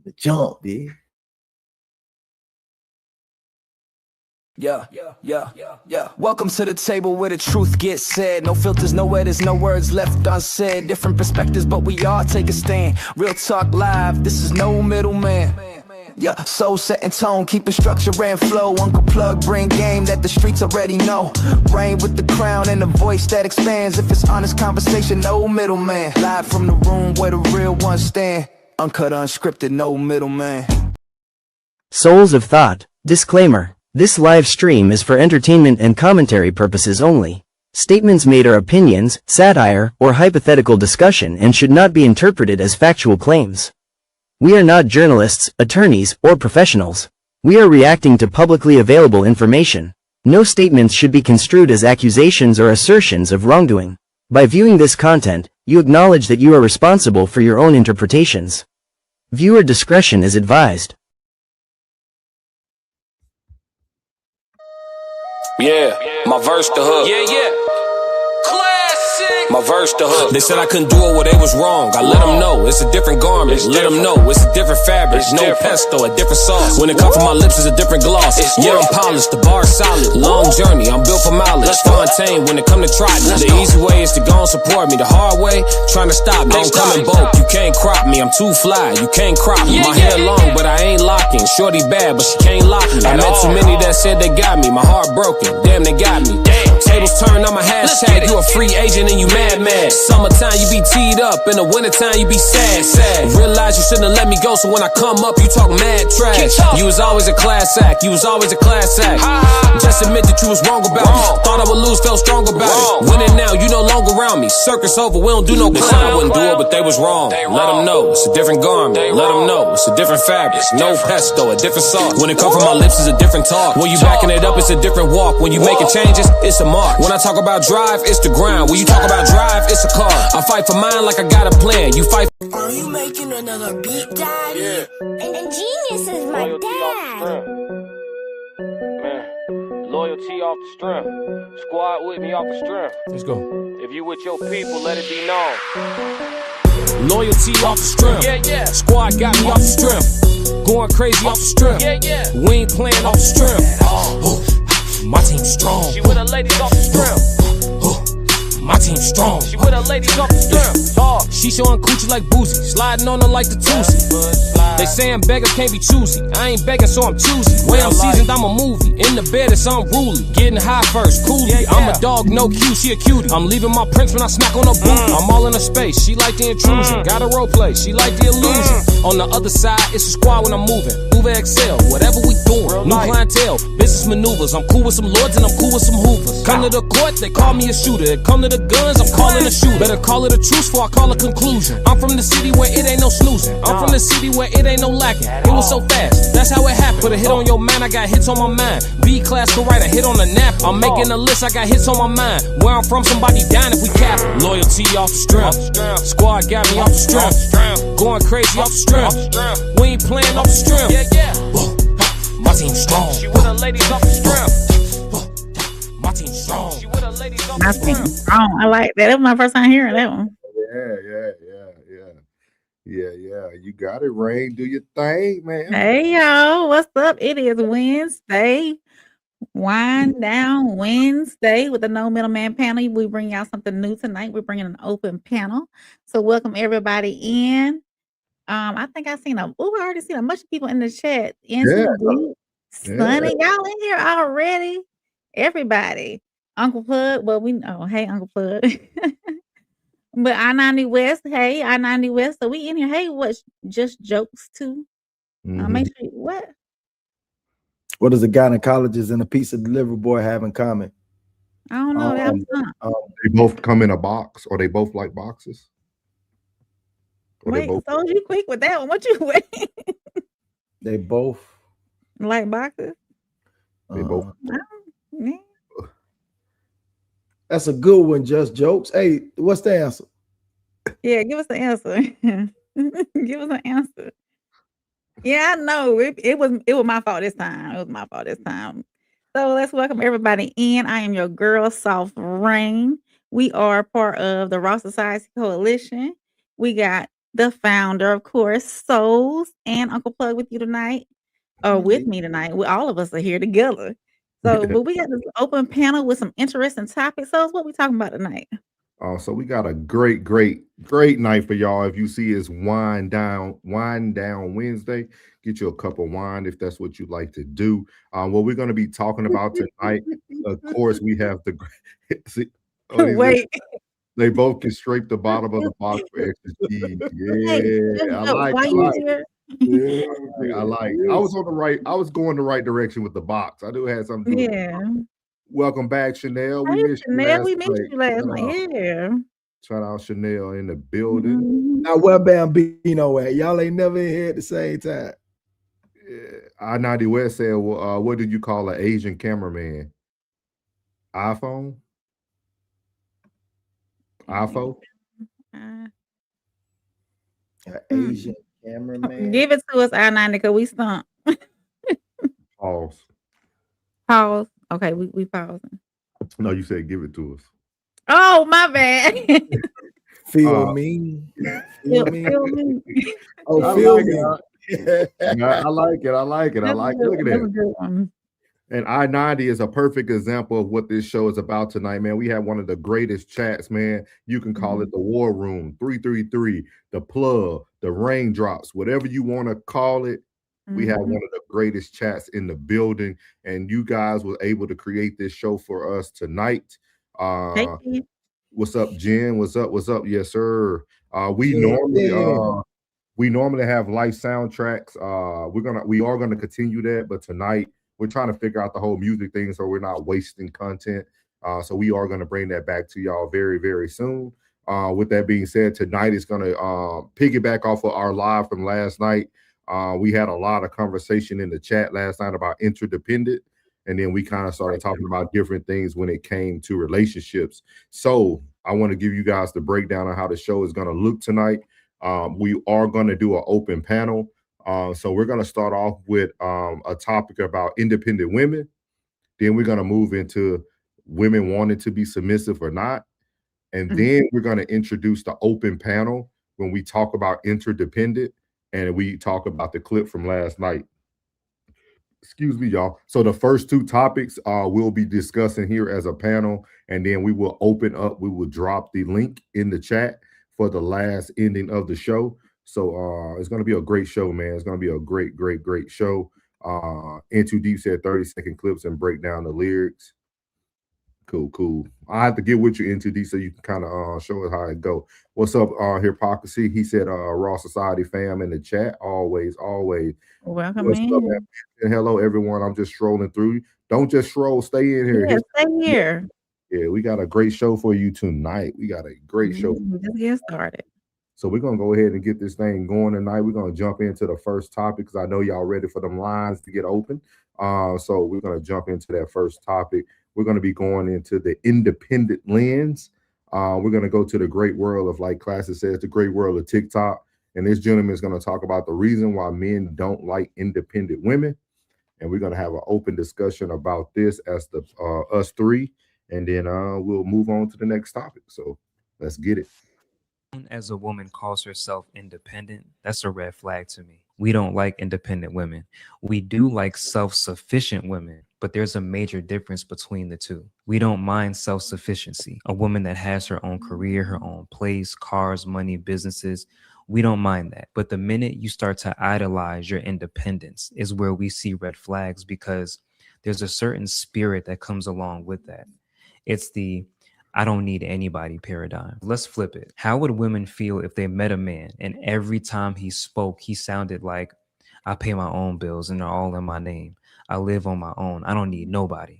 the jump, dude. Yeah. Welcome to the table where the truth gets said. No filters, nowhere, there's no words left unsaid. Different perspectives, but we all take a stand. Real talk live, this is no middleman. Yeah, soul setting tone, keeping structure and flow. Uncle Plugg bring game that the streets already know. Reign with the crown and a voice that expands. If it's honest conversation, no middleman. Live from the room where the real ones stand. Uncut, unscripted, no middleman. Souls of Thought. Disclaimer. This live stream is for entertainment and commentary purposes only. Statements made are opinions, satire, or hypothetical discussion and should not be interpreted as factual claims. We are not journalists, attorneys, or professionals. We are reacting to publicly available information. No statements should be construed as accusations or assertions of wrongdoing. By viewing this content, you acknowledge that you are responsible for your own interpretations. Viewer discretion is advised. Yeah, my verse the hook. Yeah. Classic. My verse the hook. They said I couldn't do it, well they was wrong. I let them know it's a different garment. Let them know it's a different fabric. No pesto, a different sauce. When it comes from my lips, it's a different gloss. Yeah, I'm polished, the bar solid. Long journey, I'm built for mileage. Fontaine, when it come to trident. The easy way is to go and support me. The hard way, trying to stop me. Don't come in bulk. You can't crop me, I'm too fly. You can't crop me. My hair long, but I ain't locking. Shorty bad, but she can't lock me. I met too many that said they got me. My heart broken, damn they got me. Tables turn, I'm a hashtag. You a free agent and you mad. Summertime you be teed up, in the wintertime you be sad. Realize you shouldn't have let me go, so when I come up you talk mad trash. You was always a class act, Just admit that you was wrong about me. Thought I would lose, felt strong about it. Winning now, you no longer around me. Circus over, we don't do no clown. I wouldn't do it, but they was wrong. Let them know, it's a different garment. Let them know, it's a different fabric. No pesto, a different sauce. When it come from my lips, it's a different talk. When you backing it up, it's a different walk. When you making changes, it's a march. When I talk about drive, it's the grind. When you talk about drive, it's a car. I fight for mine like I got a plan. You fight. Are you making another beat, Daddy? Yeah. And Genius is my dad. Man, loyalty off the strength. Squad with me off the strength. Let's go. If you with your people, let it be known. Loyalty off the strength. Yeah. Squad got me off the strength. Going crazy off the strength. Yeah. We ain't playing off the strength. My team strong. She with her ladies off the strength. My team strong. She with her ladies off the strength. She showing coochie like Boosie, sliding on her like the Toosie. They saying beggars can't be choosy. I ain't begging, so I'm choosy. Way I'm seasoned, I'm a movie. In the bed, it's unruly. Getting high first, coolly. I'm a dog, no cue, she a cutie. I'm leaving my prints when I smack on her boot. I'm all in her space, she like the intrusion. Got a role play, she like the illusion. On the other side, it's a squad when I'm moving. Uber XL, whatever we doing. New clientele, business maneuvers. I'm cool with some lords and I'm cool with some hoovers. Come to the court, they call me a shooter. Come to the guns, I'm calling a shooter. Better call it a truce before I call a conclusion. I'm from the city where it ain't no snoozing. I'm from the city where it ain't no lacking. It was so fast, that's how it happened. Put a hit on your man, I got hits on my mind. B-class to write a hit on the nap. I'm making a list, I got hits on my mind. Where I'm from, somebody dying if we cap. Loyalty off the strength. Squad got me off the strength. Going crazy off the strength. We ain't playing off the strength. My team strong. She with her ladies off the strength. My team strong. She with her ladies off My the team strength. strong. I like that. That was my first time hearing that one. Yeah. You got it, Rain. Do your thing, man. Hey y'all, what's up? It is Wednesday. Wind down Wednesday with the No Middleman panel. We bring y'all something new tonight. We're bringing an open panel. So welcome everybody in. I think I already seen a bunch of people in the chat. Sunny, y'all in here already. Everybody. Uncle Plugg, well, we know. Hey, Uncle Plugg. But I-90 West, hey, I-90 West. So we in here. Hey, what's just jokes too? Make sure what? What does a gynecologist and a pizza delivery boy have in common? I don't know. They both come in a box, or they both like boxes. Or Wait, so you quick with that one? What you wait? They both like boxes. They both. Yeah. That's a good one. Just jokes. Hey, what's the answer? Yeah, give us the answer. Give us an answer. Yeah, I know. It was my fault this time. It was my fault this time. So let's welcome everybody in. I am your girl, Soft Rain. We are part of the Raw Society Coalition. We got the founder, of course, Souls, and Uncle Plug with you tonight, or with Indeed. me tonight. We all of us are here together. So, Yeah. but we got this open panel with some interesting topics. So, what we talking about tonight? So we got a great night for y'all. If you see it's wine down Wednesday, get you a cup of wine if that's what you like to do. What we're going to be talking about tonight, of course, we have the see, oh, Wait, they both can scrape the bottom of the box for extra cheese. hey, Yeah, I why you here? like. I was on the right. I was going the right direction with the box. I do have something to do with the box. Yeah. Welcome back, Chanel. We Hey, missed you Chanel, last we missed night. you last night. Yeah. Shout out Chanel in the building. Mhm. Now where Bambino at? Y'all ain't never in here at the same time. I-90 West said, well, what did you call an Asian cameraman? iPhone? iPhone? Uh, Asian cameraman. Give it to us, I-90, because we stumped. Pause. Pause. Okay, we pausing. No, you said give it to us. Oh, my bad. Feel me. Feel me. Feel me. Oh, I feel like me. I like it. I like it. I like it. Look at That's a that. good one. And I-90 is a perfect example of what this show is about tonight, man. We have one of the greatest chats, man. You can call it the War Room, 333, the Plug, the Raindrops, whatever you want to call it. We have one of the greatest chats in the building, and you guys were able to create this show for us tonight. Thank you. What's up, Jen? What's up? What's up? Yes, sir. We Yeah. normally have live soundtracks. We are gonna continue that, but tonight we're trying to figure out the whole music thing, so we're not wasting content. So we are gonna bring that back to y'all very, very soon. With that being said, tonight is gonna piggyback off of our live from last night. We had a lot of conversation in the chat last night about interdependent, and then we kind of started talking about different things when it came to relationships. So I want to give you guys the breakdown on how the show is going to look tonight. We are going to do an open panel. So we're going to start off with a topic about independent women. Then we're going to move into women wanting to be submissive or not. And then we're going to introduce the open panel when we talk about interdependent. And we talk about the clip from last night. Excuse me, y'all. So the first two topics we'll be discussing here as a panel, and then we will open up. We will drop the link in the chat for the last ending of the show. So it's going to be a great show, man. It's going to be a great show. Into Deep said 30-second clips and break down the lyrics. Cool. I have to get with you into these so you can kind of show us how it go. What's up, Hypocrisy? He said, Raw Society fam in the chat. Always. Welcome What's in. up, man? And hello, everyone. I'm just strolling through. Don't just stroll. Stay in here. Yeah, stay here. Yeah, we got a great show for you tonight. We got a great show. Just get started. So we're going to go ahead and get this thing going tonight. We're going to jump into the first topic because I know y'all ready for them lines to get open. So we're going to jump into that first topic. We're going to be going into the independent lens. We're going to go to the great world of, like Classic says, the great world of TikTok. And this gentleman is going to talk about the reason why men don't like independent women. And we're going to have an open discussion about this as the us three. And then we'll move on to the next topic. So let's get it. As a woman calls herself independent, that's a red flag to me. We don't like independent women. We do like self-sufficient women, but there's a major difference between the two. We don't mind self-sufficiency. A woman that has her own career, her own place, cars, money, businesses, we don't mind that. But the minute you start to idolize your independence is where we see red flags, because there's a certain spirit that comes along with that. It's the I don't need anybody paradigm. Let's flip it. How would women feel if they met a man and every time he spoke, he sounded like, I pay my own bills and they're all in my name. I live on my own. I don't need nobody.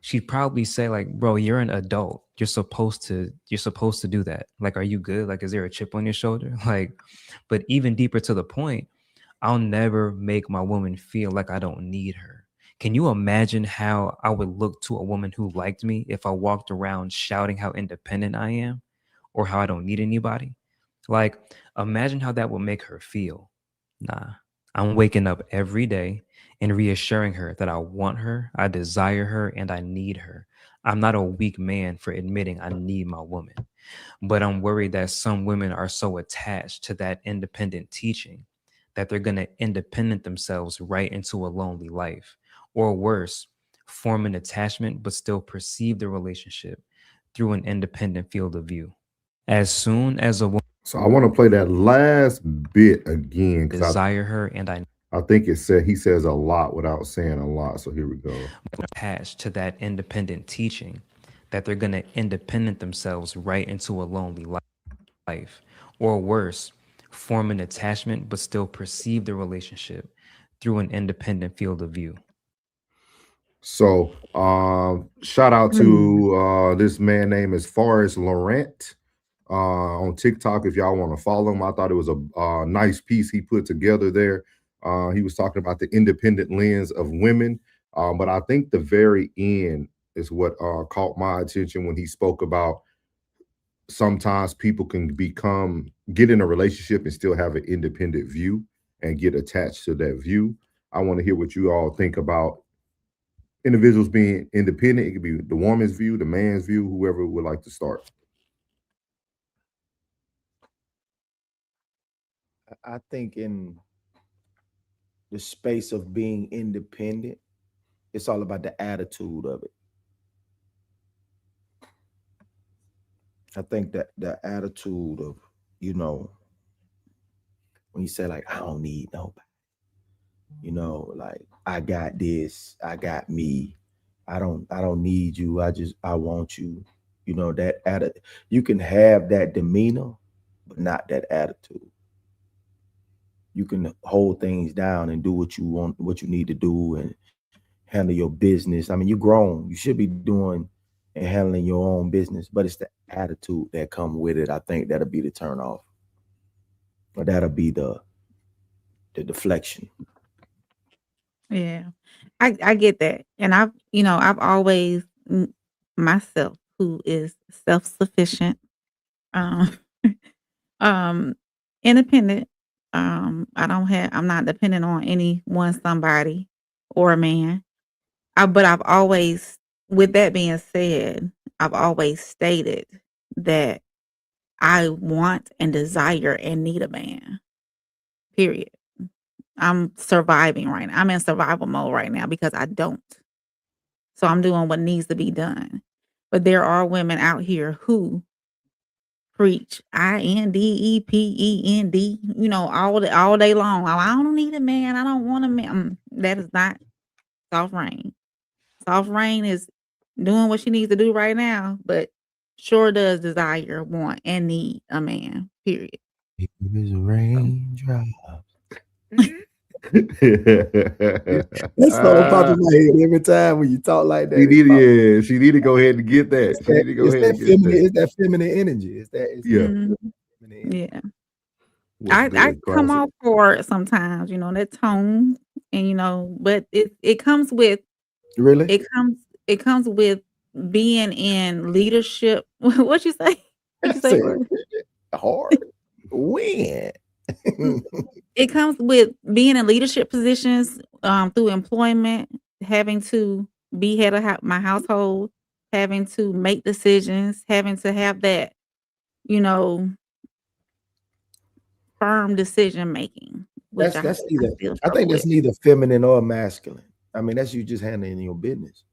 She'd probably say, like, bro, you're an adult. You're supposed to do that. Like, are you good? Like, is there a chip on your shoulder? Like, but even deeper to the point, I'll never make my woman feel like I don't need her. Can you imagine how I would look to a woman who liked me if I walked around shouting how independent I am or how I don't need anybody? Like, imagine how that would make her feel. Nah, I'm waking up every day and reassuring her that I want her, I desire her, and I need her. I'm not a weak man for admitting I need my woman, but I'm worried that some women are so attached to that independent teaching that they're going to independent themselves right into a lonely life, or worse, form an attachment but still perceive the relationship through an independent field of view. As soon as a woman So I want to play that last bit again because desire her, and I think he says a lot without saying a lot. So here we go. attached to that independent teaching that they're going to independent themselves right into a lonely life, or worse, form an attachment but still perceive the relationship through an independent field of view. So shout out to this man named is Forrest Laurent on TikTok. If y'all want to follow him, I thought it was a nice piece he put together there. He was talking about the independent lens of women, but I think the very end is what caught my attention when he spoke about sometimes people can get in a relationship and still have an independent view and get attached to that view. I want to hear what you all think about individuals being independent. It could be the woman's view, the man's view, whoever would like to start. I think in the space of being independent, it's all about the attitude of it. I think that the attitude of, you know, when you say like, I don't need nobody, you know, like I got this, I got me, I don't need you, I want you, you know, that attitude. You can have that demeanor, but not that attitude. You can hold things down and do what you want, what you need to do, and handle your business. I mean, you're grown. You should be doing and handling your own business, but it's the attitude that come with it. I think that'll be the turn off, or that'll be the deflection. Yeah, I get that, and I've always myself, who is self-sufficient, um, independent. I'm not dependent on any one somebody or a man. But I've always, with that being said, I've always stated that I want and desire and need a man. Period. I'm surviving right now. I'm in survival mode right now because I don't. So I'm doing what needs to be done. But there are women out here who preach INDEPEND, you know, all day long. Oh, I don't need a man. I don't want a man. That is not soft rain. Soft rain is doing what she needs to do right now, but sure does desire, want, and need a man. Period. It was raindrops. That song pops in my head every time when you talk like that. She need to go ahead and get that. It's that feminine energy. Yeah. I come off for it sometimes, you know, that tone, and you know, but it comes with it comes with being in leadership. What you say? Hard win. It comes with being in leadership positions through employment, having to be head of my household, having to make decisions, having to have that, you know, firm decision making. I think that's neither feminine or masculine. I mean, that's you just handling your business.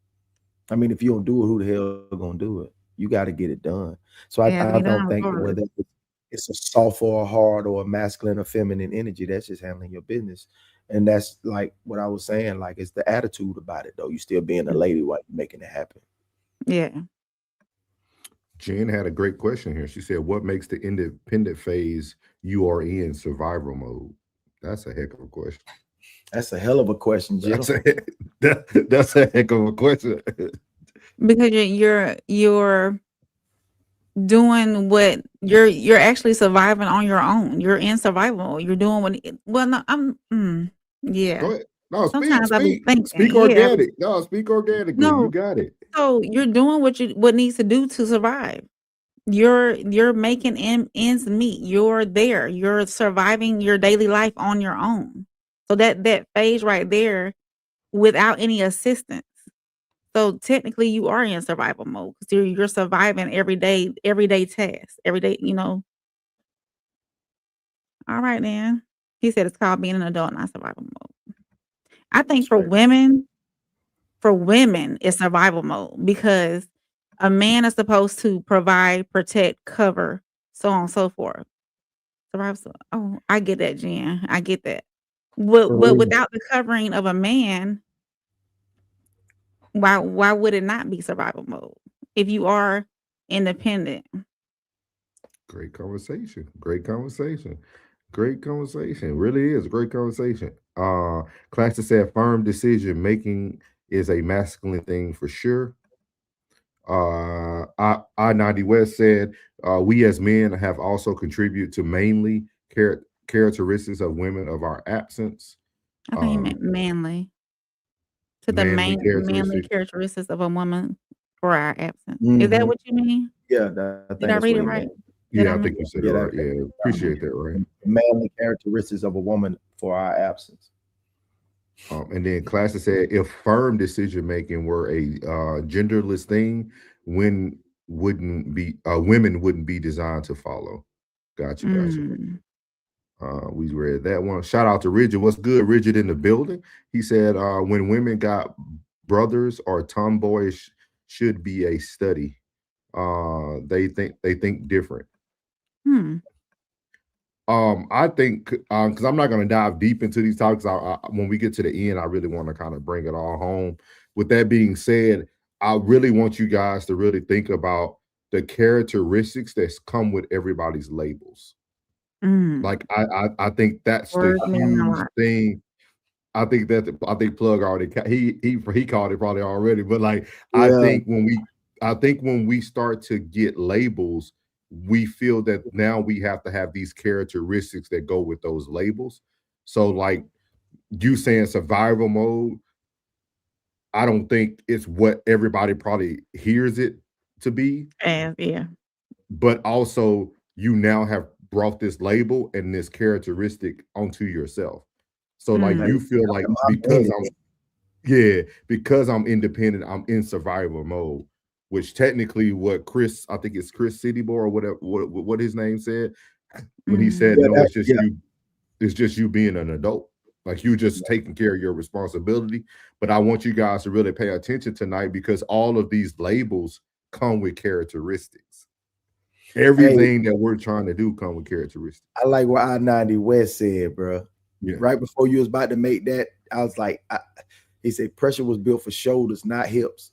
I mean, if you don't do it, who the hell is gonna do it? You got to get it done. So I don't think whether it's a soft or a hard or a masculine or feminine energy, that's just handling your business. And that's like what I was saying, like it's the attitude about it though. You still being a lady while you're making it happen. Yeah. Jen had a great question here. She said, what makes the independent phase you are in survival mode? That's a heck of a question. That's a hell of a question, Jill. That's a heck of a question. Because you're doing what you're actually surviving on your own. You're in survival. You're doing yeah. Go ahead. No, Sometimes speak organic. No, speak organically. No, you got it. So you're doing what needs to do to survive. You're making ends meet. You're there. You're surviving your daily life on your own. So that phase right there, without any assistance, So technically you are in survival mode because you're surviving everyday tasks, every day, you know. All right, then. He said it's called being an adult, not survival mode. I think for women, it's survival mode because a man is supposed to provide, protect, cover, so on and so forth. Survival. Oh, I get that, Jen. I get that. But without the covering of a man, why would it not be survival mode if you are independent? Great conversation. Great conversation. Great conversation. Really is a great conversation. Class said firm decision making is a masculine thing for sure. I-90 West said, we as men have also contributed to mainly characteristics of women of our absence. I think he meant manly. To the manly characteristics of a woman for our absence. Is that what you mean? Yeah, did I read it right? Yeah, I think you said it right. Yeah, appreciate that, right? Manly characteristics of a woman for our absence. And then Classic said, if firm decision making were a genderless thing, women wouldn't be designed to follow. Gotcha. We read that one. Shout out to Rigid. What's good, Rigid in the building? He said, when women got brothers or tomboyish should be a study. They think different. I think because I'm not going to dive deep into these topics. When we get to the end, I really want to kind of bring it all home. With that being said, I really want you guys to really think about the characteristics that come with everybody's labels. Like I think that's the huge thing. I think Plug already he called it probably already, but like I think when we start to get labels, we feel that now we have to have these characteristics that go with those labels. So like you saying survival mode, I don't think it's what everybody probably hears it to be. Yeah. But also you now have brought this label and this characteristic onto yourself. So like you feel like because I'm independent, I'm in survival mode, which technically what Chris, I think it's Chris City Boy or whatever, what his name said when he said, no, it's just you being an adult. Like you just taking care of your responsibility. But I want you guys to really pay attention tonight because all of these labels come with characteristics. Everything that we're trying to do come with characteristics. I like what I-90 West said, bro. Yeah. Right before you was about to make that, I was like, he said pressure was built for shoulders, not hips.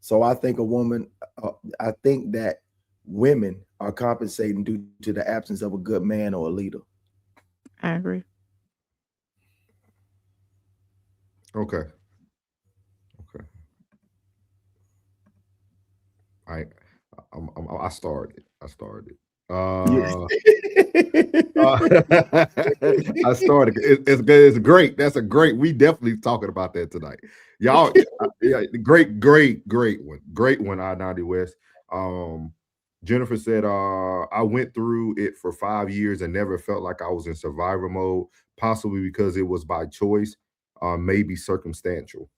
So I think I think that women are compensating due to the absence of a good man or a leader. I agree. Okay. I started. I started. It's good. It's great. That's a great. We definitely talking about that tonight, y'all. Great one. Great one. I-90 West. Jennifer said, I went through it for 5 years and never felt like I was in survivor mode, possibly because it was by choice, maybe circumstantial.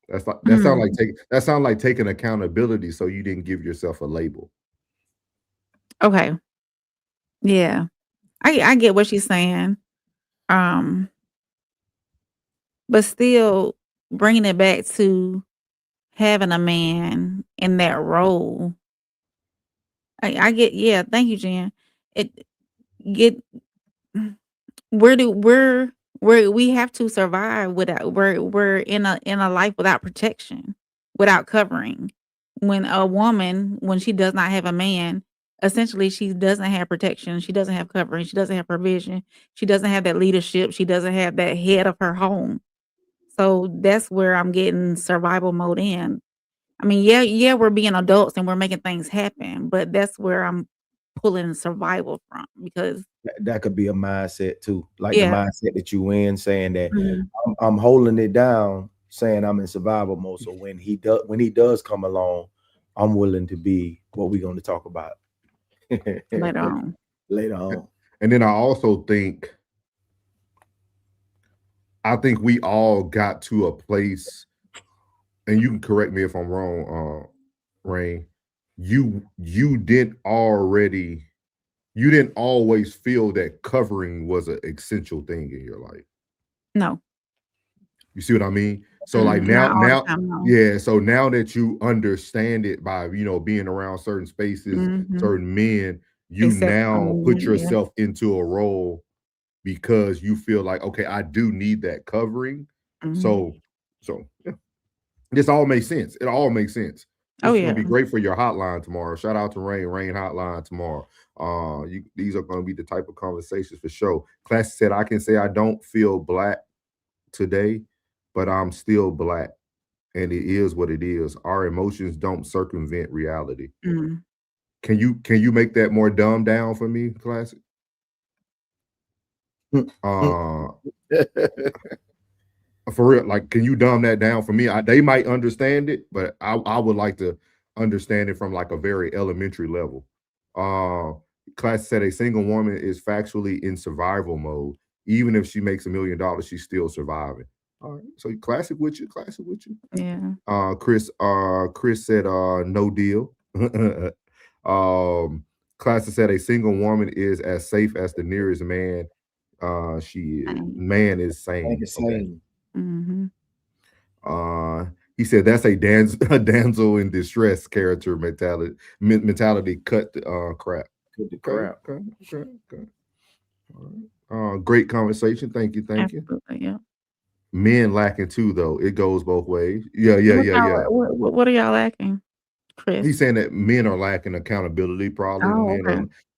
That sound like taking accountability so you didn't give yourself a label. Okay. Yeah. I get what she's saying. But still bringing it back to having a man in that role. I get, yeah, thank you, Jen. We have to survive without we're in a life without protection, without covering. When a woman, when she does not have a man, essentially she doesn't have protection, she doesn't have covering, she doesn't have provision, she doesn't have that leadership, she doesn't have that head of her home. So that's where I'm getting survival mode in. I mean, yeah, we're being adults and we're making things happen, but that's where I'm pulling survival from because that could be a mindset too, like the mindset that you in, saying that I'm holding it down, saying I'm in survival mode. So when he does come along, I'm willing to be what we're going to talk about later on. And then I also think I think we all got to a place, and you can correct me if I'm wrong, Rain. You didn't always feel that covering was an essential thing in your life. No. You see what I mean? So like Not all the now, time, no. yeah. So now that you understand it by being around certain spaces, certain men, you now put yourself into a role because you feel like, okay, I do need that covering. So yeah, this all makes sense. It all makes sense. It's gonna be great for your hotline tomorrow. Shout out to Rain hotline tomorrow. These are gonna be the type of conversations for sure. Class said, I can say I don't feel black today, but I'm still black, and it is what it is. Our emotions don't circumvent reality. Can you make that more dumbed down for me, Classic? For real, like, can you dumb that down for me? They might understand it, but I would like to understand it from like a very elementary level. Class said a single woman is factually in survival mode. Even if she makes $1 million, she's still surviving. All right, so classic with you. Yeah. Chris said no deal. Classic said a single woman is as safe as the nearest man she is. Man is sane. Okay. He said that's a damsel in distress character mentality. Cut the crap. Cut the crap. Okay. All right. Great conversation. Thank you. Yeah. Men lacking too, though. It goes both ways. Yeah. What are y'all lacking, Chris? He's saying that men are lacking accountability, probably.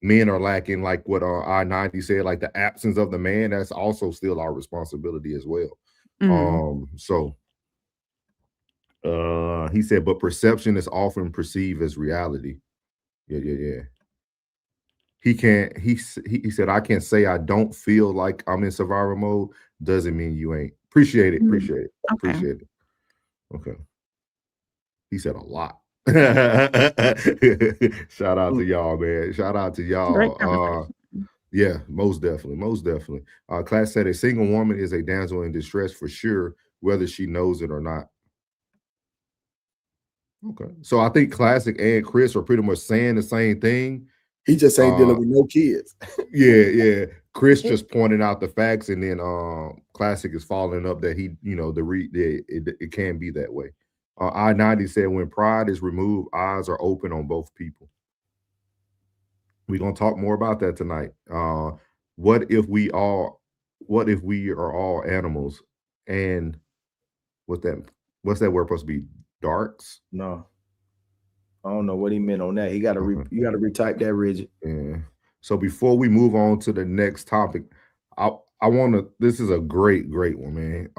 Men are lacking, like what I-90 said, like the absence of the man. That's also still our responsibility as well. He said, but perception is often perceived as reality. Yeah. He said, I can say I don't feel like I'm in survival mode. Doesn't mean you ain't. Appreciate it. Okay. He said a lot. Shout out to y'all, man. Shout out to y'all. Yeah, most definitely. Class said a single woman is a damsel in distress for sure, whether she knows it or not. Okay. So I think Classic and Chris are pretty much saying the same thing. He just ain't dealing with no kids. Yeah. Chris just pointed out the facts, and then Classic is following up that it can be that way. I-90 said when pride is removed, eyes are open on both people. We're gonna talk more about that tonight. What if we are all animals? And what's that word supposed to be? Darks? No. I don't know what he meant on that. You gotta retype that, Rigid. Yeah. So before we move on to the next topic, this is a great one, man.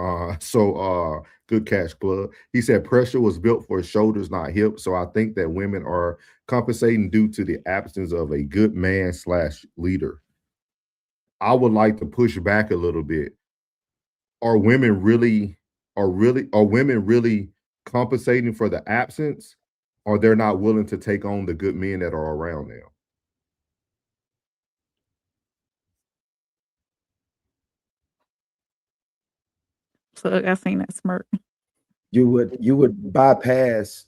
Good catch, Plug. He said pressure was built for shoulders, not hips. So I think that women are compensating due to the absence of a good man / leader. I would like to push back a little bit. Are women really compensating for the absence, or they're not willing to take on the good men that are around now? So I seen that smirk. You would bypass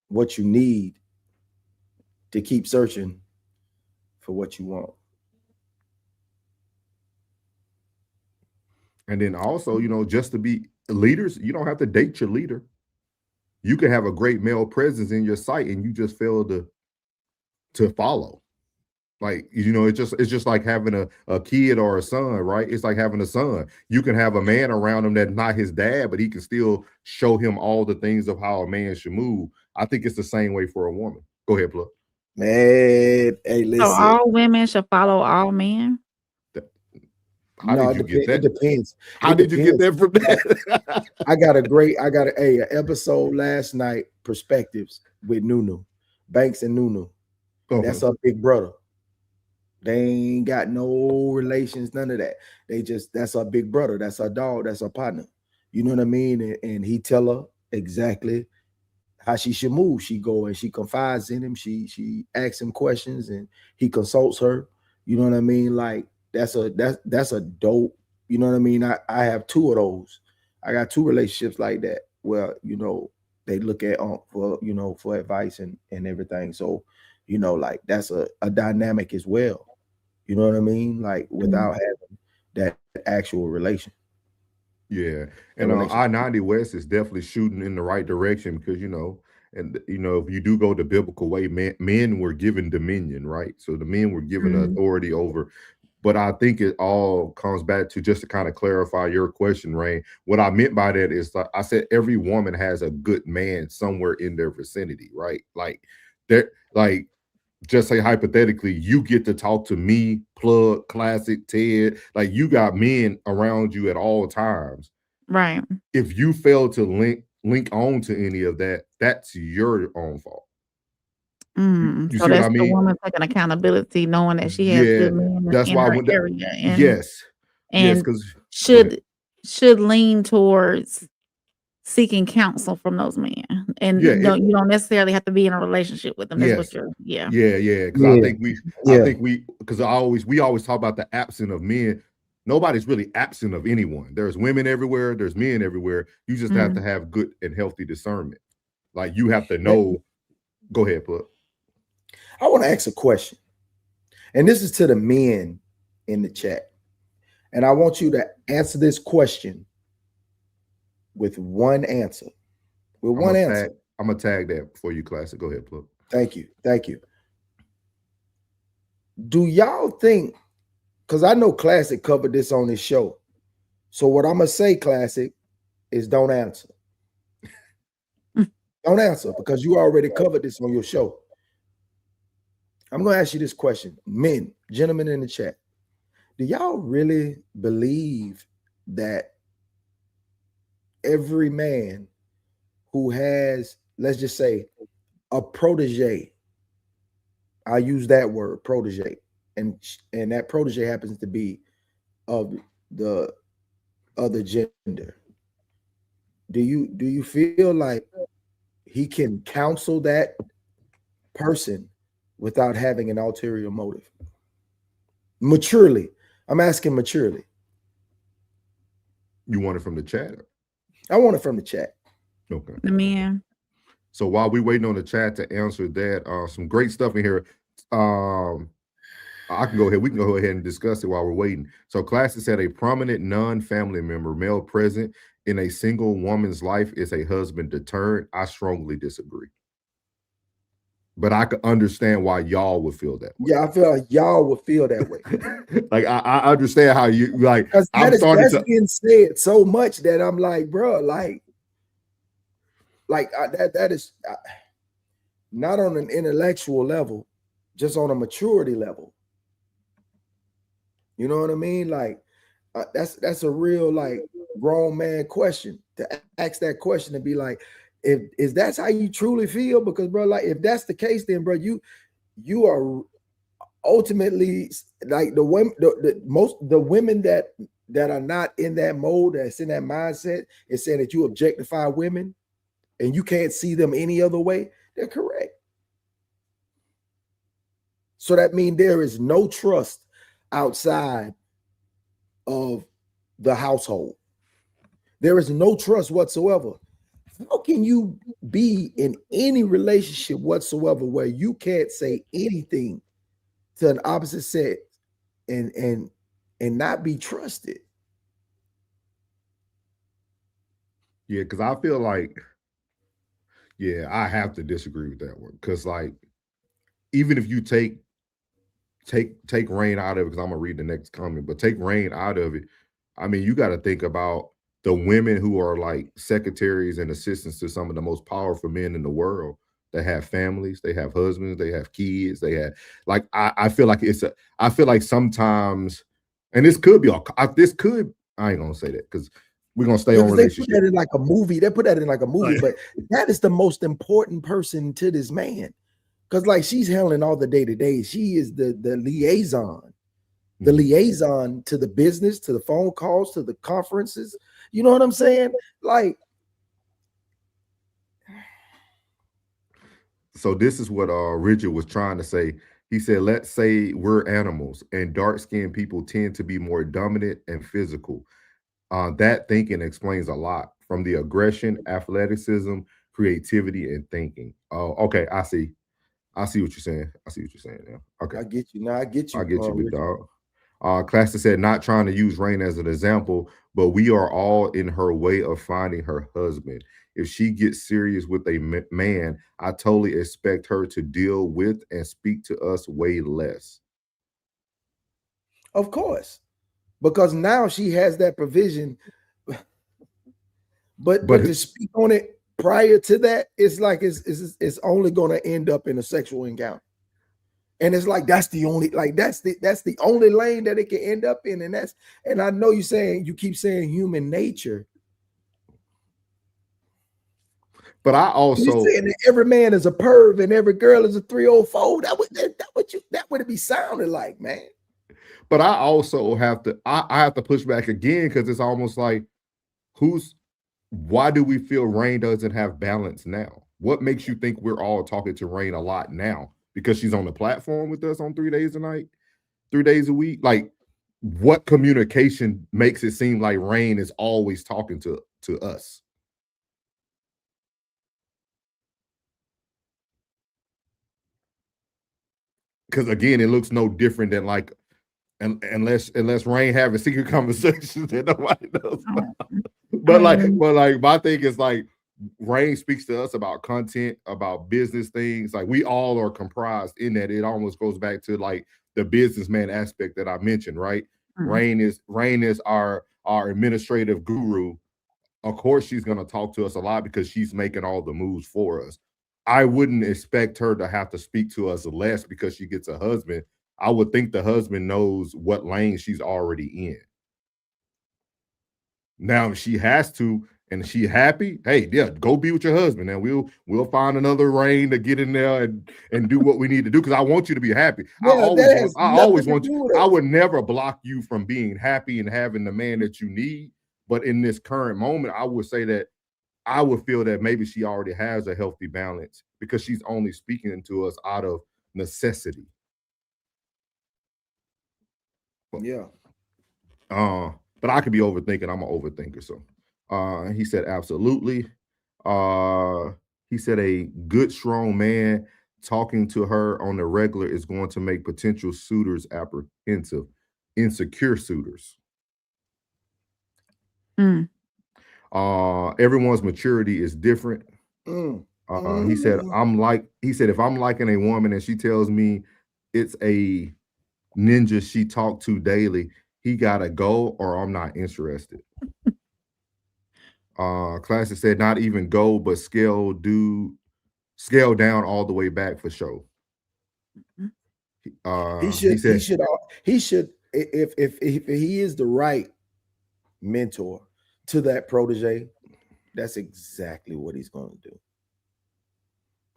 what you need to keep searching for what you want. And then also, just to be leaders, you don't have to date your leader. You can have a great male presence in your sight and you just fail to follow. Like, it's just like having a kid or a son, right? It's like having a son. You can have a man around him that's not his dad, but he can still show him all the things of how a man should move. I think it's the same way for a woman. Go ahead, Plug. Man, hey, listen. So all women should follow all men? How did you get that? It depends. How did you get that from that? I got an episode last night, Perspectives with Nunu, Banks and Nunu. Okay. That's our big brother. They ain't got no relations, none of that. That's our big brother. That's our dog. That's our partner. You know what I mean? And he tell her exactly how she should move. She go and she confides in him. She asks him questions and he consults her. You know what I mean? Like that's a dope, You know what I mean? I have two of those. I got two relationships like that where, you know, they look at for, you know, for advice and everything. So, you know, like that's a dynamic as well. You know what I mean? Like without having that actual relation. Yeah, and I-90 West is definitely shooting in the right direction because, you know, and you know, if you do go the biblical way, men were given dominion, right? So the men were given authority over. But I think it all comes back to, just to kind of clarify your question, Rain. What I meant by that is, like I said, every woman has a good man somewhere in their vicinity, right? Like that, like, just say hypothetically, you get to talk to me, Plug, Classic, Ted, like you got men around you at all times. Right. If you fail to link on to any of that, that's your own fault. You So see what that's I the mean? woman taking accountability, knowing that she has good men that's in why her when area, and yes, and because should lean towards seeking counsel from those men. And yeah, you don't necessarily have to be in a relationship with them. That's what yes, you're because I think we because we always talk about the absence of men. Nobody's really absent of anyone. There's women everywhere, there's men everywhere. You just have to have good and healthy discernment. Like you have to know. Go ahead, Plug. I want to ask a question, and this is to the men in the chat, and I want you to answer this question with one answer. With one answer. I'm gonna tag that for you, Classic. Go ahead, Plug. Thank you. Do y'all think, because I know Classic covered this on his show, so what I'm gonna say, Classic, is don't answer. Don't answer, because you already covered this on your show. I'm going to ask you this question. Men, gentlemen in the chat, do y'all really believe that every man who has, let's just say, a protege, I use that word, protege, and that protege happens to be of the other gender, do you feel like he can counsel that person without having an ulterior motive? Maturely. I'm asking maturely. You want it from the chat? I want it from the chat. Okay. the men. So while we're waiting on the chat to answer that, some great stuff in here. I can go ahead. We can go ahead and discuss it while we're waiting. So Classic said a prominent non-family member, male present in a single woman's life is a husband deterrent. I strongly disagree. But I could understand why y'all would feel that way. Yeah, I feel like y'all would feel that way. Like I understand how you like. I'm starting to getting said so much that I'm like, bro, that is not on an intellectual level, just on a maturity level. You know what I mean? Like that's a real like grown man question to ask that question and be like, if that's how you truly feel, because bro, like if that's the case, then bro, you are ultimately like the women, the women that are not in that mode, that's in that mindset, is saying that you objectify women and you can't see them any other way. They're correct. So that means there is no trust outside of the household. There is no trust whatsoever. How can you be in any relationship whatsoever where you can't say anything to an opposite sex and not be trusted? Yeah, because I feel like, yeah, I have to disagree with that one. Because like, even if you take Rain out of it, because I'm gonna read the next comment, but take Rain out of it, I mean, you got to think about the women who are like secretaries and assistants to some of the most powerful men in the world that have families, they have husbands, they have kids, they have like I feel like I feel like sometimes, and this could be I ain't gonna say that because we're gonna stay on relationship. They put that in like a movie. They put that in like a movie, but that is the most important person to this man. Because like she's handling all the day-to-day. She is the liaison. The liaison to the business, to the phone calls, to the conferences. You know what I'm saying? Like, so this is what Richard was trying to say. He said, let's say we're animals and dark-skinned people tend to be more dominant and physical. That thinking explains a lot from the aggression, athleticism, creativity, and thinking. Oh, okay. I see what you're saying. I see what you're saying now. Okay. I get you. Now I get you. I get you, big Richard. dog. Classic said, not trying to use Rain as an example, but we are all in her way of finding her husband. If she gets serious with a man, I totally expect her to deal with and speak to us way less. Of course, because now she has that provision. But to speak on it prior to that, it's like it's only going to end up in a sexual encounter. And it's like that's the only only lane that it can end up in. And I know you keep saying human nature. But I also saying that every man is a perv and every girl is a 304. That would it be sounding like, man. But I also have to push back again, because it's almost like why do we feel Rain doesn't have balance now? What makes you think we're all talking to Rain a lot now? Because she's on the platform with us on 3 days a night, 3 days a week? Like, what communication makes it seem like Rain is always talking to us? Because again, it looks no different than like, unless Rain having secret conversations that nobody knows about. But my thing is like, Rain speaks to us about content, about business things. Like, we all are comprised in that. It almost goes back to like the businessman aspect that I mentioned, right? Mm-hmm. Rain is our administrative guru. Of course, she's going to talk to us a lot because she's making all the moves for us. I wouldn't expect her to have to speak to us less because she gets a husband. I would think the husband knows what lane she's already in. Now, if she has to, and she happy, hey, yeah, go be with your husband, and we'll find another Rain to get in there and do what we need to do, because I want you to be happy. Yeah, I always want you. I would never block you from being happy and having the man that you need. But in this current moment, I would say that I would feel that maybe she already has a healthy balance because she's only speaking to us out of necessity. Yeah. But I could be overthinking. I'm an overthinker. So he said, absolutely. He said a good, strong man talking to her on the regular is going to make potential suitors apprehensive, insecure suitors. Everyone's maturity is different. He said, if I'm liking a woman and she tells me it's a ninja she talked to daily, he gotta go or I'm not interested. Classic said, not even go, but scale down all the way back for sure. He should, if he is the right mentor to that protege, that's exactly what he's going to do.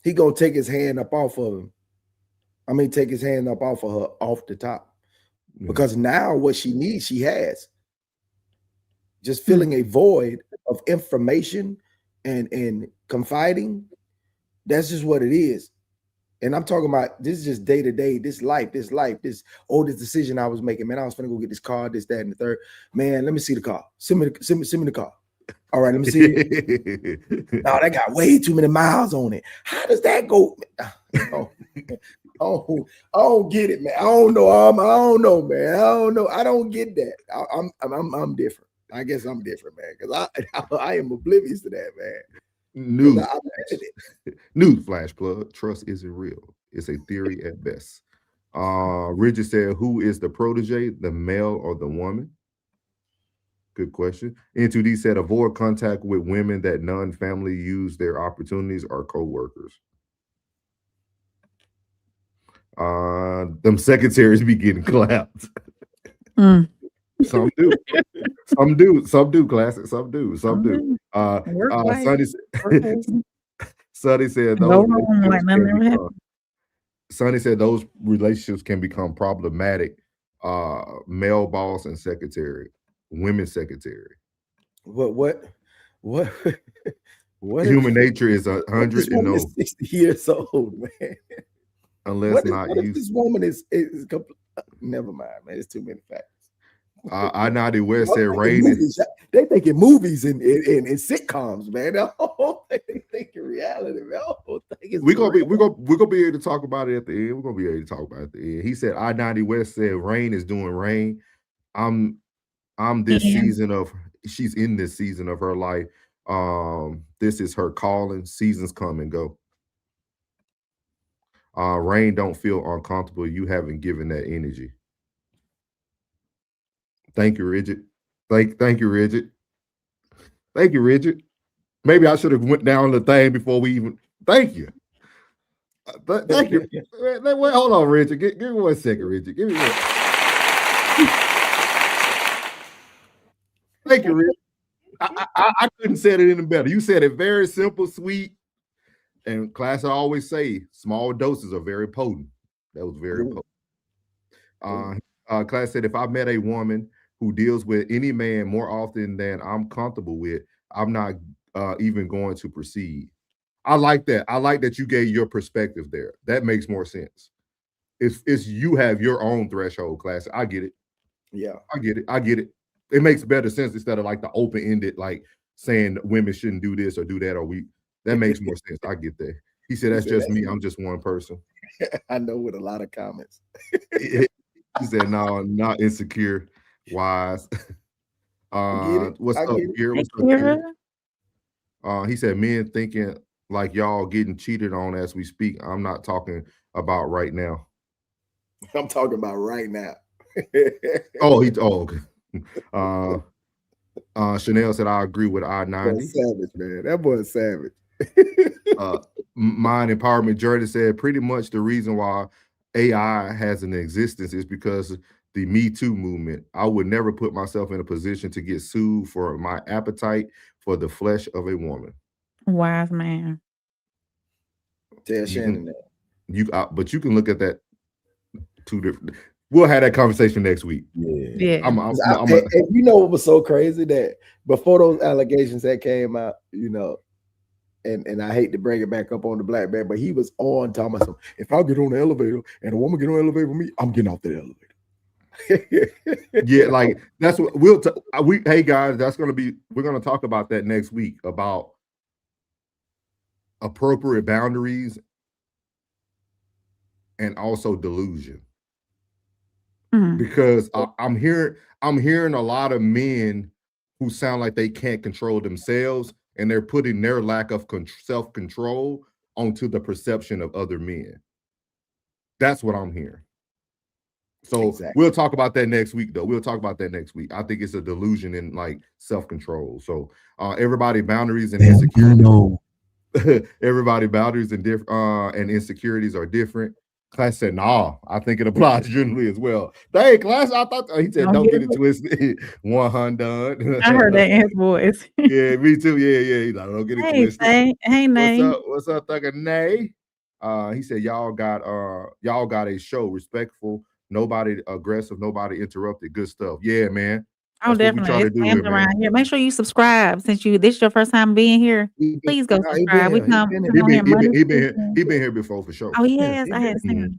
He gonna take his hand up off of him. I mean, take his hand up off of her off the top. Because now what she needs, she has. Just filling a void of information and confiding. That's just what it is. And I'm talking about, this is just day to day, this decision I was making. Man, I was finna go get this car, this, that, and the third. Man, let me see the car. Send me the car. All right, let me see it. No, that got way too many miles on it. How does that go? I don't get it, man. I don't know, man. I don't know. I don't get that. I'm different. I guess I'm different, man, because I am oblivious to that, man. Newsflash, Plug. Trust isn't real. It's a theory at best. Richard said, who is the protege, the male or the woman? Good question. N2D said, avoid contact with women that non-family use their opportunities or co-workers. Them secretaries be getting clapped. Some do. Some do, Classic. Some do. Sonny said those relationships can become problematic. Male boss and secretary, women secretary. What? Human nature is 100 and no. 60 years old, man. unless not what if used. this woman is never mind, man. It's too many factors. I-90 West said rain is. They thinking movies and sitcoms, man. They thinking reality, man. We're gonna be able to talk about it at the end. We're gonna be able to talk about it at the end. He said I-90 West said rain is doing rain. I'm this season of she's in this season of her life. This is her calling. Seasons come and go. Rain don't feel uncomfortable. You haven't given that energy. Thank you, Rigid. Thank you, Rigid. Thank you, Rigid. Maybe I should have went down the thing before we even. Thank you. Thank you. Wait, hold on, Rigid. Give me 1 second, Rigid. Give me one. Thank you, Rigid. I couldn't say it any better. You said it very simple, sweet, and class. I always say small doses are very potent. That was very potent. Class said if I met a woman who deals with any man more often than I'm comfortable with, I'm not even going to proceed. I like that. I like that you gave your perspective there. That makes more sense. It's you have your own threshold, class. I get it. Yeah, I get it. It makes better sense instead of like the open-ended, like saying women shouldn't do this or do that, or that makes more sense. I get that. He said, that's just me. I'm just one person. I know, with a lot of comments. He said, no, not insecure. Wise. What's up, Kira? What's up, Kira? He said, men thinking like y'all getting cheated on as we speak. I'm not talking about right now. I'm talking about right now. Okay. Chanel said, I agree with I-90. Savage, man. That boy's savage. Mind Empowerment Journey said, pretty much the reason why AI has an existence is because the Me Too movement. I would never put myself in a position to get sued for my appetite for the flesh of a woman. Wise man. Tell Shannon that. But you can look at that two different. We'll have that conversation next week. Yeah. And you know what was so crazy, that before those allegations that came out, you know, and I hate to bring it back up on the black man, but he was on talking about, if I get on the elevator and a woman get on the elevator with me, I'm getting off the elevator. Yeah, like that's what hey guys, we're gonna talk about that next week, about appropriate boundaries and also delusion. Because I'm hearing a lot of men who sound like they can't control themselves, and they're putting their lack of self-control onto the perception of other men. That's what I'm hearing. So We'll talk about that next week, though. We'll talk about that next week. I think it's a delusion in like self-control. So everybody, boundaries and insecurities. Everybody, boundaries and insecurities are different. Class said, nah, I think it applies generally as well. Dang, class, I thought he said, don't get it twisted. 100. I heard that in his voice. Yeah, me too. Yeah. He's like, don't get it twisted. Hey, Nay. What's up, Thugger Nay? He said, y'all got a show, respectful, nobody aggressive, nobody interrupted, good stuff. Yeah, man. Oh, definitely. It's around here. Make sure you subscribe. Since this is your first time being here, please go subscribe. He been here before for sure. Oh, he has. I had seen him.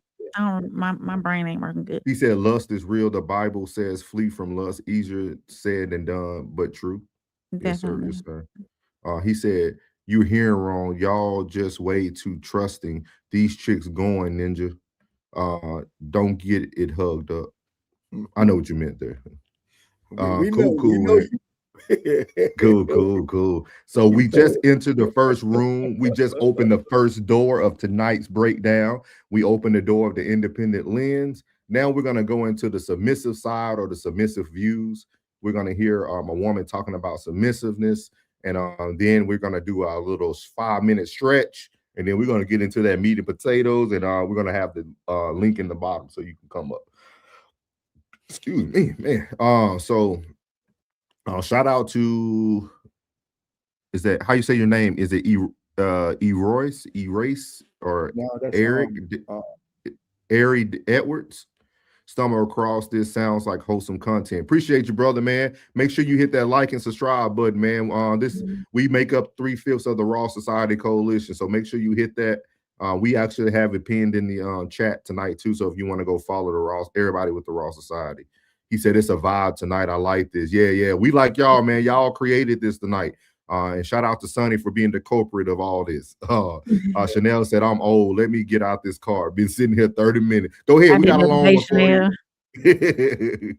My brain ain't working good. He said, lust is real. The Bible says, flee from lust. Easier said than done, but true. Definitely. Yes, sir. He said, you hearing wrong. Y'all just way too trusting. These chicks going, ninja. Don't get it hugged up. I know what you meant there. Cool. So we just entered the first room. We just opened the first door of tonight's breakdown. We opened the door of the independent lens. Now we're going to go into the submissive side, or the submissive views. We're going to hear a woman talking about submissiveness, and then we're going to do a little 5-minute stretch, and then we're going to get into that meat and potatoes, and we're going to have the link in the bottom so you can come up. Excuse me, man. So shout out to, is that how you say your name? Is it Erase or Eric Eric Edwards? Stumble across this, sounds like wholesome content. Appreciate you, brother, man. Make sure you hit that like and subscribe button, man. We make up 3/5 of the Raw Society Coalition, so make sure you hit that We actually have it pinned in the chat tonight too. So if you want to go follow the Raw, everybody with the Raw Society. He said it's a vibe tonight. I like this. Yeah. We like y'all, man. Y'all created this tonight. And shout out to Sonny for being the culprit of all this. Chanel said, I'm old. Let me get out this car. Been sitting here 30 minutes. Go ahead. We got a long one for you.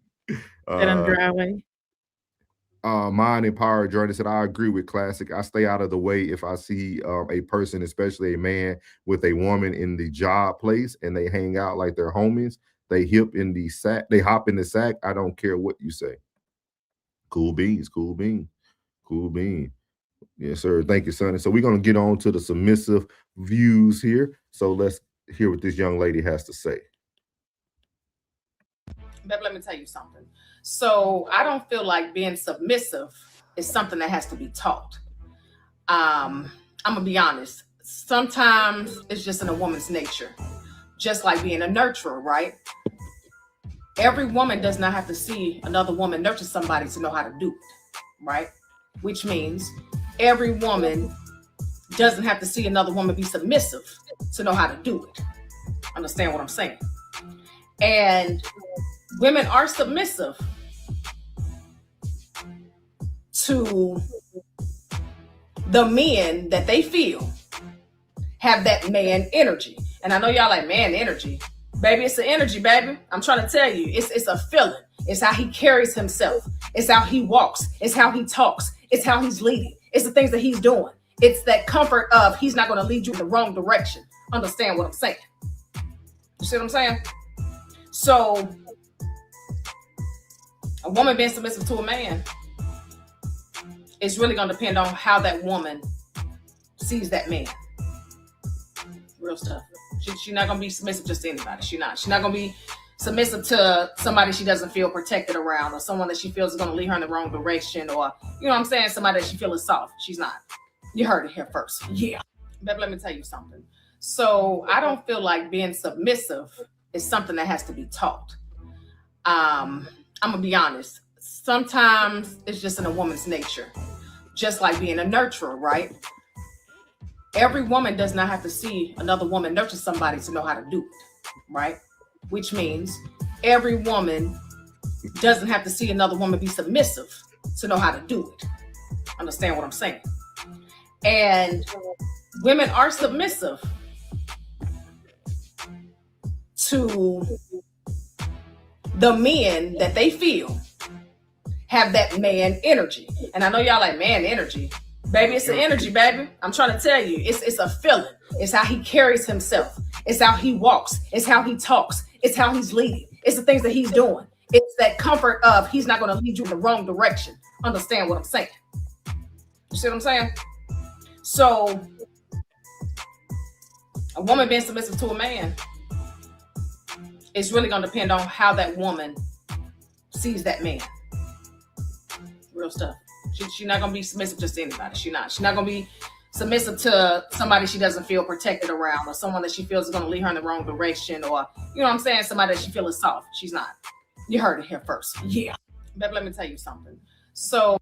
Driveway. Mine Empower Journey said, I agree with Classic. I stay out of the way if I see a person, especially a man with a woman in the job place and they hang out like they're homies. They hop in the sack. I don't care what you say. Cool beans. Yes, sir. Thank you, Sonny. So we're going to get on to the submissive views here. So let's hear what this young lady has to say. Babe, let me tell you something. So I don't feel like being submissive is something that has to be taught. I'm going to be honest. Sometimes it's just in a woman's nature. Just like being a nurturer, right? Every woman does not have to see another woman nurture somebody to know how to do it, right? Which means every woman doesn't have to see another woman be submissive to know how to do it. Understand what I'm saying? And women are submissive to the men that they feel have that man energy. And I know y'all like man energy. Baby, it's the energy, baby. I'm trying to tell you, it's a feeling. It's how he carries himself. It's how he walks. It's how he talks. It's how he's leading. It's the things that he's doing. It's that comfort of he's not going to lead you in the wrong direction. Understand what I'm saying? You see what I'm saying? So a woman being submissive to a man, it's really going to depend on how that woman sees that man. Real stuff. She's not going to be submissive just to anybody. She's not going to be submissive to somebody she doesn't feel protected around, or someone that she feels is going to lead her in the wrong direction, or, you know what I'm saying, somebody that she feels is soft. She's not. You heard it here first. Yeah. But let me tell you something. So I don't feel like being submissive is something that has to be taught. I'm going to be honest. Sometimes it's just in a woman's nature. Just like being a nurturer, right? Every woman does not have to see another woman nurture somebody to know how to do it, right? Which means every woman doesn't have to see another woman be submissive to know how to do it. Understand what I'm saying? And women are submissive to the men that they feel have that man energy. And I know y'all like man energy. Baby, it's the energy, baby. I'm trying to tell you, it's a feeling. It's how he carries himself. It's how he walks. It's how he talks. It's how he's leading. It's the things that he's doing. It's that comfort of he's not going to lead you in the wrong direction. Understand what I'm saying? You see what I'm saying? So a woman being submissive to a man, it's really going to depend on how that woman sees that man. Real stuff. She's not going to be submissive just to anybody. She's not going to be submissive to somebody she doesn't feel protected around, or someone that she feels is going to lead her in the wrong direction, or, you know what I'm saying, somebody that she feels is soft. She's not. You heard it here first. Yeah. But let me tell you something. So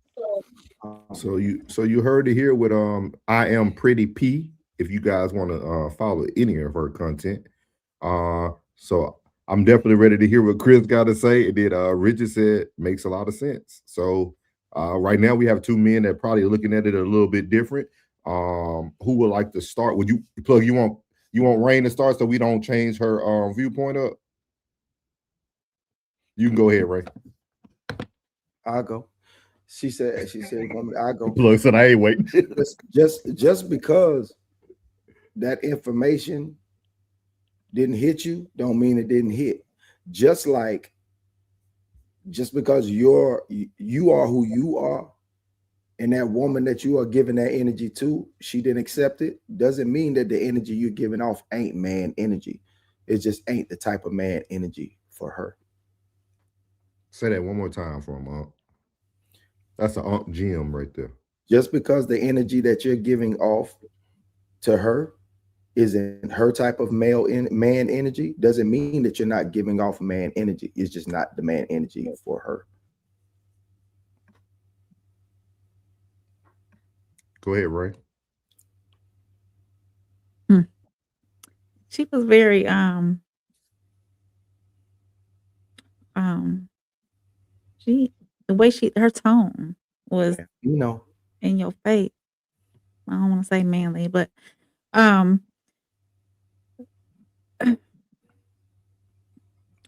you heard it here with I Am Pretty P. If you guys want to follow any of her content, so I'm definitely ready to hear what Chris got to say. It did. Richard said makes a lot of sense. So right now we have two men that probably are looking at it a little bit different. Who would like to start? Would you Plug? You want Rain to start so we don't change her viewpoint up? You can go ahead, Ray. I'll go. She said, I'll go. Plug said I ain't waiting. just because that information didn't hit you, don't mean it didn't hit. Just because you are who you are, and that woman that you are giving that energy to, she didn't accept it, doesn't mean that the energy you're giving off ain't man energy. It just ain't the type of man energy for her. Say that one more time for him, That's an Unc Jim right there. Just because the energy that you're giving off to her isn't her type of man energy, doesn't mean that you're not giving off man energy. It's just not the man energy for her. Go ahead, Ray. She was very she the way her tone was You know, in your face. I don't want to say manly, but um a she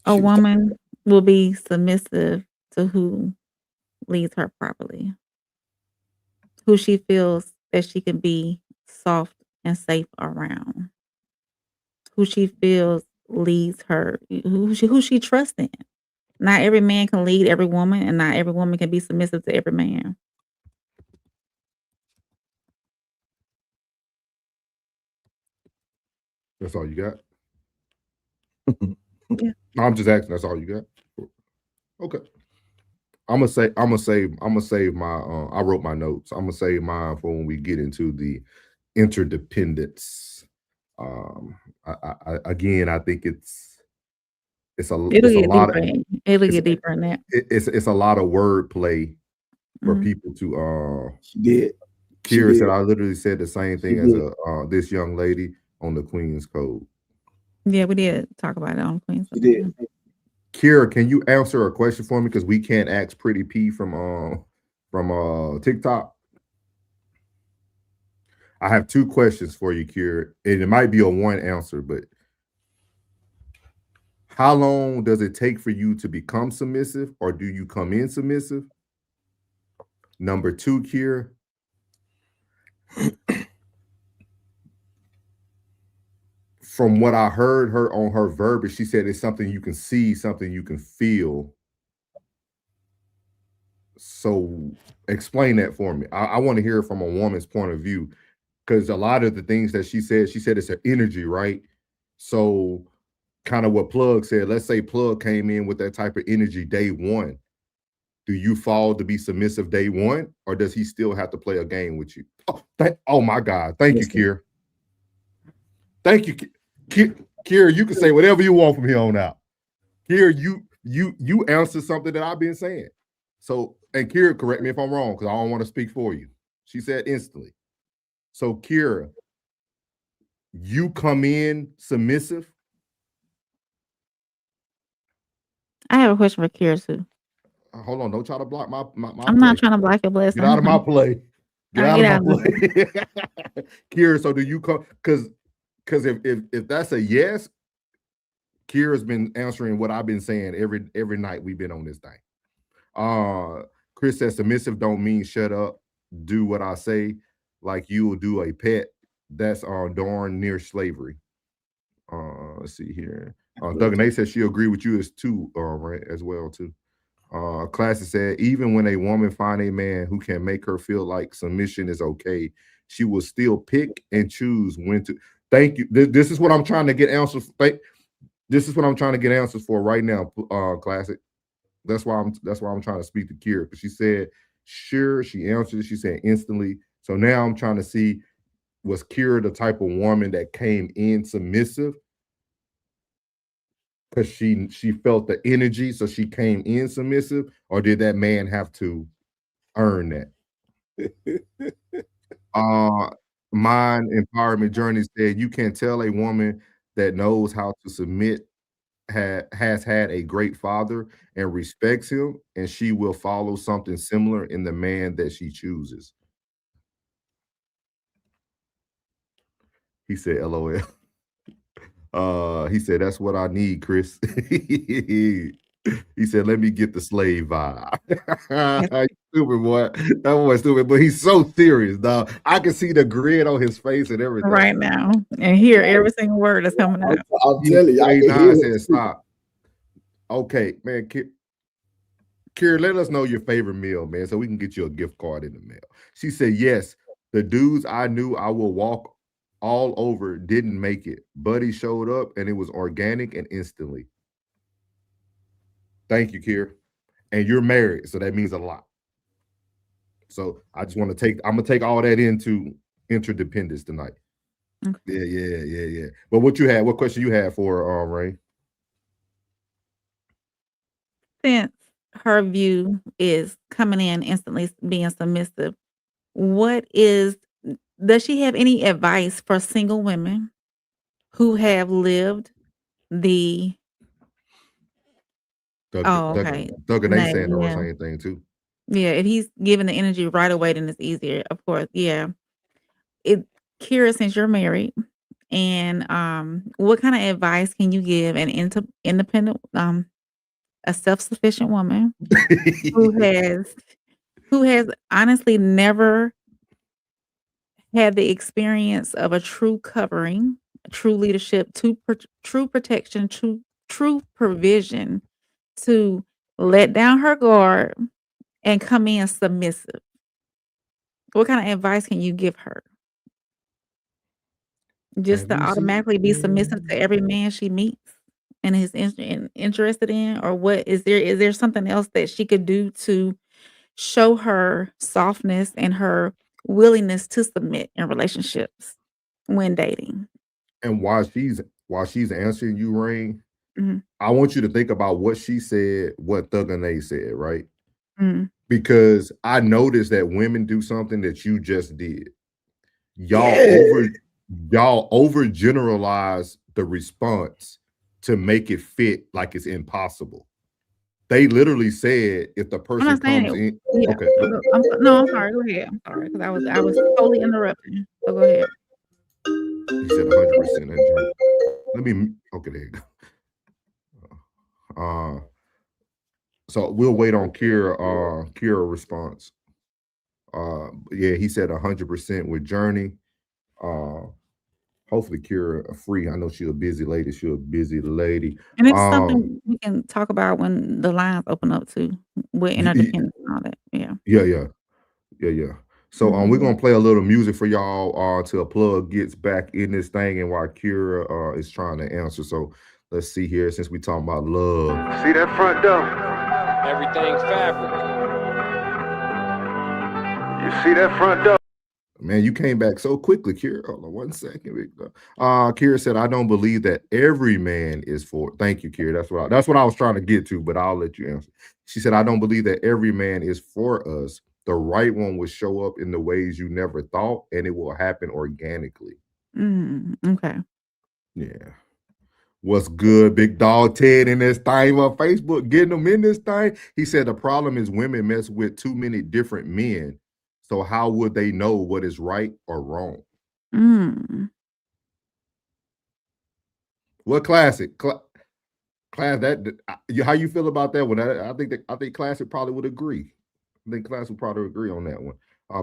was woman will be submissive to who leads her properly, who she feels that she can be soft and safe around, who she feels leads her, who she trusts in. Not every man can lead every woman, and not every woman can be submissive to every man. That's all you got? Yeah. I'm just asking. That's all you got? Okay. I'm gonna save my. I wrote my notes. I'm gonna save mine for when we get into the interdependence. Again, I think it's a lot of It'll it's get deeper in that. it's a lot of wordplay for Mhm. people to. She did. Kira did. said I literally said the same thing as this young lady on the Queen's Code. Yeah, we did talk about it on Queen's. She did. Kira, can you answer a question for me? Because we can't ask Pretty P from TikTok. I have two questions for you, Kira, and it might be a one answer, but how long does it take for you to become submissive, or do you come in submissive? Number two, Kira, from what I heard her on her verbiage, she said it's something you can see, something you can feel. So explain that for me. I want to hear it from a woman's point of view, because a lot of the things that she said it's her energy, right? So kind of what Plug said, let's say Plug came in with that type of energy day one. Do you fall to be submissive day one, or does he still have to play a game with you? Oh my God. Thank you, Kier. Thank you, Kier. You can say whatever you want from here on out. Kier, you answer something that I've been saying. So, and Kira, correct me if I'm wrong, because I don't want to speak for you. She said instantly. So, Kira, you come in submissive? I have a question for Kira too. Hold on, don't try to block my I'm not trying to block your blessing. Get out of my play. Get out of my play. Kira, so do you come? Because if that's a yes, Kira's been answering what I've been saying every night we've been on this thing. Chris says submissive don't mean shut up, do what I say, like you will do a pet. That's darn near slavery. Let's see here. Duggan says she agree with you as too, right, as well too. Classy said even when a woman find a man who can make her feel like submission is okay, she will still pick and choose when to. Thank you. This is what I'm trying to get answers. This is what I'm trying to get answers for right now. Classic. That's why I'm trying to speak to Kira, because she said sure. She answered. She said instantly. So now I'm trying to see, was Kira the type of woman that came in submissive because she felt the energy, so she came in submissive, or did that man have to earn that? Mind Empowerment Journey said you can tell a woman that knows how to submit has had a great father and respects him, and she will follow something similar in the man that she chooses. He said, LOL. He said, that's what I need, Chris. He said, let me get the slave vibe. Stupid boy. That boy stupid, but he's so serious, dog. I can see the grin on his face and everything. Right now. And hear every single word that's coming out. I'm telling you, I can hear it. Stop. Okay, man. Kira, let us know your favorite meal, man, so we can get you a gift card in the mail. She said, yes, the dudes I knew I will walk all over didn't make it. Buddy showed up and it was organic and instantly. Thank you, Kira. And you're married, so that means a lot. So I just want to I'm gonna take all that into interdependence tonight. Okay. Yeah. But what question you had for Ray? Since her view is coming in instantly being submissive, does she have any advice for single women who have lived the okay. Thug and No, they saying the yeah. same thing too. Yeah, if he's giving the energy right away, then it's easier, of course. Yeah. Kira, since you're married, and what kind of advice can you give an independent, a self-sufficient woman who has honestly never had the experience of a true covering, true leadership, true protection, true provision, to let down her guard and come in submissive? What kind of advice can you give her? Just to automatically be submissive to every man she meets and is interested in, or what is there something else that she could do to show her softness and her willingness to submit in relationships when dating? And while she's answering you, Rain, Mhm. I want you to think about what she said, what Thug and they said, right? Mhm. Because I noticed that women do something that you just did. Y'all overgeneralize the response to make it fit like it's impossible. They literally said if the I'm person not saying comes it. in, Yeah. okay. I'm sorry. Go ahead. I'm sorry, because I was totally interrupting. So go ahead. He said 100%. Let me. Okay, there you go. So we'll wait on Kira response. Yeah, he said 100% with Journey. Hopefully Kira free. I know she's a busy lady. And it's something we can talk about when the lines open up too, with interdependence and all that. Yeah. Yeah. So we're gonna play a little music for y'all till Plug gets back in this thing, and while Kira is trying to answer. So let's see here, since we talking about love. See that front door? Everything fabric. You see that front door? Man, you came back so quickly, Kira. Hold on 1 second. Kira said, "I don't believe that every man is for." Thank you, Kira. That's what I was trying to get to, but I'll let you answer. She said, "I don't believe that every man is for us. The right one will show up in the ways you never thought, and it will happen organically." Okay. Yeah. What's good, Big Dog Ted in this thing on Facebook, getting them in this thing? He said the problem is women mess with too many different men. So how would they know what is right or wrong? What classic? Class that how you feel about that one? I think Classic probably would agree. I think Classic would probably agree on that one.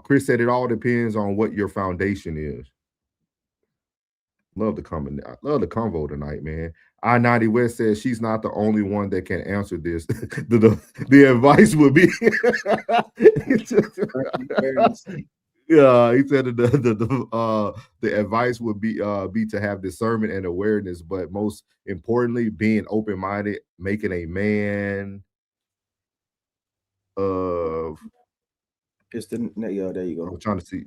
Chris said it all depends on what your foundation is. Love the convo tonight, man. I-90 West says she's not the only one that can answer this. the advice would be yeah, he said the advice would be to have discernment and awareness, but most importantly, being open-minded, making a man of it's the there you go. I'm trying to see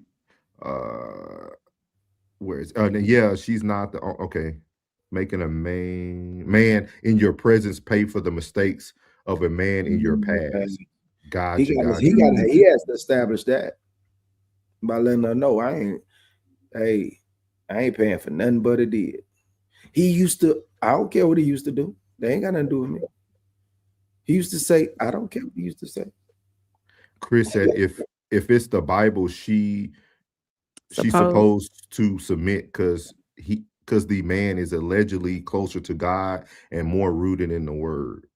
where is yeah, she's not the okay. Making a man in your presence pay for the mistakes of a man in your past. Gotcha. He has to establish that by letting her know I ain't paying for nothing but it did. He used to, I don't care what he used to do. They ain't got nothing to do with me. He used to say, I don't care what he used to say. Chris said if it's the Bible, she's supposed to submit because the man is allegedly closer to God and more rooted in the word.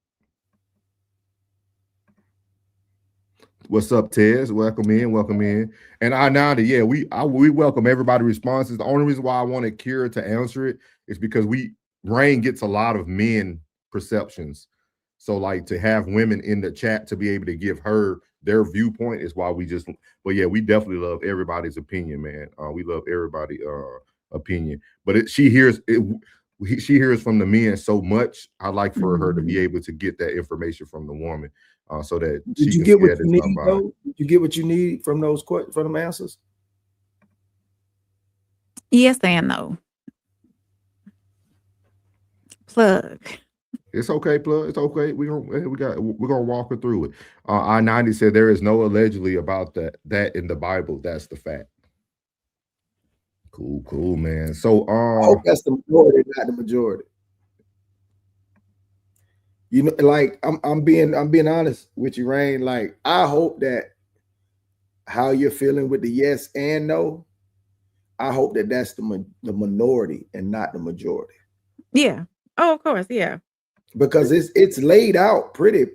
What's up, Tez? Welcome in. And I-90, yeah, we welcome everybody's responses. The only reason why I wanted Kira to answer it is because Rain gets a lot of men perceptions. So like to have women in the chat to be able to give her their viewpoint is why but yeah, we definitely love everybody's opinion, man. We love everybody's opinion. But she hears from the men so much. I like for her to be able to get that information from the woman. So that did you get what you need though? Did you get what you need from those from the answers? Yes and no. Plug. It's okay, Plug. It's okay. We're gonna walk her through it. I-90 said there is no allegedly about that in the Bible. That's the fact. Cool, man. So I hope that's the majority, not the majority. You know, like I'm being honest with you, Rain. Like I hope that how you're feeling with the yes and no, I hope that that's the minority and not the majority. Yeah. Oh, of course. Yeah. Because it's laid out pretty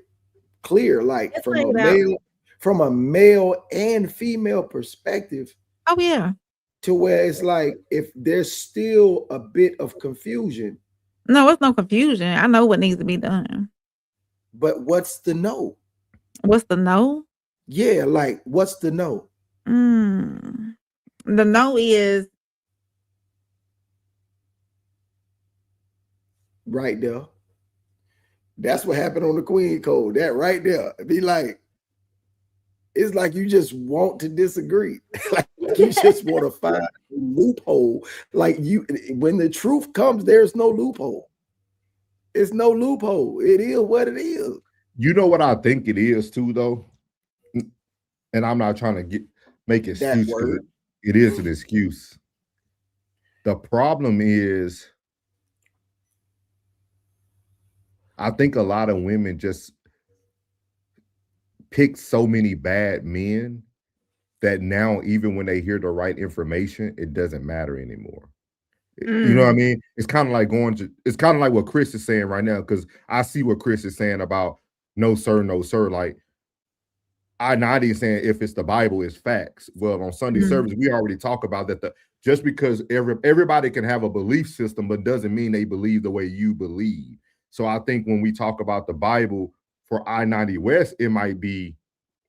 clear, like It's from laid out. a male and female perspective, Oh, yeah. to where it's like if there's still a bit of confusion, No, it's no confusion. I know what needs to be done. but what's the no? What's the no? Yeah, like what's the no? The no is Right there. That's what happened on the Queen Code. That right there. Be like, it's like you just want to disagree. Like you just want to find a loophole. Like when the truth comes, there's no loophole. It's no loophole. It is what it is. You know what I think it is too, though, and I'm not trying to make excuse because it is an excuse. The problem is, I think a lot of women just pick so many bad men that now, even when they hear the right information, it doesn't matter anymore. You know what I mean? It's kind of like it's kind of like what Chris is saying right now, because I see what Chris is saying about no, sir, no, sir. Like, I90 is saying if it's the Bible, it's facts. Well, on Sunday service, we already talk about that. Just because everybody can have a belief system, but doesn't mean they believe the way you believe. So I think when we talk about the Bible for I-90 West, it might be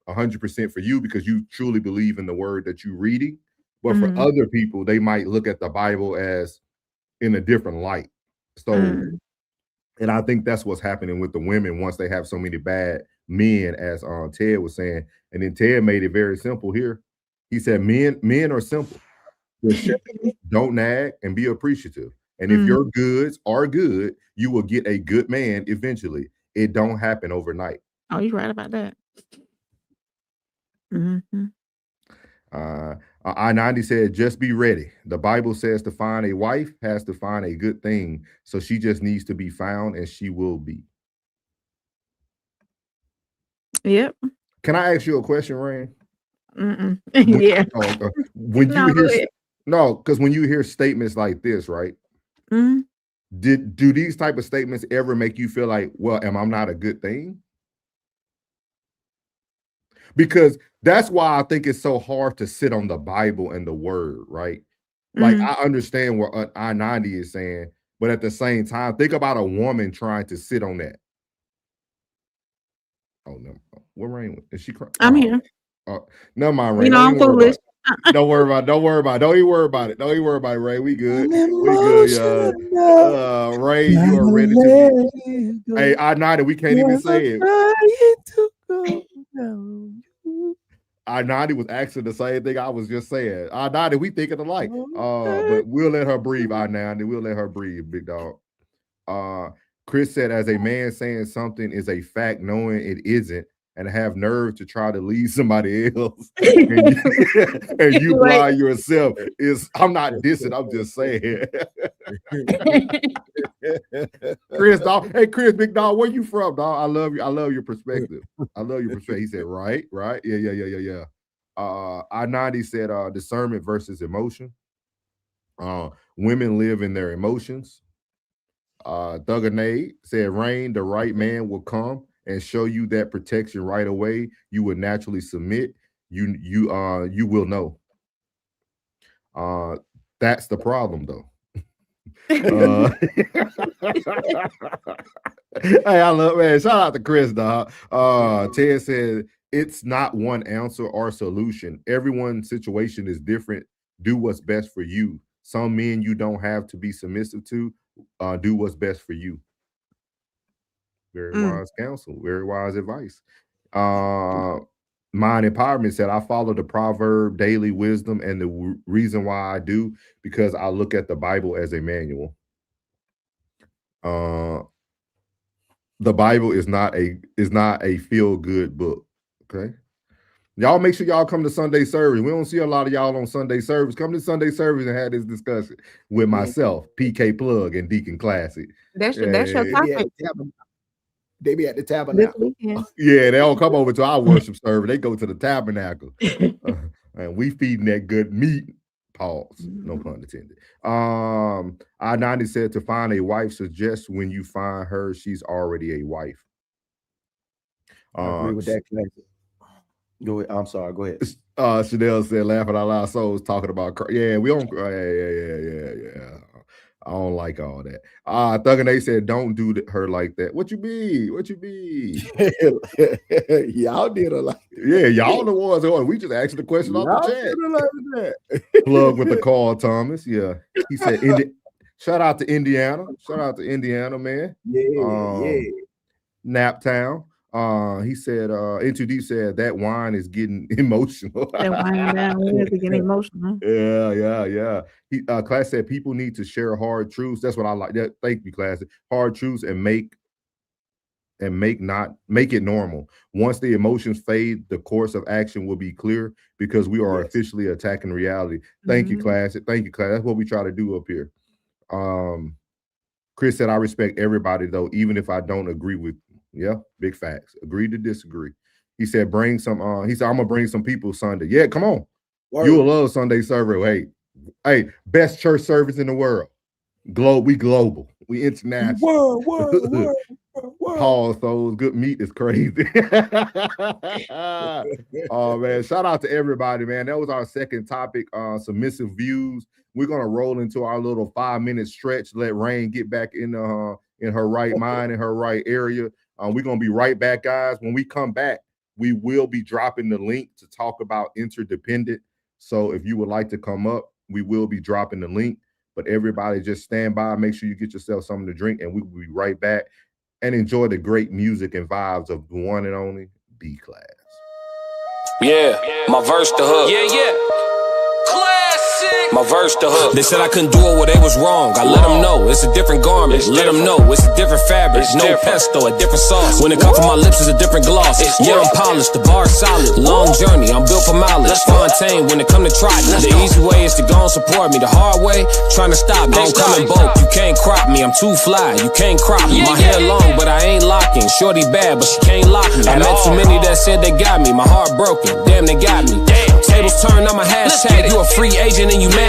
100% for you because you truly believe in the word that you're reading. But for other people, they might look at the Bible as in a different light. So, and I think that's what's happening with the women once they have so many bad men, as Ted was saying. And then Ted made it very simple here. He said, men are simple. Don't nag and be appreciative. And if your goods are good, you will get a good man eventually. It don't happen overnight. Oh, you're right about that. I-90 said, just be ready. The Bible says to find a wife has to find a good thing. So she just needs to be found, and she will be. Yep. Can I ask you a question, Rain? Yeah. When you hear because when you hear statements like this, right? Do these type of statements ever make you feel like, well, am I not a good thing? Because that's why I think it's so hard to sit on the Bible and the word, right? Like I understand what I-90 is saying, but at the same time, think about a woman trying to sit on that. Oh no, what Rain? Is she crying? I'm here. Never mind, Rain. You know I'm foolish. Don't worry about it. Don't even worry about it. Don't even worry about it, Ray. We good. We good. Ray, you are ready to be. Hey, I-90, we can't even say it. I-90 was asking the same thing I was just saying. I-90, we thinking alike. But we'll let her breathe, I-90. We'll let her breathe, big dog. Chris said, as a man saying something is a fact, knowing it isn't, and have nerve to try to lead somebody else and you blind yourself is, I'm not dissing, I'm just saying. Chris, dog. Hey, Chris, big dog, where you from, dog? I love you. I love your perspective. I love your perspective. He said, right. Yeah. I-90 said discernment versus emotion. Women live in their emotions. Thugger said, Rain, the right man will come and show you that protection right away. You will naturally submit. You will know. That's the problem, though. Hey, I love, man. Shout out to Chris, dog. Ted said, it's not one answer or solution. Everyone's situation is different. Do what's best for you. Some men you don't have to be submissive to. Do what's best for you. Very wise counsel, very wise advice. Mind Empowerment said, I follow the proverb daily wisdom, and the reason why I do, because I look at the Bible as a manual. The Bible is not a feel-good book. Okay. Y'all make sure y'all come to Sunday service. We don't see a lot of y'all on Sunday service. Come to Sunday service and have this discussion with myself, PK Plug, and Deacon Classic. That's your topic. They be at the tabernacle. Yeah, they don't come over to our worship service. They go to the tabernacle. And we feeding that good meat. Pause. No pun intended. I-90 said to find a wife suggests when you find her, she's already a wife. I agree with that. Go ahead. I'm sorry. Go ahead. Chanel said, laughing out loud souls talking about yeah, we don't yeah. I don't like all that. Thug and they said, don't do her like that. What you mean? Y'all did her like that. Yeah, y'all the ones who we just asked the question off the chat. Like Plug with the call, Thomas. Yeah. He said shout out to Indiana. Shout out to Indiana, man. Yeah. Naptown. He said, N2D said that wine is getting emotional. That wine down is getting emotional. Yeah. Class said people need to share hard truths. That's what I like. That. Thank you, Class. Hard truths and make it normal. Once the emotions fade, the course of action will be clear because we are officially attacking reality. Thank you, Class. Thank you, Class. That's what we try to do up here. Chris said, I respect everybody though, even if I don't agree with. Yeah, big facts. Agree to disagree. He said, bring some. He said, I'm gonna bring some people Sunday. Yeah, come on. You'll love Sunday service. Hey, best church service in the world. We global. We international. World. Pause. So good meat is crazy. Oh man, shout out to everybody, man. That was our second topic. Submissive views. We're gonna roll into our little 5-minute stretch. Let Rain get back in her right mind, in her right area. We're going to be right back, guys. When we come back, we will be dropping the link to talk about interdependent. So if you would like to come up, we will be dropping the link. But everybody just stand by. Make sure you get yourself something to drink, and we will be right back and enjoy the great music and vibes of the one and only B-Class. Yeah, my verse the hook. Yeah. My verse the hook. They said I couldn't do it where they was wrong. I let them know it's a different garment. Let them know it's a different fabric. No pesto, a different sauce. When it comes from my lips, it's a different gloss. Yeah, I'm polished, the bar solid. Long journey, I'm built for mileage. Fontaine when it come to trotting. The easy way is to go and support me. The hard way, trying to stop me. I'm coming both. You can't crop me. I'm too fly. You can't crop me. My hair long, but I ain't locking. Shorty bad, but she can't lock me. I met too many that said they got me. My heart broken. Damn, they got me. Tables turned on my hashtag. You a free agent and you mad.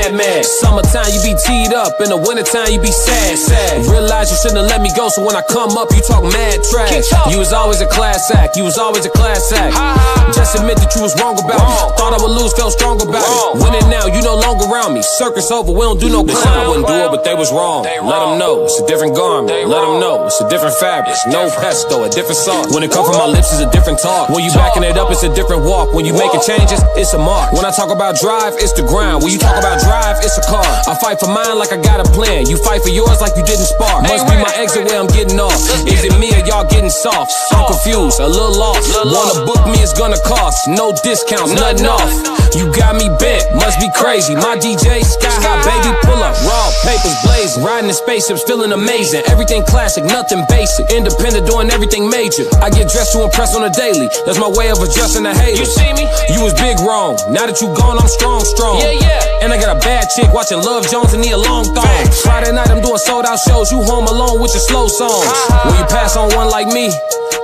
Summertime you be teed up, in the wintertime you be sad. Realize you shouldn't have let me go, so when I come up you talk mad trash. You was always a class act. Just admit that you was wrong about me. Thought I would lose, felt strong about it. Winning now, you no longer around me. Circus over, we don't do no clown. I wouldn't do it, but they was wrong. Let them know it's a different garment. Let them know it's a different fabric. No pesto, a different sauce. When it come from my lips, it's a different talk. When you backing it up, it's a different walk. When you making changes, it's a mark. When I talk about drive, it's the grind. When you talk about drive, it's a car. I fight for mine like I got a plan. You fight for yours like you didn't spar. Must be my exit where I'm getting off. Is it me or y'all getting soft? I'm confused, a little lost. Wanna book me, it's gonna cost. No discounts, nothing off. You got me bent, must be crazy. My DJ, sky high, baby, pull up. Raw papers blazing. Riding in spaceships, feeling amazing. Everything classic, nothing basic. Independent, doing everything major. I get dressed to impress on a daily. That's my way of adjusting the haters. You see me? You was big wrong. Now that you gone, I'm strong. Yeah. And I got a bad chick watching Love Jones and need a long thong. Friday night, I'm doing sold out shows. You home alone with your slow songs. When you pass on one like me,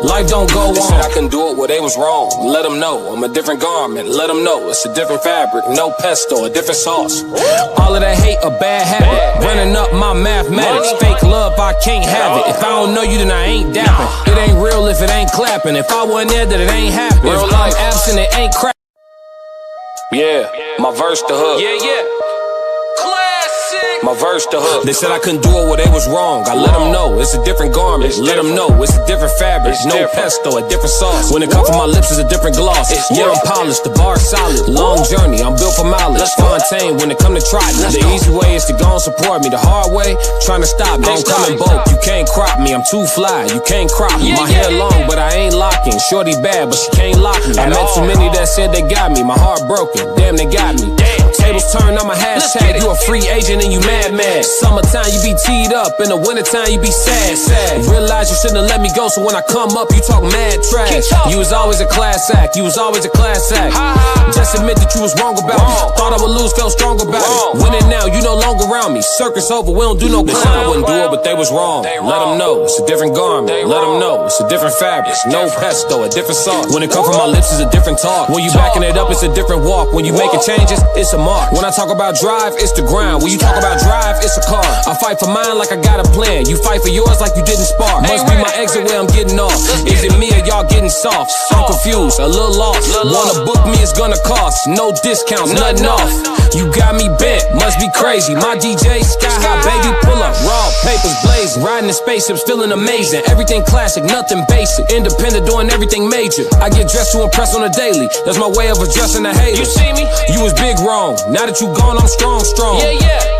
life don't go on. They said I couldn't do it where they was wrong. Let them know I'm a different garment. Let them know it's a different fabric. No pesto, a different sauce. All of that hate, a bad habit. Running up my mathematics. Fake love, I can't have it. If I don't know you, then I ain't dapping. It ain't real if it ain't clapping. If I wasn't there, then it ain't happening. If I'm absent, it ain't crap. Yeah, my verse the hook. Yeah. My verse the hook. They said I couldn't do it where they was wrong. I let them know it's a different garment. Let them know it's a different fabric. No pesto, a different sauce. When it comes from my lips, it's a different gloss. Yeah, I'm polished, the bar solid. Long journey, I'm built for mileage. Fontaine when it come to trotting. The easy way is to go and support me. The hard way, trying to stop me. I'm coming both. You can't crop me, I'm too fly. You can't crop me. My hair long, but I ain't locking. Shorty bad, but she can't lock me. I met too many that said they got me. My heart broken. Damn, they got me. Tables turn, I'm a hashtag. You a free agent and you mad. Summertime, you be teed up. In the wintertime, you be sad. Realize you shouldn't have let me go, so when I come up, you talk mad trash. You was always a class act. You was always a class act. Just admit that you was wrong about me. Thought I would lose, felt strong about it. Winning now, you no longer around me. Circus over, we don't do no clown. I wouldn't do it, but they was wrong. Let them know, it's a different garment. Let them know, it's a different fabric. No pesto, a different sauce. When it come from my lips, it's a different talk. When you backing it up, it's a different walk. When you making changes, it's a mark. When I talk about drive, it's the grind. When you talk about drive, it's a car. I fight for mine like I got a plan. You fight for yours like you didn't spar. Must be my exit where I'm getting off. Is it me or y'all getting soft? I'm confused, a little lost. Wanna book me, it's gonna cost. No discounts, nothing off. You got me bent, must be crazy. My DJ, sky high, baby, pull up. Raw papers blazing. Riding in spaceships, feeling amazing. Everything classic, nothing basic. Independent, doing everything major. I get dressed to impress on a daily. That's my way of addressing the haters. You see me? You was big wrong. Now that you gone, I'm strong.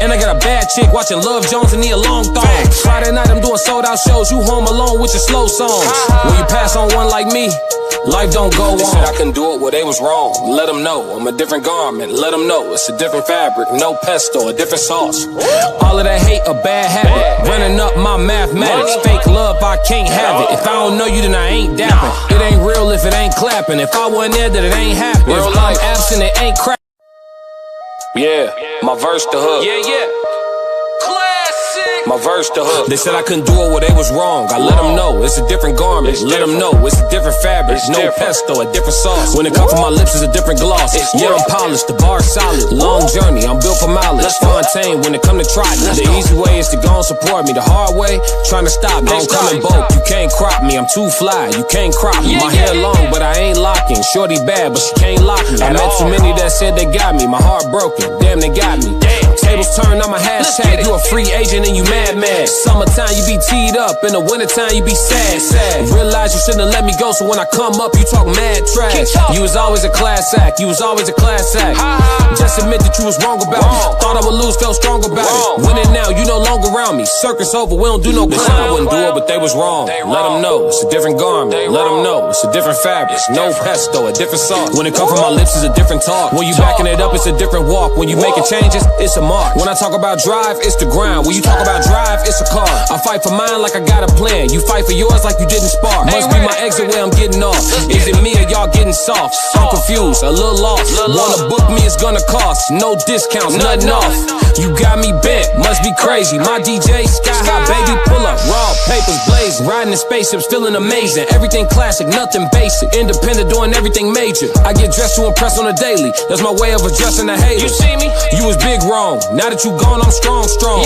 And I got a bad chick watching Love Jones and need a long thong. Friday night, I'm doing sold out shows. You home alone with your slow songs. When you pass on one like me, life don't go on. They said I couldn't do it, well, they was wrong. Let them know, I'm a different garment. Let them know, it's a different fabric. No pesto, a different sauce. All of that hate, a bad habit. Running up my mathematics. Fake love, I can't have it. If I don't know you, then I ain't dapping. It ain't real if it ain't clapping. If I wasn't there, then it ain't happening. If I'm absent, it ain't crap. Yeah, my verse the hook. My verse the hook. They said I couldn't do it, well, they was wrong. I let them know, it's a different garment. Let them know, it's a different fabric. No pesto, a different sauce. When it come from my lips, it's a different gloss. Yeah, I'm polished, the bar solid. Long journey, I'm built for mileage. Fontaine, when it come to trotting. The easy way is to go and support me. The hard way, trying to stop me. Don't come in bulk, you can't crop me. I'm too fly, you can't crop me. My hair long, but I ain't locking. Shorty bad, but she can't lock me. I met too many that said they got me. My heart broken, damn, they got me. Tables turn, I'm a hashtag. You a free agent and you mad. Summertime, you be teed up. In the wintertime, you be sad. Realize you shouldn't have let me go, so when I come up, you talk mad trash. You was always a class act. You was always a class act. Just admit that you was wrong about me. Thought I would lose, felt strong about it. Winning now, you no longer around me. Circus over, we don't do no clown. I wouldn't do it, but they was wrong. Let them know, it's a different garment. Let them know, it's a different fabric. No pesto, a different sauce. When it come from my lips, it's a different talk. When you backing it up, it's a different walk. When you making changes, it's a mark. When I talk about drive, it's the grind. When you talk about drive, it's a car. I fight for mine like I got a plan. You fight for yours like you didn't spar. Must be my exit where I'm getting off. Is it me or y'all getting soft? I'm confused, a little lost. Wanna book me, it's gonna cost. No discounts, nothing off. You got me bent, must be crazy. My DJ, sky high, baby, pull up. Raw papers blazing. Riding in spaceships, feeling amazing. Everything classic, nothing basic. Independent, doing everything major. I get dressed to impress on a daily. That's my way of addressing the haters. You see me? You was big wrong. Now that you gone, I'm strong.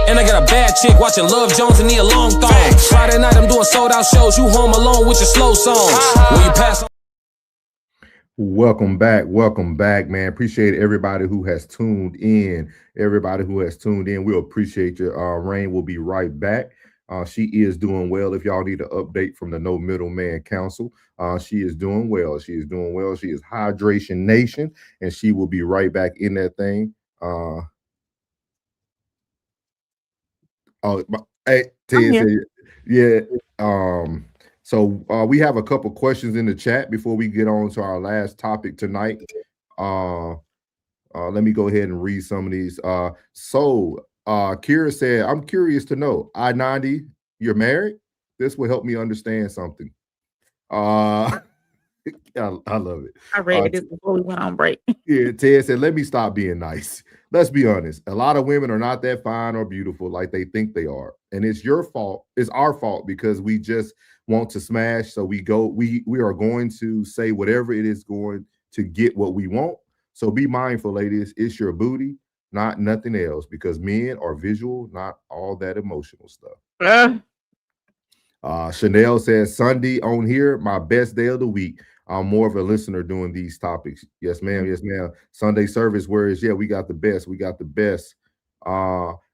And I got a bad chick watching Love Jones and need a long thong. Friday night, I'm doing sold out shows. You home alone with your slow songs. When you pass on. Welcome back, man. Appreciate everybody who has tuned in. We'll appreciate you. Rain will be right back. She is doing well. If y'all need an update from the No Middleman Council, she is doing well. She is Hydration Nation, and she will be right back in that thing. Hey, Ted said, yeah. So we have a couple questions in the chat before we get on to our last topic tonight. Let me go ahead and read some of these. Kira said, I'm curious to know, I-90, you're married? This will help me understand something. I love it. I read this before we went on break. Yeah, Ted said, let me stop being nice. Let's be honest. A lot of women are not that fine or beautiful like they think they are. And it's your fault. It's our fault because we just want to smash. So we are going to say whatever it is going to get what we want. So be mindful, ladies. It's your booty, not nothing else, because men are visual, not all that emotional stuff. Chanel says, Sunday on here, my best day of the week. I'm more of a listener doing these topics. Yes, ma'am. Yes, ma'am. Sunday service, whereas, yeah, we got the best.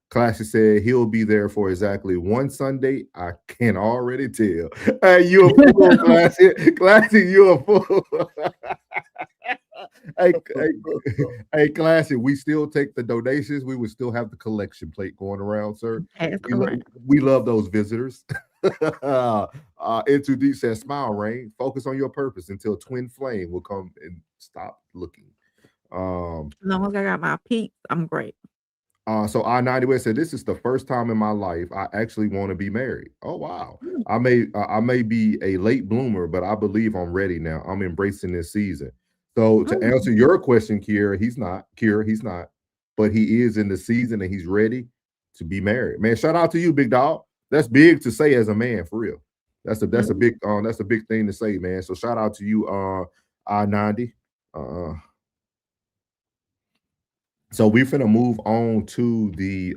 Classic said he'll be there for exactly one Sunday. I can already tell. Hey, you a fool, Classic. Classic, you a fool. Hey, Classic, we still take the donations. We would still have the collection plate going around, sir. We love those visitors. Into Deep says, smile, Rain. Focus on your purpose until twin flame will come and stop looking. As long as I got my peeps, I'm great. So I-90 West said, this is the first time in my life I actually want to be married. Oh, wow. I may be a late bloomer, but I believe I'm ready now. I'm embracing this season. So to answer your question, Kira, he's not, but he is in the season and he's ready to be married. Man, shout out to you, big dog. That's big to say as a man, for real. That's a big thing to say, man. So shout out to you, I-90. So we're finna move on to the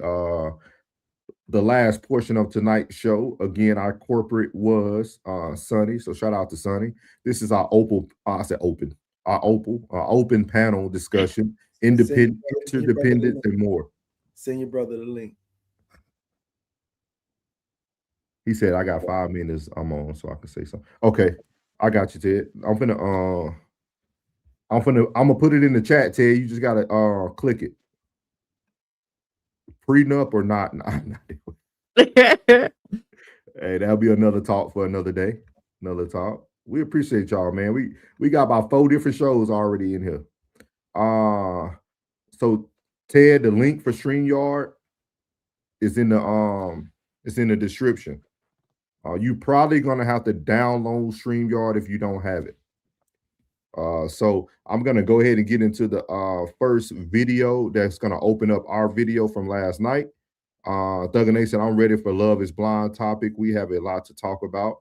last portion of tonight's show. Again, our corporate was Sonny. So shout out to Sonny. This is our open panel discussion, interdependence, and more. Send your brother the link. He said, I got 5 minutes I'm on, so I can say something. Okay, I got you, Ted. I'm gonna put it in the chat, Ted. You just gotta click it. Prenup or not? Hey, that'll be another talk for another day. Another talk. We appreciate y'all, man. We got about 4 different shows already in here. So Ted, the link for StreamYard is in the description. You probably gonna have to download StreamYard if you don't have it. So I'm gonna go ahead and get into the first video that's gonna open up our video from last night. Thugger Nation, I'm ready for Love is Blind topic. We have a lot to talk about.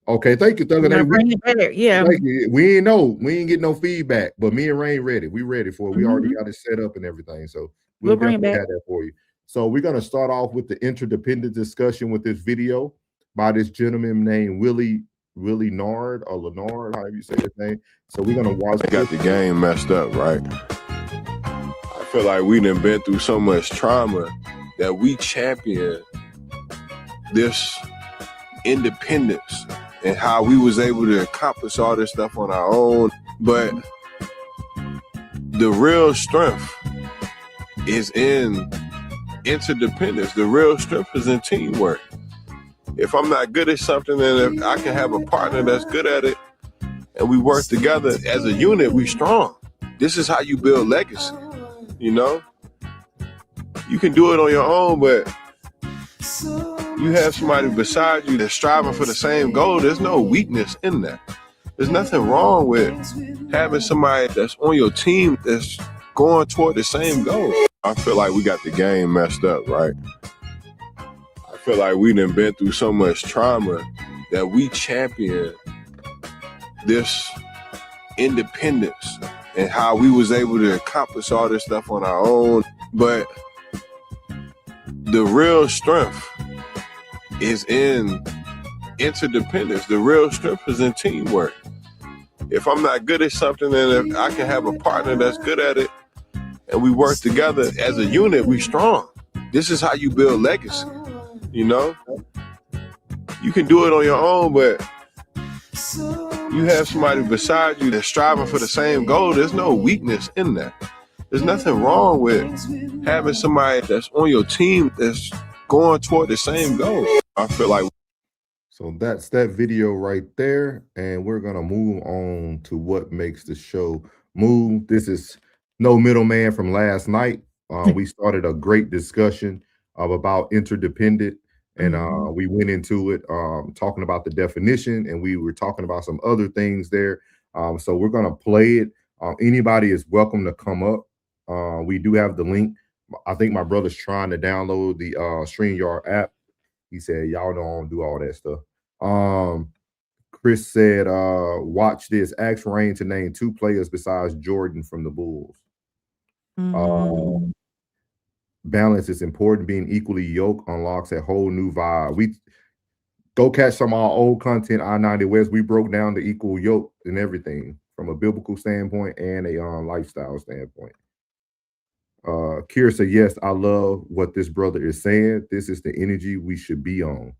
Okay, thank you, Thugger Nation. Yeah. We ain't get no feedback, but me and Rain ready. We ready for it. We already got it set up and everything. So we'll definitely have that for you. So we're gonna start off with the interdependent discussion with this video by this gentleman named Willie Nard or Lenard, however you say his name. So we're gonna watch. They got the game messed up, right? I feel like we done been through so much trauma that we champion this independence and how we was able to accomplish all this stuff on our own. But the real strength is in interdependence. The real strength is in teamwork. If I'm not good at something, and if I can have a partner that's good at it, and we work together as a unit, we strong. This is how you build legacy, you know? You can do it on your own, but you have somebody beside you that's striving for the same goal. There's no weakness in that. There's nothing wrong with having somebody that's on your team that's going toward the same goal. I feel like we got the game messed up, right? I feel like we done been through so much trauma that we champion this independence and how we was able to accomplish all this stuff on our own. But the real strength is in interdependence. The real strength is in teamwork. If I'm not good at something, and if I can have a partner that's good at it, and we work together as a unit, we strong. This is how you build legacy. You know, you can do it on your own, but you have somebody beside you that's striving for the same goal. There's no weakness in that. There's nothing wrong with having somebody that's on your team that's going toward the same goal. I feel like. So that's that video right there. And we're going to move on to what makes the show move. This is No Middleman from last night. We started a great discussion about interdependent. And we went into it talking about the definition, and we were talking about some other things there. So we're going to play it. Anybody is welcome to come up. We do have the link. I think my brother's trying to download the StreamYard app. He said, y'all don't do all that stuff. Chris said, watch this. Ask Rain to name 2 players besides Jordan from the Bulls. Balance is important. Being equally yoked unlocks a whole new vibe. We go catch some of our old content, I-90 West. We broke down the equal yoke and everything from a biblical standpoint and a lifestyle standpoint. Kira said, yes, I love what this brother is saying. This is the energy we should be on.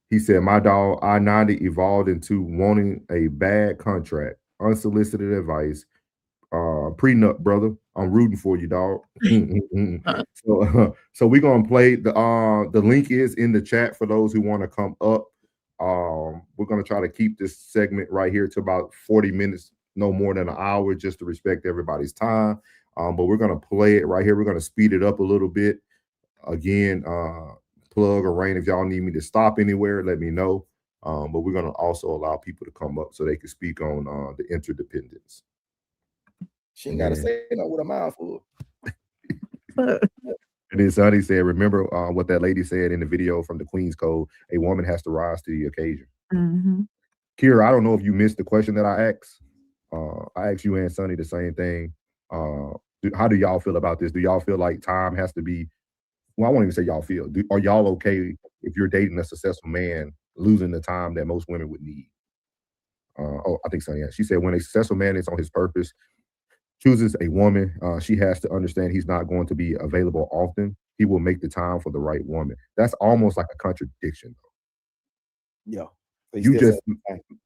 He said, my dog I-90 evolved into wanting a bad contract, unsolicited advice, prenup, brother. I'm rooting for you, dog. So we're gonna play the link is in the chat for those who want to come up. We're gonna try to keep this segment right here to about 40 minutes no more than an hour just to respect everybody's time. But we're going to play it right here. We're going to speed it up a little bit. Again, Plug or Rain, if y'all need me to stop anywhere, let me know. But we're going to also allow people to come up so they can speak on the interdependence. She ain't got to say no with a mouthful. And then Sonny said, remember what that lady said in the video from the Queen's Code, a woman has to rise to the occasion. Mm-hmm. Kira, I don't know if you missed the question that I asked. I asked you and Sonny the same thing. How do y'all feel about this? Do y'all feel like time has to be, well, I won't even say y'all feel. Are y'all okay if you're dating a successful man losing the time that most women would need? I think so, yeah. She said, when a successful man is on his purpose, chooses a woman, she has to understand he's not going to be available often. He will make the time for the right woman. That's almost like a contradiction. Yeah. You just,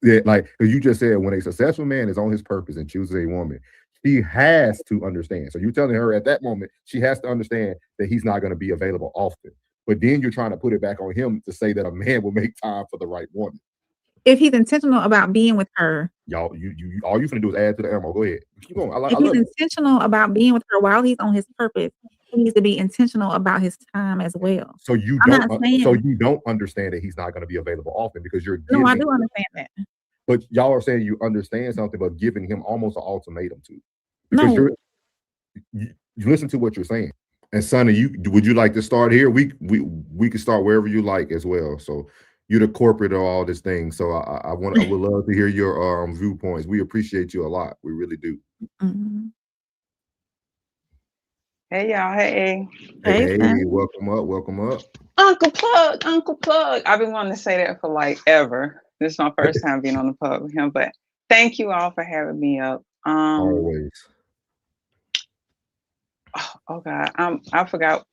because you just said when a successful man is on his purpose and chooses a woman, he has to understand. So you're telling her at that moment, she has to understand that he's not going to be available often. But then you're trying to put it back on him to say that a man will make time for the right woman. If he's intentional about being with her, y'all, all you finna do is add to the ammo. Go ahead. Keep on. If he's intentional about being with her while he's on his purpose, he needs to be intentional about his time as well. So you don't understand that he's not going to be available often because you're giving, no, I do understand that. But y'all are saying you understand something, but giving him almost an ultimatum to. Because you listen to what you're saying. And Sonny, would you like to start here? We can start wherever you like as well. So you're the corporate of all this thing. So I would love to hear your viewpoints. We appreciate you a lot. We really do. Mm-hmm. Hey y'all, hey. Hey, welcome up. Uncle Plug. I've been wanting to say that for like ever. This is my first time being on the pub with him, but thank you all for having me up. Always. Oh God, I forgot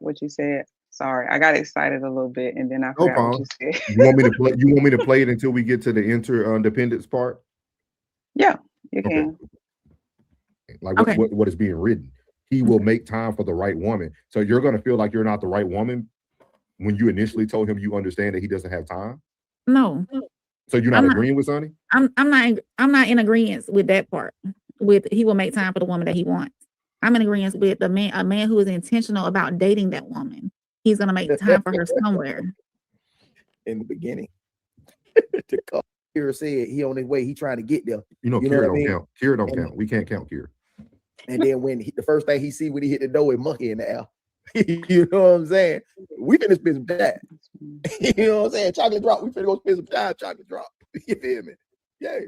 what you said. Sorry, I got excited a little bit and then I forgot what you said. You want me to play it until we get to the interdependence part? Yeah, you can. Like what is being written. He will make time for the right woman. So you're going to feel like you're not the right woman when you initially told him you understand that he doesn't have time? No. So you're not agreeing with Sonny? I'm not in agreement with that part. With he will make time for the woman that he wants. I'm in agreement with a man who is intentional about dating that woman. He's gonna make time for her somewhere. In the beginning. Kira said he on his way, he trying to get there. Kira don't count. Kira don't count. We can't count Kira. And then when the first thing he see when he hit the door is monkey in the air. You know what I'm saying? We finna spend some time. You know what I'm saying? Chocolate drop. We finna go spend some time. Chocolate drop. You feel me? Yeah.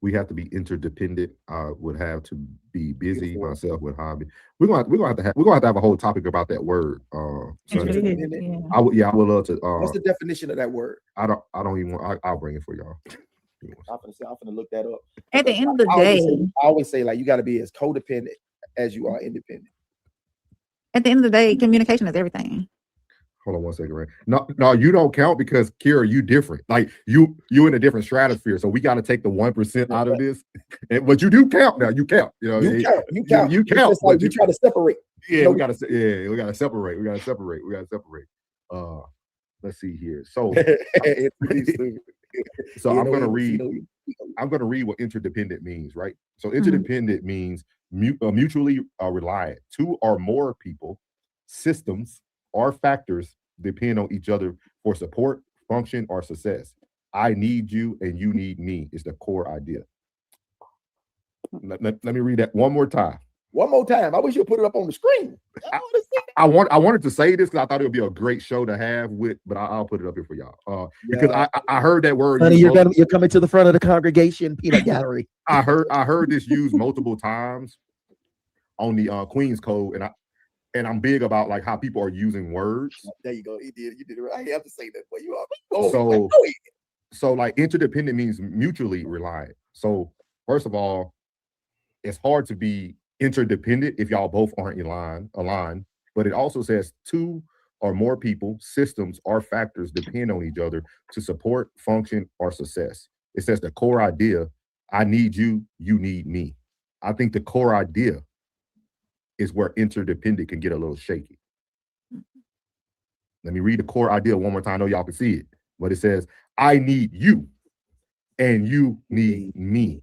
We have to be interdependent. I would have to be busy myself with hobby. We're gonna have to have a whole topic about that word. I would love to. What's the definition of that word? I don't even. I'll bring it for y'all. I'm gonna look that up. At the end of the day, I always say like you got to be as codependent as you are independent. At the end of the day, communication is everything. Hold on one second, right? No, you don't count because Kira, you different. Like you in a different stratosphere. So we got to take the 1% out of this. But you do count now. You count. You know, you count. You count. Like you try to separate. Yeah, we gotta separate. We gotta separate. Let's see here. So I'm gonna read what interdependent means, right? So interdependent means mutually reliant. Two or more people, systems, or factors depend on each other for support, function, or success. I need you and you need me is the core idea. Let me read that one more time. One more time. I wish you'd put it up on the screen. I wanted to say this because I thought it would be a great show to have with, but I'll put it up here for y'all. Because I heard that word. Honey, you're coming to the front of the congregation peanut gallery. I heard this used multiple times on the Queen's Code, and I'm big about like how people are using words. There you go. You did it right. I have to say that. But you are so like interdependent means mutually reliant. So first of all, it's hard to be interdependent if y'all both aren't aligned. But it also says two or more people, systems, or factors depend on each other to support, function, or success. It says the core idea, I need you, you need me. I think the core idea is where interdependent can get a little shaky. Let me read the core idea one more time. I know y'all can see it, but it says, I need you and you need me.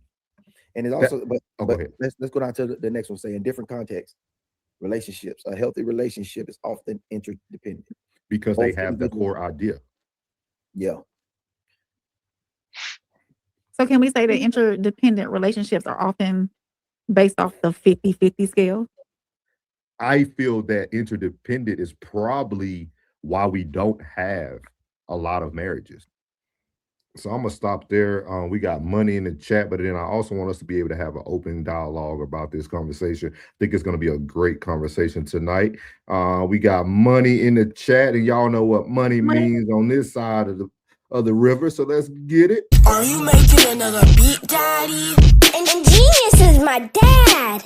And it's also, go ahead. Let's go down to the next one. Say in different contexts, relationships. A healthy relationship is often interdependent because they have the core idea. Yeah. So can we say that interdependent relationships are often based off the 50-50 scale? I feel that interdependent is probably why we don't have a lot of marriages. So I'm gonna stop there. We got money in the chat, but then I also want us to be able to have an open dialogue about this conversation. I think it's gonna be a great conversation tonight. We got money in the chat, and y'all know what money means on this side of the river. So let's get it. Are you making another beat, Daddy? And Genius is my dad.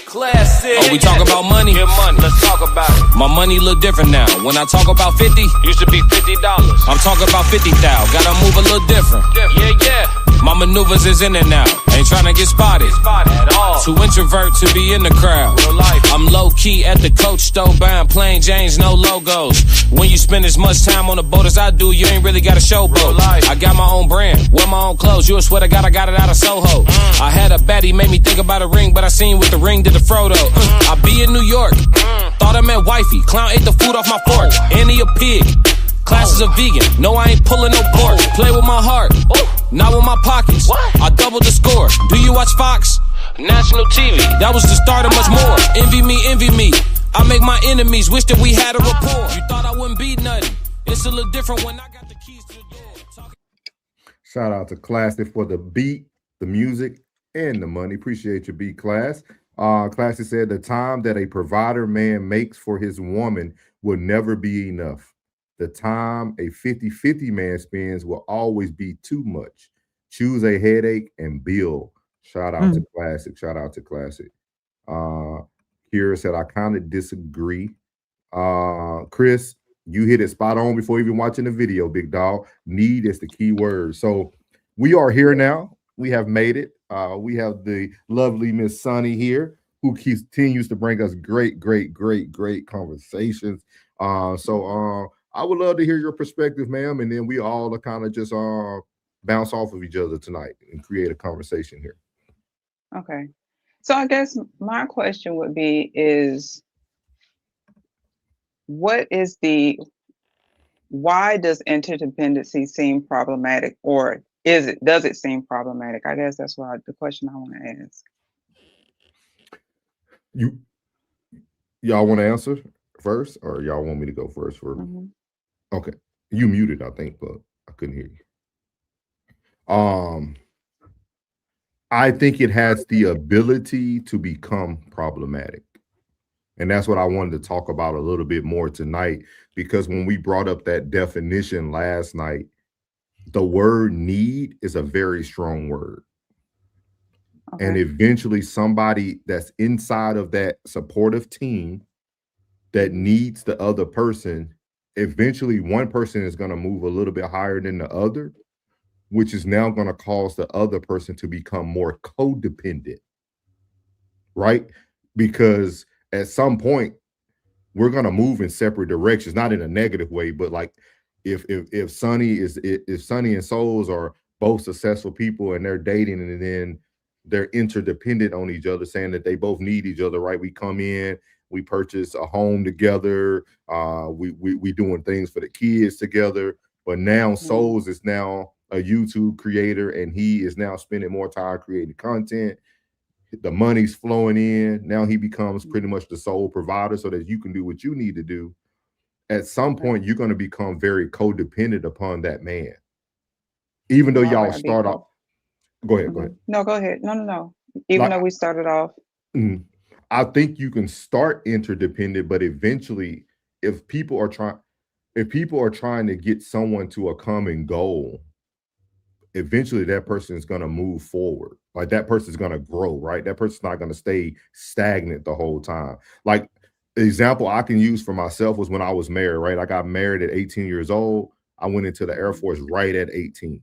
Classic. Oh, we talk about money? Get money. Let's talk about it. My money look different now. When I talk about 50, Used to be $50. I'm talking about 50,000. Gotta move a little different. Yeah. My maneuvers is in and out. Ain't tryna get spotted. At all. Too introvert to be in the crowd. Real life. I'm low key at the coach store buying plain Janes, no logos. When you spend as much time on the boat as I do, you ain't really got a showboat. I got my own brand, wear my own clothes. You would swear to God I got it out of Soho. I had a baddie, made me think about a ring, but I seen with the ring did the Frodo. I be in New York, thought I meant wifey. Clown ate the food off my fork. Annie a pig. Classes are vegan. No, I ain't pulling no pork. Play with my heart, not with my pockets. I doubled the score. Do you watch Fox? National TV. That was the start of much more. Envy me. I make my enemies wish that we had a rapport. You thought I wouldn't be nothing. It's a little different when I got the keys to the door. Shout out to Classic for the beat, the music, and the money. Appreciate your beat, Class. Classic said the time that a provider man makes for his woman will never be enough. The time a 50-50 man spends will always be too much. Choose a headache and bill. Shout out to Classic. Shout out to Classic. Kira said, I kind of disagree. Chris, you hit it spot on before even watching the video, big dog. Need is the key word. So we are here now. We have made it. We have the lovely Miss Sunny here, who continues to bring us great conversations. So I would love to hear your perspective, ma'am, and then we all are kind of just bounce off of each other tonight and create a conversation here. Okay. So I guess my question would be is, why does interdependency seem problematic, or does it seem problematic? I guess that's the question I want to ask. Y'all want to answer first, or y'all want me to go first? Okay. You muted, I think, but I couldn't hear you. I think it has the ability to become problematic. And that's what I wanted to talk about a little bit more tonight, because when we brought up that definition last night, the word need is a very strong word. Okay. And eventually somebody that's inside of that supportive team that needs the other person, eventually one person is going to move a little bit higher than the other, which is now going to cause the other person to become more codependent, right? Because at some point we're going to move in separate directions, not in a negative way, but like if Sunny and Souls are both successful people and they're dating and then they're interdependent on each other, saying that they both need each other, right? We come in, we purchase a home together, we doing things for the kids together, but now Souls is now a YouTube creator and he is now spending more time creating content. The money's flowing in. Now he becomes pretty much the sole provider so that you can do what you need to do. At some point, you're going to become very codependent upon that man. Even though y'all start off. Go ahead. No, go ahead. No. Even though we started off. I think you can start interdependent, but eventually, if people are trying to get someone to a common goal, eventually that person is going to move forward. Like that person is going to grow, right? That person's not going to stay stagnant the whole time. Like the example I can use for myself was when I was married, right? I got married at 18 years old. I went into the Air Force right at 18.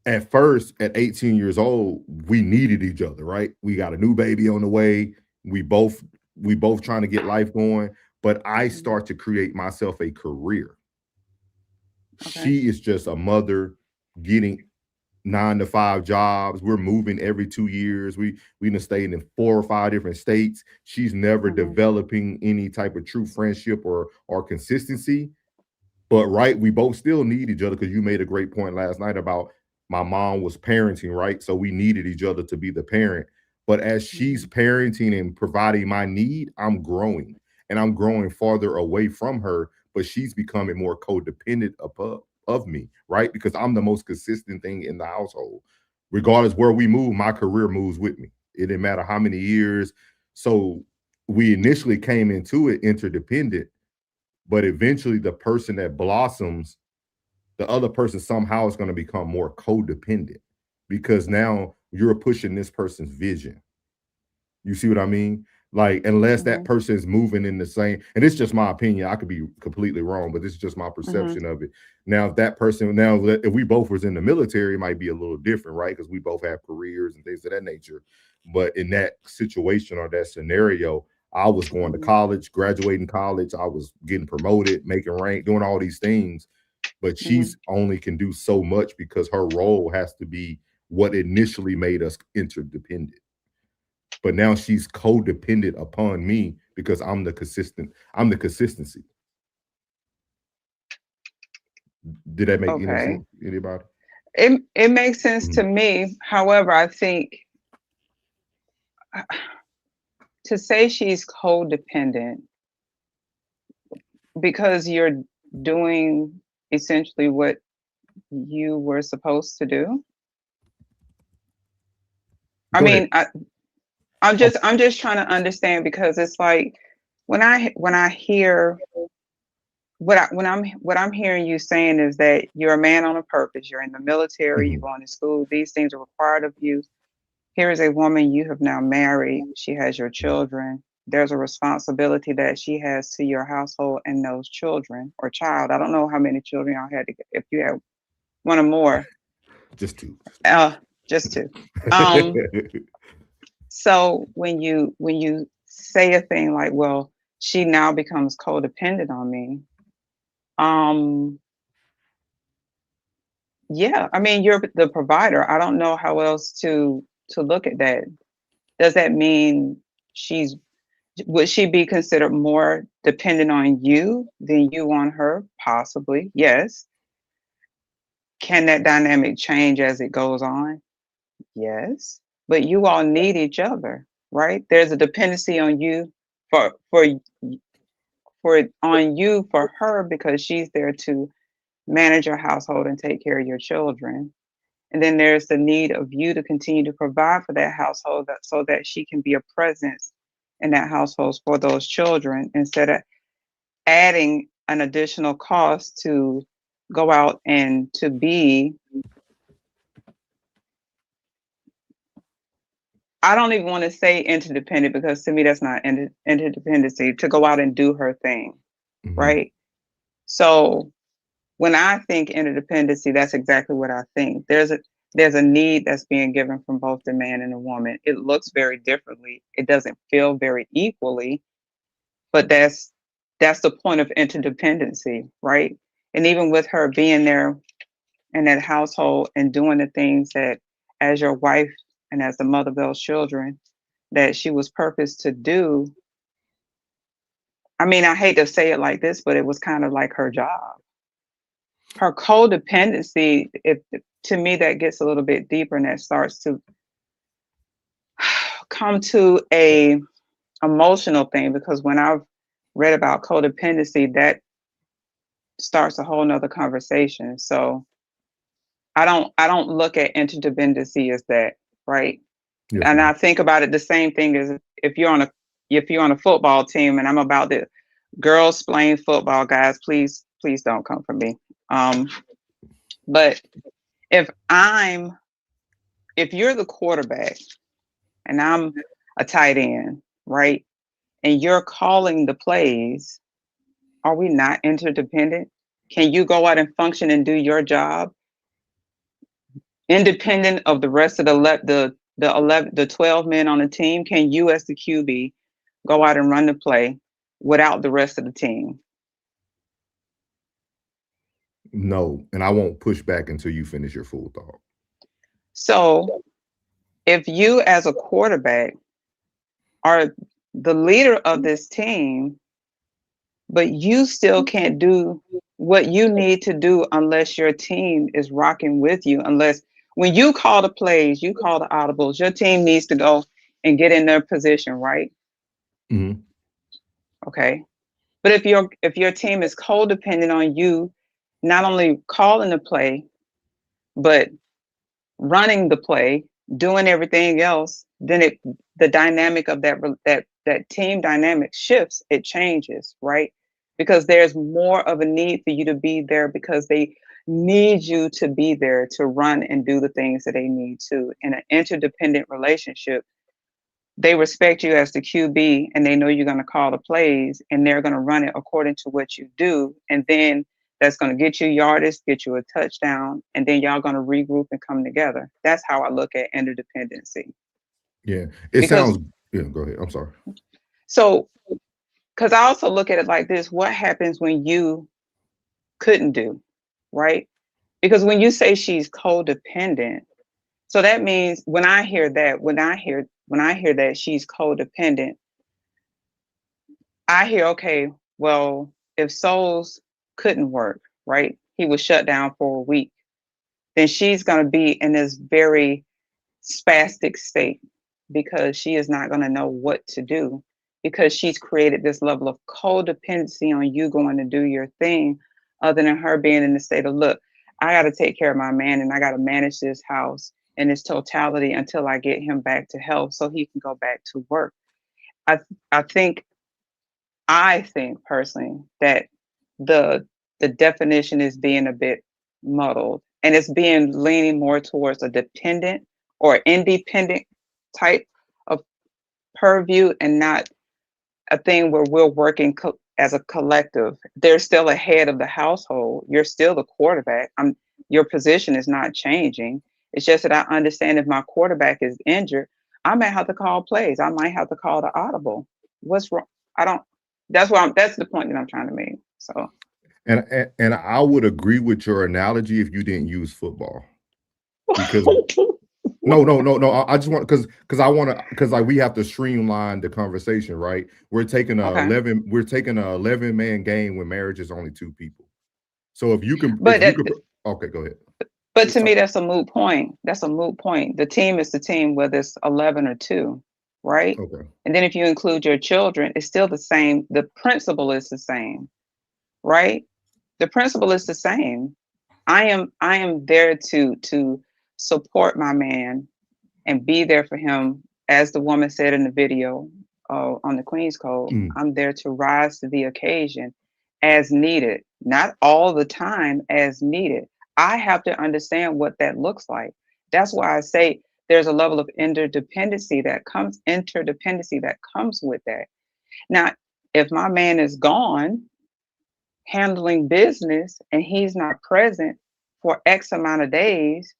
At first, at 18 years old, we needed each other, right? We got a new baby on the way. We both trying to get life going, but I start to create myself a career. She is just a mother getting 9-to-5 jobs. We're moving every 2 years. We done stayed in 4 or 5 different states. She's never developing any type of true friendship or consistency. But right, we both still need each other, because you made a great point last night about my mom was parenting, right? So we needed each other to be the parent. But as she's parenting and providing my need, I'm growing, and I'm growing farther away from her, but she's becoming more codependent of me, right? Because I'm the most consistent thing in the household. Regardless where we move, my career moves with me. It didn't matter how many years. So we initially came into it interdependent, but eventually the person that blossoms, the other person somehow is going to become more codependent, because now you're pushing this person's vision. You see what I mean? Like, unless that person is moving in the same, and it's just my opinion, I could be completely wrong, but this is just my perception of it. Now, if that person, if we both was in the military, it might be a little different, right? Because we both have careers and things of that nature. But in that situation or that scenario, I was going to college, graduating college, I was getting promoted, making rank, doing all these things. But she's only can do so much, because her role has to be what initially made us interdependent. But now she's codependent upon me, because I'm the consistency. Did that make any sense? Anybody? It makes sense to me. However, I think to say she's codependent because you're doing essentially what you were supposed to do. I mean, I'm just trying to understand, because it's like when I hear what I'm hearing you saying is that you're a man on a purpose. You're in the military. You're going to school. These things are required of you. Here is a woman you have now married. She has your children. There's a responsibility that she has to your household and those children or child. I don't know how many children y'all had, if you had one or more. Just 2. Just 2. So when you say a thing like, well, she now becomes codependent on me. Yeah, I mean, you're the provider. I don't know how else to look at that. Does that mean would she be considered more dependent on you than you on her? Possibly, yes. Can that dynamic change as it goes on? Yes. But you all need each other, right? There's a dependency on you for her, because she's there to manage your household and take care of your children. And then there's the need of you to continue to provide for that household, so that she can be a presence in that household for those children, instead of adding an additional cost to go out and to be, I don't even want to say interdependent, because to me that's not interdependency, to go out and do her thing, right? So when I think interdependency, that's exactly what I think. There's a need that's being given from both the man and the woman. It looks very differently. It doesn't feel very equally, but that's the point of interdependency, right? And even with her being there in that household and doing the things that, as your wife and as the mother of those children, that she was purposed to do. I mean, I hate to say it like this, but it was kind of like her job. Her codependency, to me, that gets a little bit deeper, and that starts to come to a emotional thing, because when I've read about codependency, that starts a whole nother conversation. So I don't look at interdependency as that, right? Yes. And I think about it the same thing as if you're on a football team, and I'm about the girls playing football, guys, please don't come for me. But if you're the quarterback and I'm a tight end, right? And you're calling the plays, are we not interdependent? Can you go out and function and do your job independent of the rest of the 12 men on the team? Can you, as the QB, go out and run the play without the rest of the team? No, and I won't push back until you finish your full thought. So if you as a quarterback are the leader of this team, but you still can't do what you need to do unless your team is rocking with you, unless when you call the plays, you call the audibles, your team needs to go and get in their position, right? Mm-hmm. Okay. But if your team is codependent on you, not only calling the play, but running the play, doing everything else, then the dynamic of that team dynamic shifts, it changes, right? Because there's more of a need for you to be there because they need you to be there to run and do the things that they need to. In an interdependent relationship, they respect you as the QB and they know you're going to call the plays and they're going to run it according to what you do. And then that's going to get you yardage, get you a touchdown, and then y'all going to regroup and come together. That's how I look at interdependency. Yeah, sounds. Yeah, go ahead. I'm sorry. So, because I also look at it like this: what happens when you couldn't do, right? Because when you say she's codependent, so that means when I hear that she's codependent, I hear, okay, well, if Souls couldn't work, right? He was shut down for a week, then she's going to be in this very spastic state because she is not going to know what to do because she's created this level of codependency on you going to do your thing, other than her being in the state of, look, I got to take care of my man and I got to manage this house in its totality until I get him back to health so he can go back to work. I think personally that the definition is being a bit muddled and it's being leaning more towards a dependent or independent type of purview and not a thing where we're working as a collective. There's still a head of the household. You're still the quarterback. Your position is not changing. It's just that I understand if my quarterback is injured, I might have to call plays. I might have to call the audible. What's wrong? That's the point that I'm trying to make. So, and I would agree with your analogy if you didn't use football, because no. I just want because like we have to streamline the conversation, right? We're taking a 11 man game when marriage is only 2 people. So if you can, okay, go ahead. But to me, that's a moot point. That's a moot point. The team is the team, whether it's 11 or 2. Right? Okay. And then if you include your children, it's still the same. The principle is the same, right? The principle is the same. I am there to support my man and be there for him, as the woman said in the video on the Queen's Code. I'm there to rise to the occasion as needed, not all the time, as needed. I have to understand what that looks like. That's why I say there's a level of interdependency that comes with that. Now, if my man is gone handling business and he's not present for X amount of days,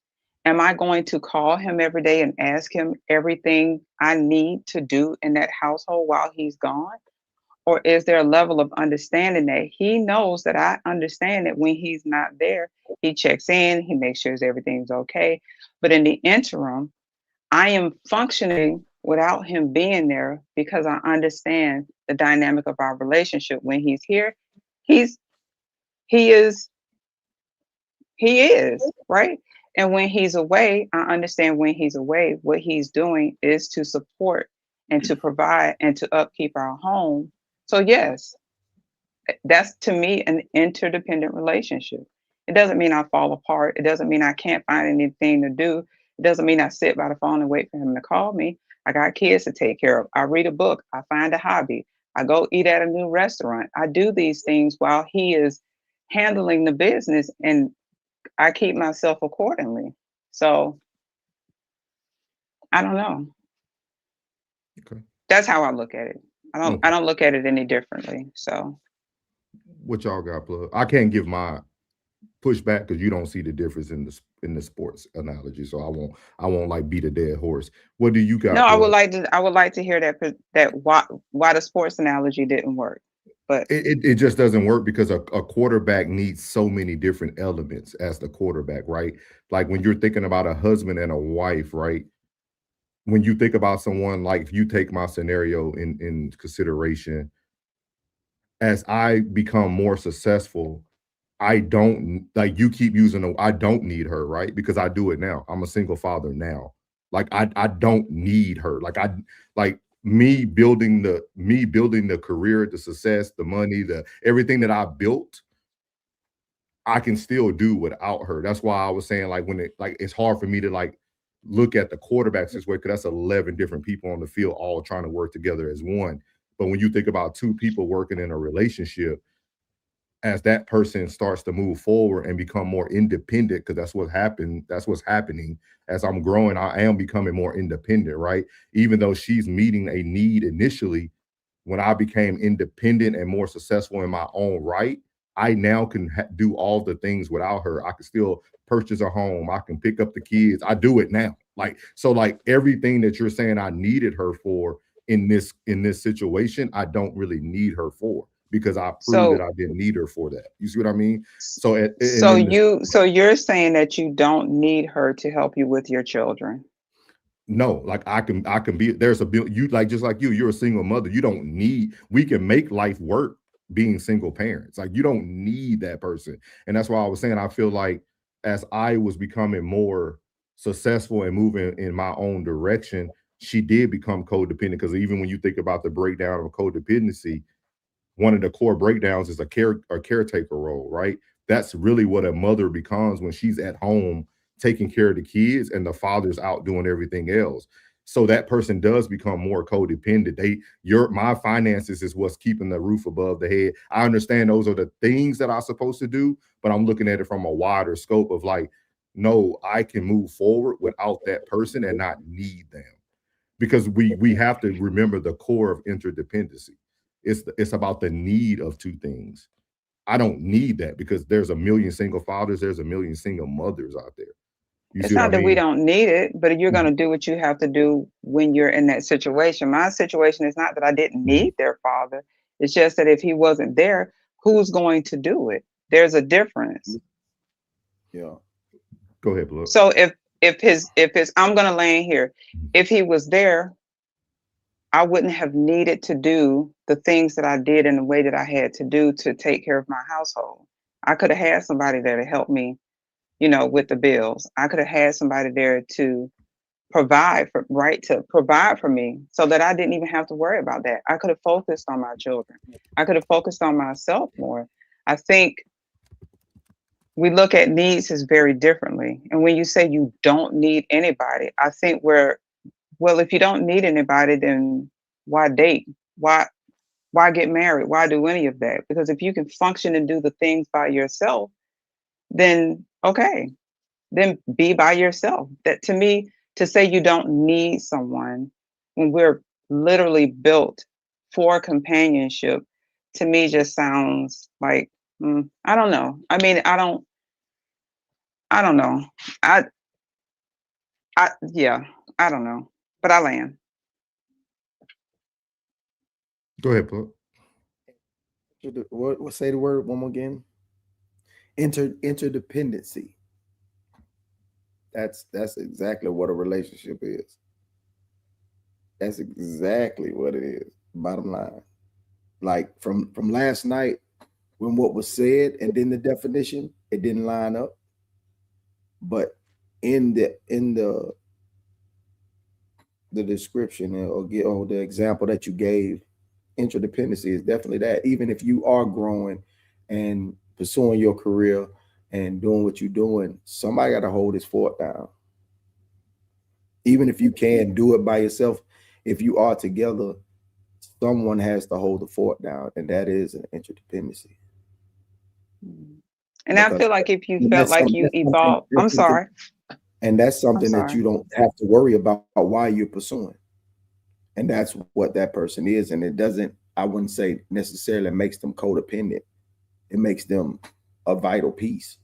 am I going to call him every day and ask him everything I need to do in that household while he's gone? Or is there a level of understanding that he knows that I understand that when he's not there, he checks in, he makes sure everything's okay. But in the interim, I am functioning without him being there because I understand the dynamic of our relationship. When he's here, he is, right? And when he's away, I understand when he's away, what he's doing is to support and to provide and to upkeep our home. So yes, that's to me an interdependent relationship. It doesn't mean I fall apart. It doesn't mean I can't find anything to do. It doesn't mean I sit by the phone and wait for him to call me. I got kids to take care of. I read a book. I find a hobby. I go eat at a new restaurant. I do these things while he is handling the business, and I keep myself accordingly. So I don't know. Okay. That's how I look at it. I don't look at it any differently. So what y'all got, Plug? I can't give my pushback because you don't see the difference in the sports analogy. So I won't like beat a dead horse. What do you got? No, Plug? I would like to hear that why the sports analogy didn't work. But it just doesn't work because a quarterback needs so many different elements as the quarterback, right? Like when you're thinking about a husband and a wife, right? When you think about someone, like if you take my scenario in consideration, as I become more successful, I don't, like you keep using I don't need her, right? Because I do it now. I'm a single father now. Like I don't need her. Like me building the career, the success, the money, the everything that I built, I can still do without her. That's why I was saying, like, when it's hard for me to like look at the quarterbacks this way, because that's 11 different people on the field all trying to work together as one. But when you think about two people working in a relationship, as that person starts to move forward and become more independent, because that's what's happening as I'm growing, I am becoming more independent, right? Even though she's meeting a need initially, when I became independent and more successful in my own right, I now can do all the things without her. I can still purchase a home. I can pick up the kids. I do it now. Like everything that you're saying I needed her for in this situation, I don't really need her for, because I proved that I didn't need her for that. You see what I mean? So you're saying that you don't need her to help you with your children. No, like I can be, there's you, like, just like you're a single mother. We can make life work being single parents. Like, you don't need that person. And that's why I was saying, I feel like as I was becoming more successful and moving in my own direction, she did become codependent. Because even when you think about the breakdown of codependency, one of the core breakdowns is a caretaker role, right? That's really what a mother becomes when she's at home taking care of the kids and the father's out doing everything else. So that person does become more codependent. My finances is what's keeping the roof above the head. I understand those are the things that I'm supposed to do, but I'm looking at it from a wider scope of like, no, I can move forward without that person and not need them. Because we have to remember the core of interdependency. It's about the need of two things. I don't need that, because there's a million single fathers, there's a million single mothers out there. It's not that we don't need it, but you're going to do what you have to do when you're in that situation. My situation is not that I didn't need their father. It's just that if he wasn't there, who's going to do it? There's a difference. Yeah. Go ahead, Plugg. So if his I'm going to land here. If he was there, I wouldn't have needed to do the things that I did in the way that I had to do to take care of my household. I could have had somebody there to help me, with the bills. I could have had somebody there to provide for me, so that I didn't even have to worry about that. I could have focused on my children. I could have focused on myself more. I think we look at needs as very differently. And when you say you don't need anybody, I think well, if you don't need anybody, then why date? Why get married? Why do any of that? Because if you can function and do the things by yourself, then okay, then be by yourself. That, to me, to say you don't need someone when we're literally built for companionship, to me just sounds like, I don't know. I mean, I don't know. Yeah, I don't know. But I land. Go ahead, Plugg. What say the word one more again? Interdependency. That's exactly what a relationship is. That's exactly what it is. Bottom line. Like from last night, when what was said and then the definition, it didn't line up. But in the description or the example that you gave, interdependency is definitely that. Even if you are growing and pursuing your career and doing what you're doing, somebody got to hold his fort down. Even if you can do it by yourself, if you are together, someone has to hold the fort down, and that is an interdependency. And I feel like if you felt like you evolved, I'm sorry. And that's something that you don't have to worry about why you're pursuing. And that's what that person is. And it doesn't, I wouldn't say necessarily makes them codependent. It makes them a vital piece.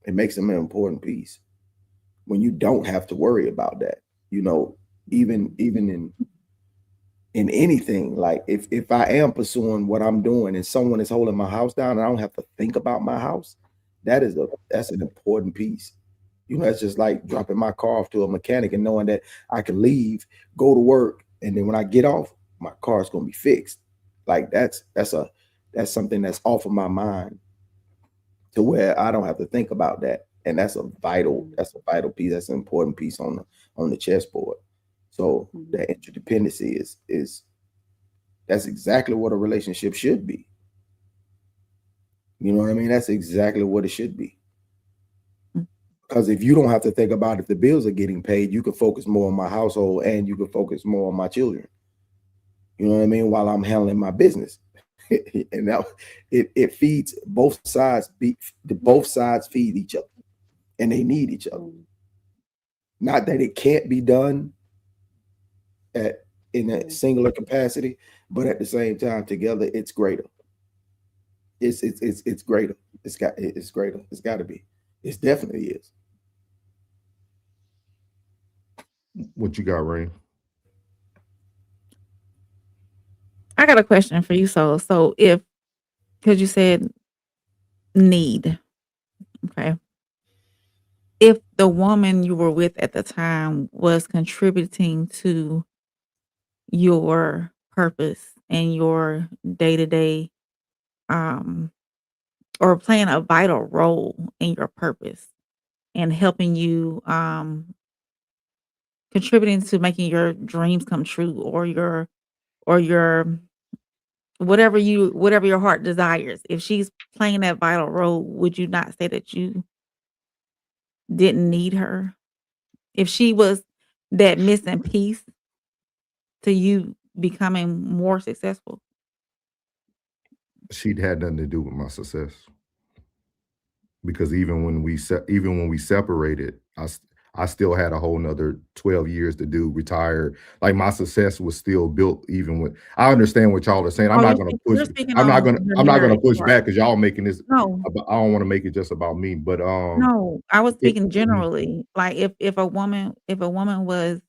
It makes them an important piece. When you don't have to worry about that, even in in anything. Like if I am pursuing what I'm doing and someone is holding my house down and I don't have to think about my house, that's an important piece. You know, it's just like dropping my car off to a mechanic and knowing that I can leave, go to work, and then when I get off, my car's gonna be fixed. Like that's something that's off of my mind to where I don't have to think about that. And that's a vital piece. That's an important piece on the chessboard. So that interdependency is that's exactly what a relationship should be. You know what I mean? That's exactly what it should be. Because if you don't have to think about if the bills are getting paid, you can focus more on my household and you can focus more on my children. You know what I mean? While I'm handling my business. And now it feeds both sides. Both sides feed each other and they need each other. Not that it can't be done in a singular capacity, but at the same time together it's greater. It's greater. It's greater. It's got to be. It definitely is. What you got, Rain? I got a question for you, Soul. So because you said need, okay. If the woman you were with at the time was contributing to your purpose and your day-to-day, or playing a vital role in your purpose and helping you, contributing to making your dreams come true or your whatever your heart desires, if she's playing that vital role, would you not say that you didn't need her? If she was that missing piece to you becoming more successful? She'd had nothing to do with my success. Because even when we separated, I still had a whole nother 12 years to do, retire. Like my success was still built even with, I understand what y'all are saying. I'm not going to push back because y'all making this. No. I don't want to make it just about me, but no, I was speaking generally. Like if a woman was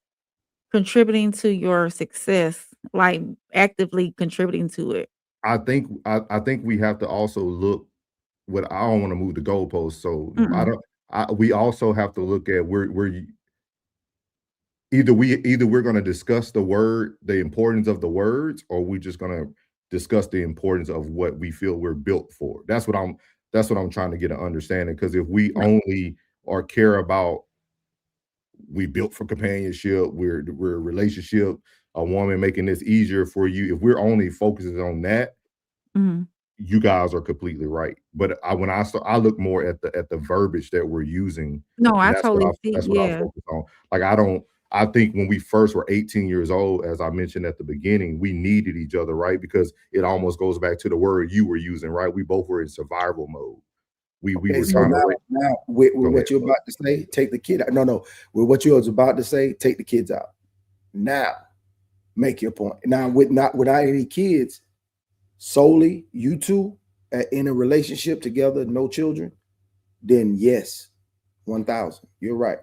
contributing to your success, like actively contributing to it. I think we have to also look what I don't want to move the goalposts. So we also have to look at where either we're going to discuss the importance of the words, or we're just going to discuss the importance of what we feel we're built for. That's what I'm trying to get an understanding. Because if we only or care about we built for companionship, we're a relationship, a woman making this easier for you. If we're only focusing on that, you guys are completely right. But when I look more at the verbiage that we're using. No, I totally see. That's what I focus on. Like I think when we first were 18 years old, as I mentioned at the beginning, we needed each other, right? Because it almost goes back to the word you were using, right? We both were in survival mode. We were trying to now with what you're about to say, take the kid out. No, with what you was about to say, take the kids out. Now, make your point. Now, without any kids, solely you two in a relationship together, no children, then yes, 1,000. You're right.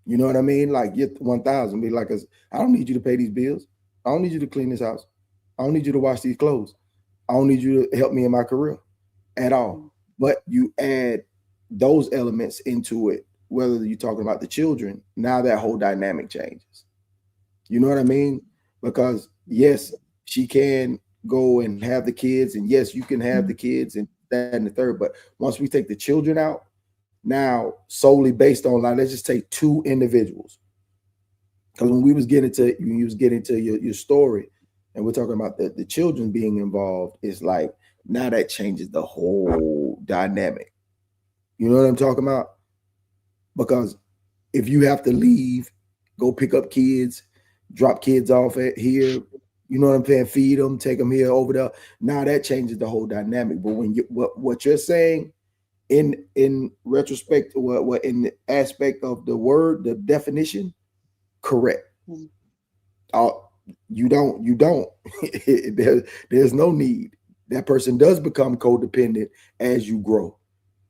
You know what I mean? Like get 1,000. Be like, I don't need you to pay these bills. I don't need you to clean this house. I don't need you to wash these clothes. I don't need you to help me in my career at all. But you add those elements into it, whether you're talking about the children, now that whole dynamic changes. You know what I mean? Because yes, she can go and have the kids, and yes, you can have the kids and that and the third. But once we take the children out, now solely based on, like, let's just take two individuals. Because when you was getting to your story, and we're talking about the children being involved, it's like now that changes the whole dynamic. You know what I'm talking about? Because if you have to leave, go pick up kids, drop kids off at here, you know what I'm saying, feed them, take them here, over there. Now that changes the whole dynamic. But when what you're saying in retrospect, what in the aspect of the word, the definition, correct. You don't. There's no need. That person does become codependent as you grow.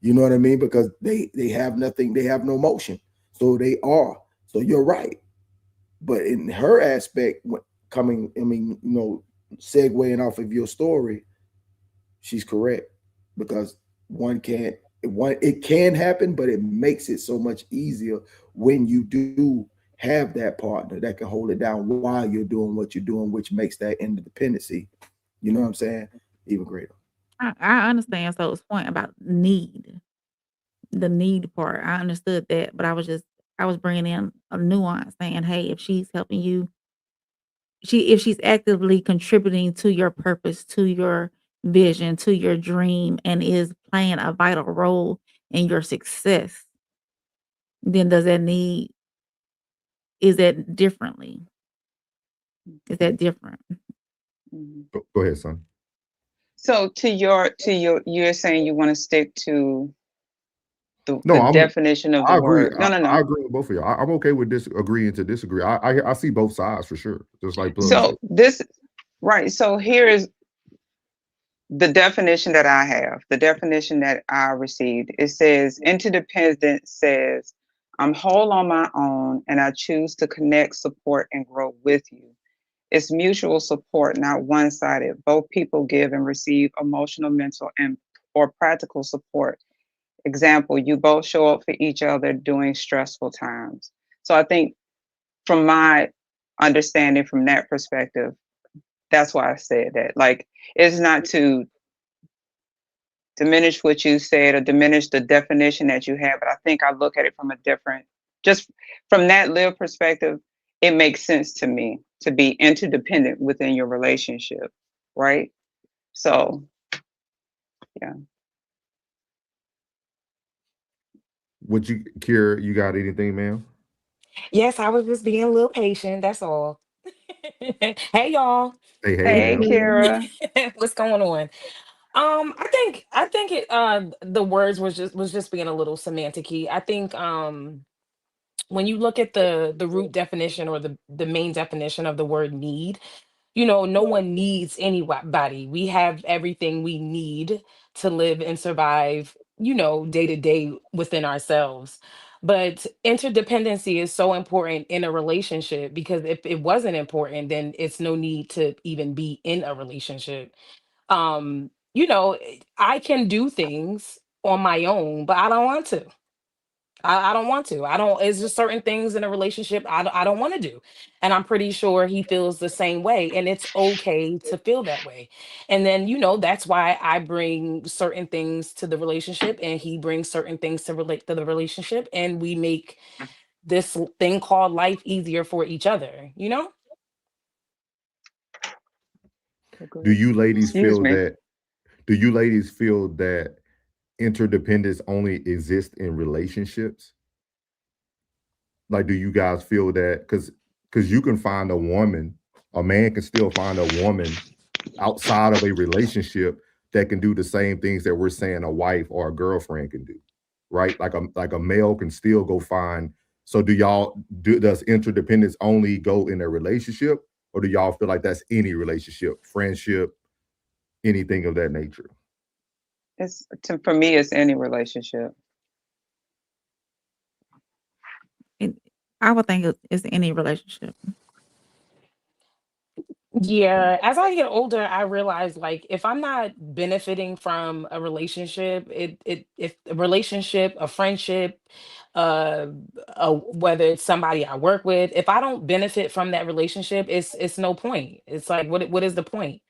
You know what I mean? Because they have nothing, they have no motion. So they are. So you're right. But in her aspect, segueing off of your story, she's correct, because it can happen, but it makes it so much easier when you do have that partner that can hold it down while you're doing what you're doing, which makes that interdependency, you know what I'm saying, even greater. I understand Soul's point about need, the need part. I understood that, but I was bringing in a nuance saying, hey, if she's helping you, if she's actively contributing to your purpose, to your vision, to your dream, and is playing a vital role in your success, then is that differently? Is that different? Go ahead, son. So you're saying you want to stick to the No, definition of the I agree. word. No. I agree with both of you. I'm okay with agreeing to disagree. I see both sides for sure. Just like Plug So said. this, right. So here is the definition that I have, the definition that I received. It says, interdependent says, I'm whole on my own and I choose to connect, support, and grow with you. It's mutual support, not one-sided. Both people give and receive emotional, mental, or practical support. Example, you both show up for each other during stressful times. So I think from my understanding from that perspective, that's why I said that. Like, it's not to diminish what you said or diminish the definition that you have, but I think I look at it from a different, just from that live perspective, it makes sense to me to be interdependent within your relationship, right? So, yeah. Would you, Kira, you got anything, ma'am? Yes, I was just being a little patient. That's all. Hey, y'all. Hey, Hey, ma'am. Kira. What's going on? I think it the words was just being a little semantic-y. I think when you look at the root definition or the main definition of the word need, no one needs anybody. We have everything we need to live and survive, day to day within ourselves. But interdependency is so important in a relationship because if it wasn't important, then it's no need to even be in a relationship. I can do things on my own, but I don't want to. I don't want to. I don't, it's just certain things in a relationship I don't want to do. And I'm pretty sure he feels the same way. And it's okay to feel that way. And then, that's why I bring certain things to the relationship and he brings certain things to relate to the relationship. And we make this thing called life easier for each other, Do you ladies Excuse feel me. that? Do you ladies feel that interdependence only exists in relationships? Like, do you guys feel that? Because you can find a man can still find a woman outside of a relationship that can do the same things that we're saying a wife or a girlfriend can do, right? Like a male can still go find. So does interdependence only go in a relationship, or do y'all feel like that's any relationship, friendship, anything of that nature? For me, it's any relationship. I would think it's any relationship. Yeah, as I get older, I realize like if I'm not benefiting from a relationship, if a relationship, a friendship, uh, whether it's somebody I work with, if I don't benefit from that relationship, it's no point. It's like what is the point?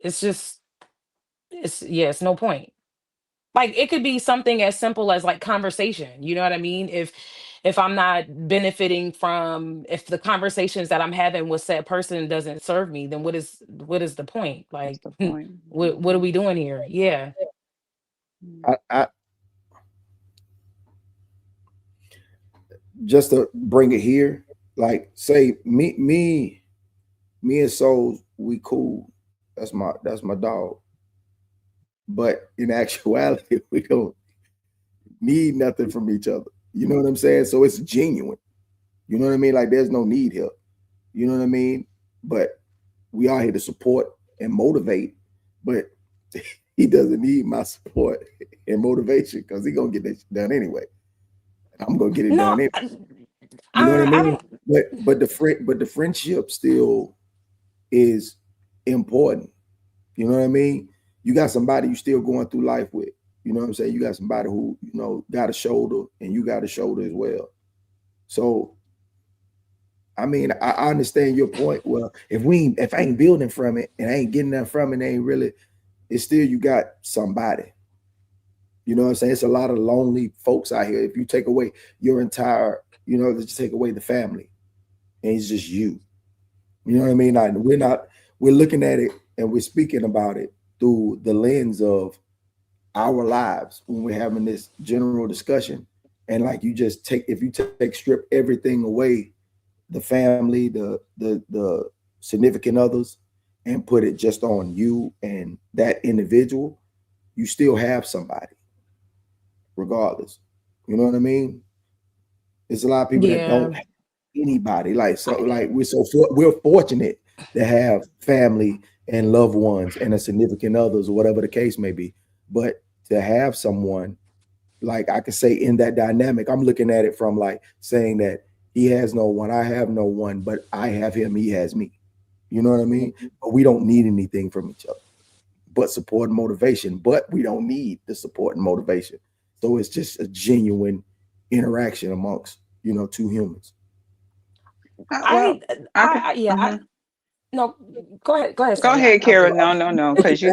It's just it's no point. Like it could be something as simple as like conversation, you know what I mean? If I'm not benefiting from, if the conversations that I'm having with said person doesn't serve me, then what is the point? Like What's the point? what are we doing here? Yeah. I just to bring it here, like say me and Souls, we cool. That's my dog. But in actuality, we don't need nothing from each other. You know what I'm saying? So it's genuine. You know what I mean? Like there's no need here. You know what I mean? But we are here to support and motivate. But he doesn't need my support and motivation because he's gonna get that done anyway. I'm gonna get it done No, anyway. You know what I I mean? don't. But the friendship still is important. You know what I mean? You got somebody you still going through life with. You know what I'm saying? You got somebody who, got a shoulder and you got a shoulder as well. So, I mean, I understand your point. Well, if I ain't building from it and I ain't getting that from it, ain't really, it's still, you got somebody. You know what I'm saying? It's a lot of lonely folks out here. If you take away your entire, just take away the family and it's just you. You know what I mean? Like, we're looking at it and we're speaking about it through the lens of our lives when we're having this general discussion. And like if you strip everything away, the family, the significant others, and put it just on you and that individual, you still have somebody, regardless. You know what I mean? There's a lot of people that don't have anybody. We're fortunate to have family and loved ones and a significant others, or whatever the case may be. But to have someone, like I could say in that dynamic, I'm looking at it from like saying that he has no one, I have no one, but I have him, he has me. You know what I mean? But we don't need anything from each other but support and motivation, but we don't need the support and motivation. So it's just a genuine interaction amongst, two humans. No, go ahead. Go ahead, Kara. No, because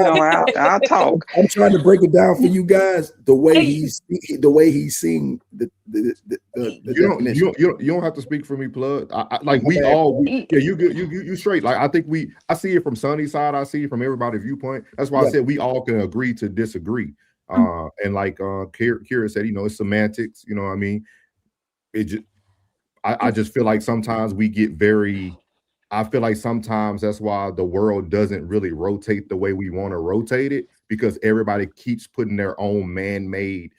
I'll talk. I'm trying to break it down for you guys the way he's seeing the you don't have to speak for me, Plug. You straight. Like I see it from Sonny's side. I see it from everybody's viewpoint. That's why I said we all can agree to disagree. And like Kira said, it's semantics. You know what I mean? I just feel like sometimes we get I feel like sometimes that's why the world doesn't really rotate the way we want to rotate it, because everybody keeps putting their own man-made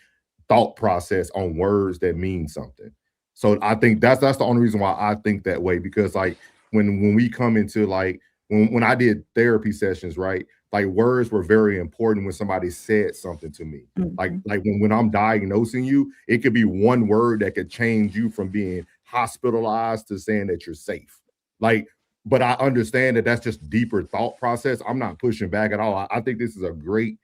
thought process on words that mean something. So I think that's the only reason why I think that way, because like when we come into like when I did therapy sessions, right? Like words were very important when somebody said something to me. Mm-hmm. Like when I'm diagnosing you, it could be one word that could change you from being hospitalized to saying that you're safe. But I understand that that's just deeper thought process. I'm not pushing back at all. I think this is a great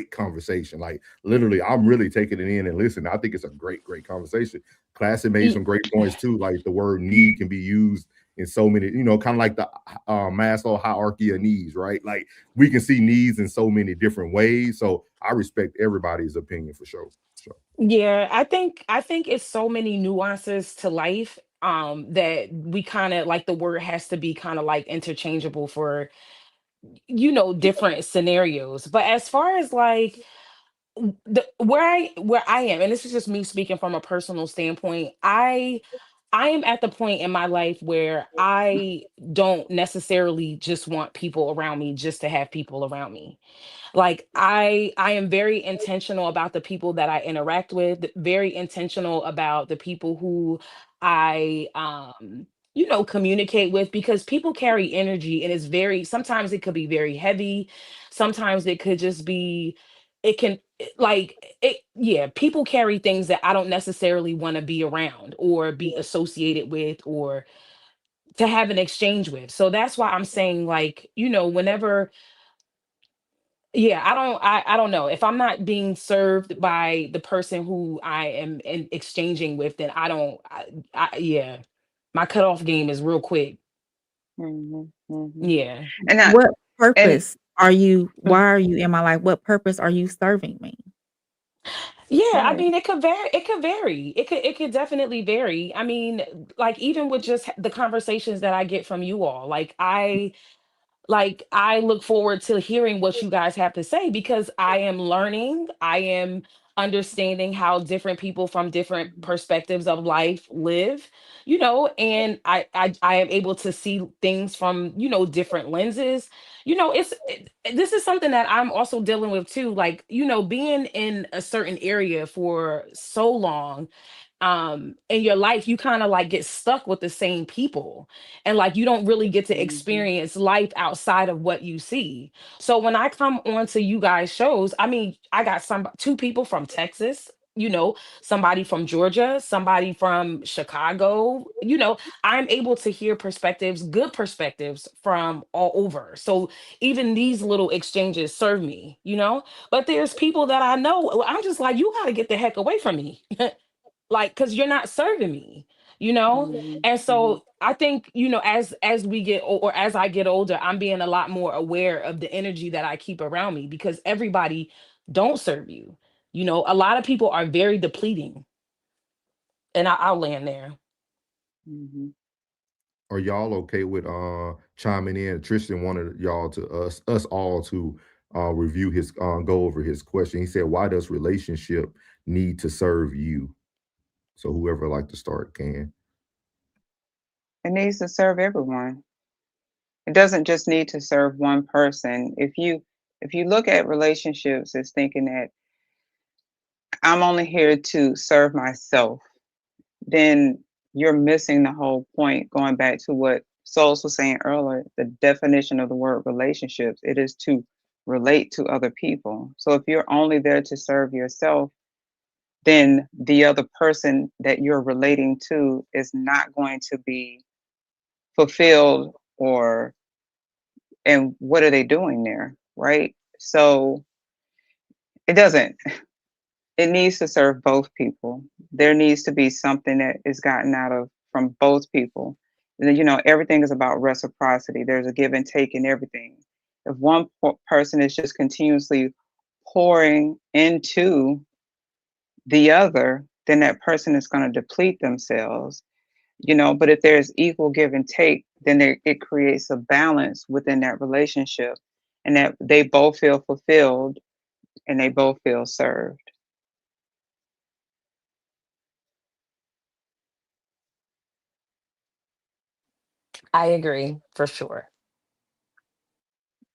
conversation. Like literally, I'm really taking it in and listening. I think it's a great conversation. Classic made some great points too. Like the word need can be used in so many, kind of like the Maslow hierarchy of needs, right? Like we can see needs in so many different ways. So I respect everybody's opinion for sure. Yeah, I think it's so many nuances to life that we kind of like the word has to be kind of like interchangeable for different scenarios. But as far as like where I am, and this is just me speaking from a personal standpoint, I am at the point in my life where I don't necessarily just want people around me just to have people around me. Like I am very intentional about the people that I interact with, very intentional about the people who I communicate with, because people carry energy and it's sometimes it could be very heavy, sometimes it could just be people carry things that I don't necessarily want to be around or be associated with or to have an exchange with. So that's why I'm saying, like, whenever I don't know. If I'm not being served by the person who I am exchanging with, then my cutoff game is real quick. Yeah. And what purpose are you? Why are you in my life? What purpose are you serving me? Yeah, I mean, it could vary. It could definitely vary. I mean, like even with just the conversations that I get from you all, like I look forward to hearing what you guys have to say, because I am learning, I am understanding how different people from different perspectives of life live, and I am able to see things from, different lenses. This is something that I'm also dealing with too, like, being in a certain area for so long in your life, you kind of like get stuck with the same people, and like you don't really get to experience life outside of what you see. So when I come on to you guys shows, I mean, I got two people from Texas, somebody from Georgia, somebody from Chicago. I'm able to hear perspectives, good perspectives from all over. So even these little exchanges serve me, but there's people that I know, I'm just like, you got to get the heck away from me. Like, because you're not serving me, and so I think, as we get or as I get older, I'm being a lot more aware of the energy that I keep around me, because everybody don't serve you. A lot of people are very depleting, and I'll land there. Are y'all okay with chiming in? Tristan wanted y'all to us all to review his go over his question. He said, why does relationship need to serve you? So whoever like to start can. It needs to serve everyone. It doesn't just need to serve one person. If you look at relationships as thinking that I'm only here to serve myself, then you're missing the whole point. Going back to what Souls was saying earlier, the definition of the word relationships, it is to relate to other people. So if you're only there to serve yourself, then the other person that you're relating to is not going to be fulfilled, and what are they doing there, right? So it needs to serve both people. There needs to be something that is gotten out of from both people. And everything is about reciprocity. There's a give and take in everything. If one person is just continuously pouring into the other, then that person is going to deplete themselves. But if there's equal give and take, then it creates a balance within that relationship, and that they both feel fulfilled and they both feel served. I agree, for sure.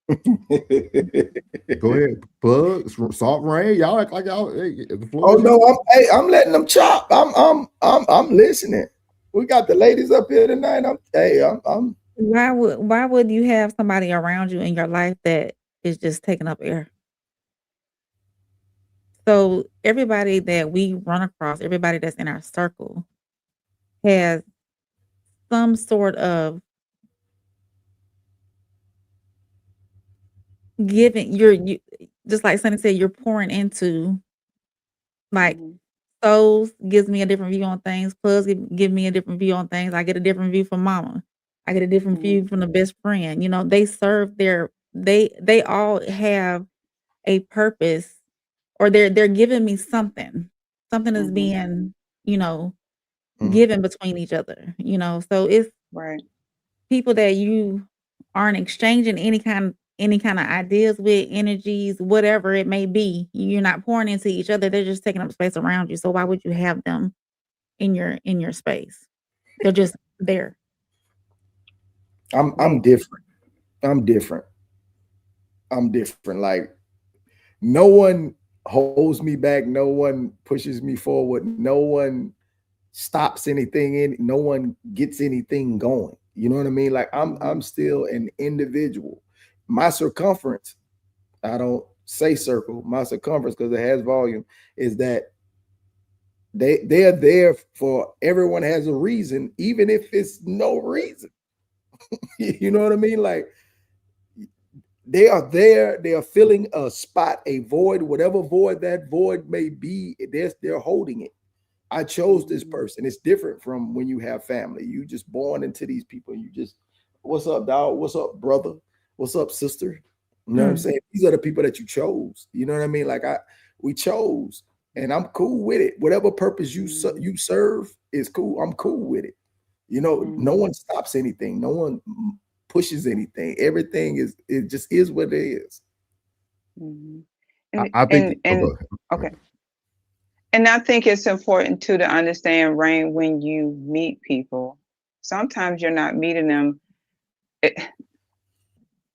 Go ahead, Plug, Salt Rain. Y'all act like y'all. Hey, the floor Oh is no, I'm letting them chop. I'm listening. We got the ladies up here tonight. I'm Why would you have somebody around you in your life that is just taking up air? So everybody that we run across, everybody that's in our circle, has some sort of giving. You just like Sonny said, you're pouring into, like, Souls gives me a different view on things. Plugs give me a different view on things. I get a different view from Mama. I get a different view from the best friend. They serve they all have a purpose, or they're giving me something. Something is being, given between each other. So it's right. People that you aren't exchanging any kind of ideas with, energies, whatever it may be. You're not pouring into each other. They're just taking up space around you. So why would you have them in your space? They're just there. I'm different. I'm different. Like, no one holds me back. No one pushes me forward. No one stops anything in. No one gets anything going. You know what I mean? Like, I'm still an individual. My circumference, I don't say circle, my circumference, because it has volume, is that they're there for everyone has a reason, even if it's no reason. You know what I mean? Like, they are there, they are filling a spot, a void, whatever void that void may be, they're holding it. I chose this person. It's different from when you have family. You just born into these people. You just, what's up, dog? What's up, brother? What's up, sister? You know what I'm saying? These are the people that you chose. You know what I mean? Like, we chose, and I'm cool with it. Whatever purpose you serve is cool. I'm cool with it. No one stops anything. No one pushes anything. Everything it just is what it is. I think okay. And I think it's important too to understand, Rain, when you meet people, sometimes you're not meeting them.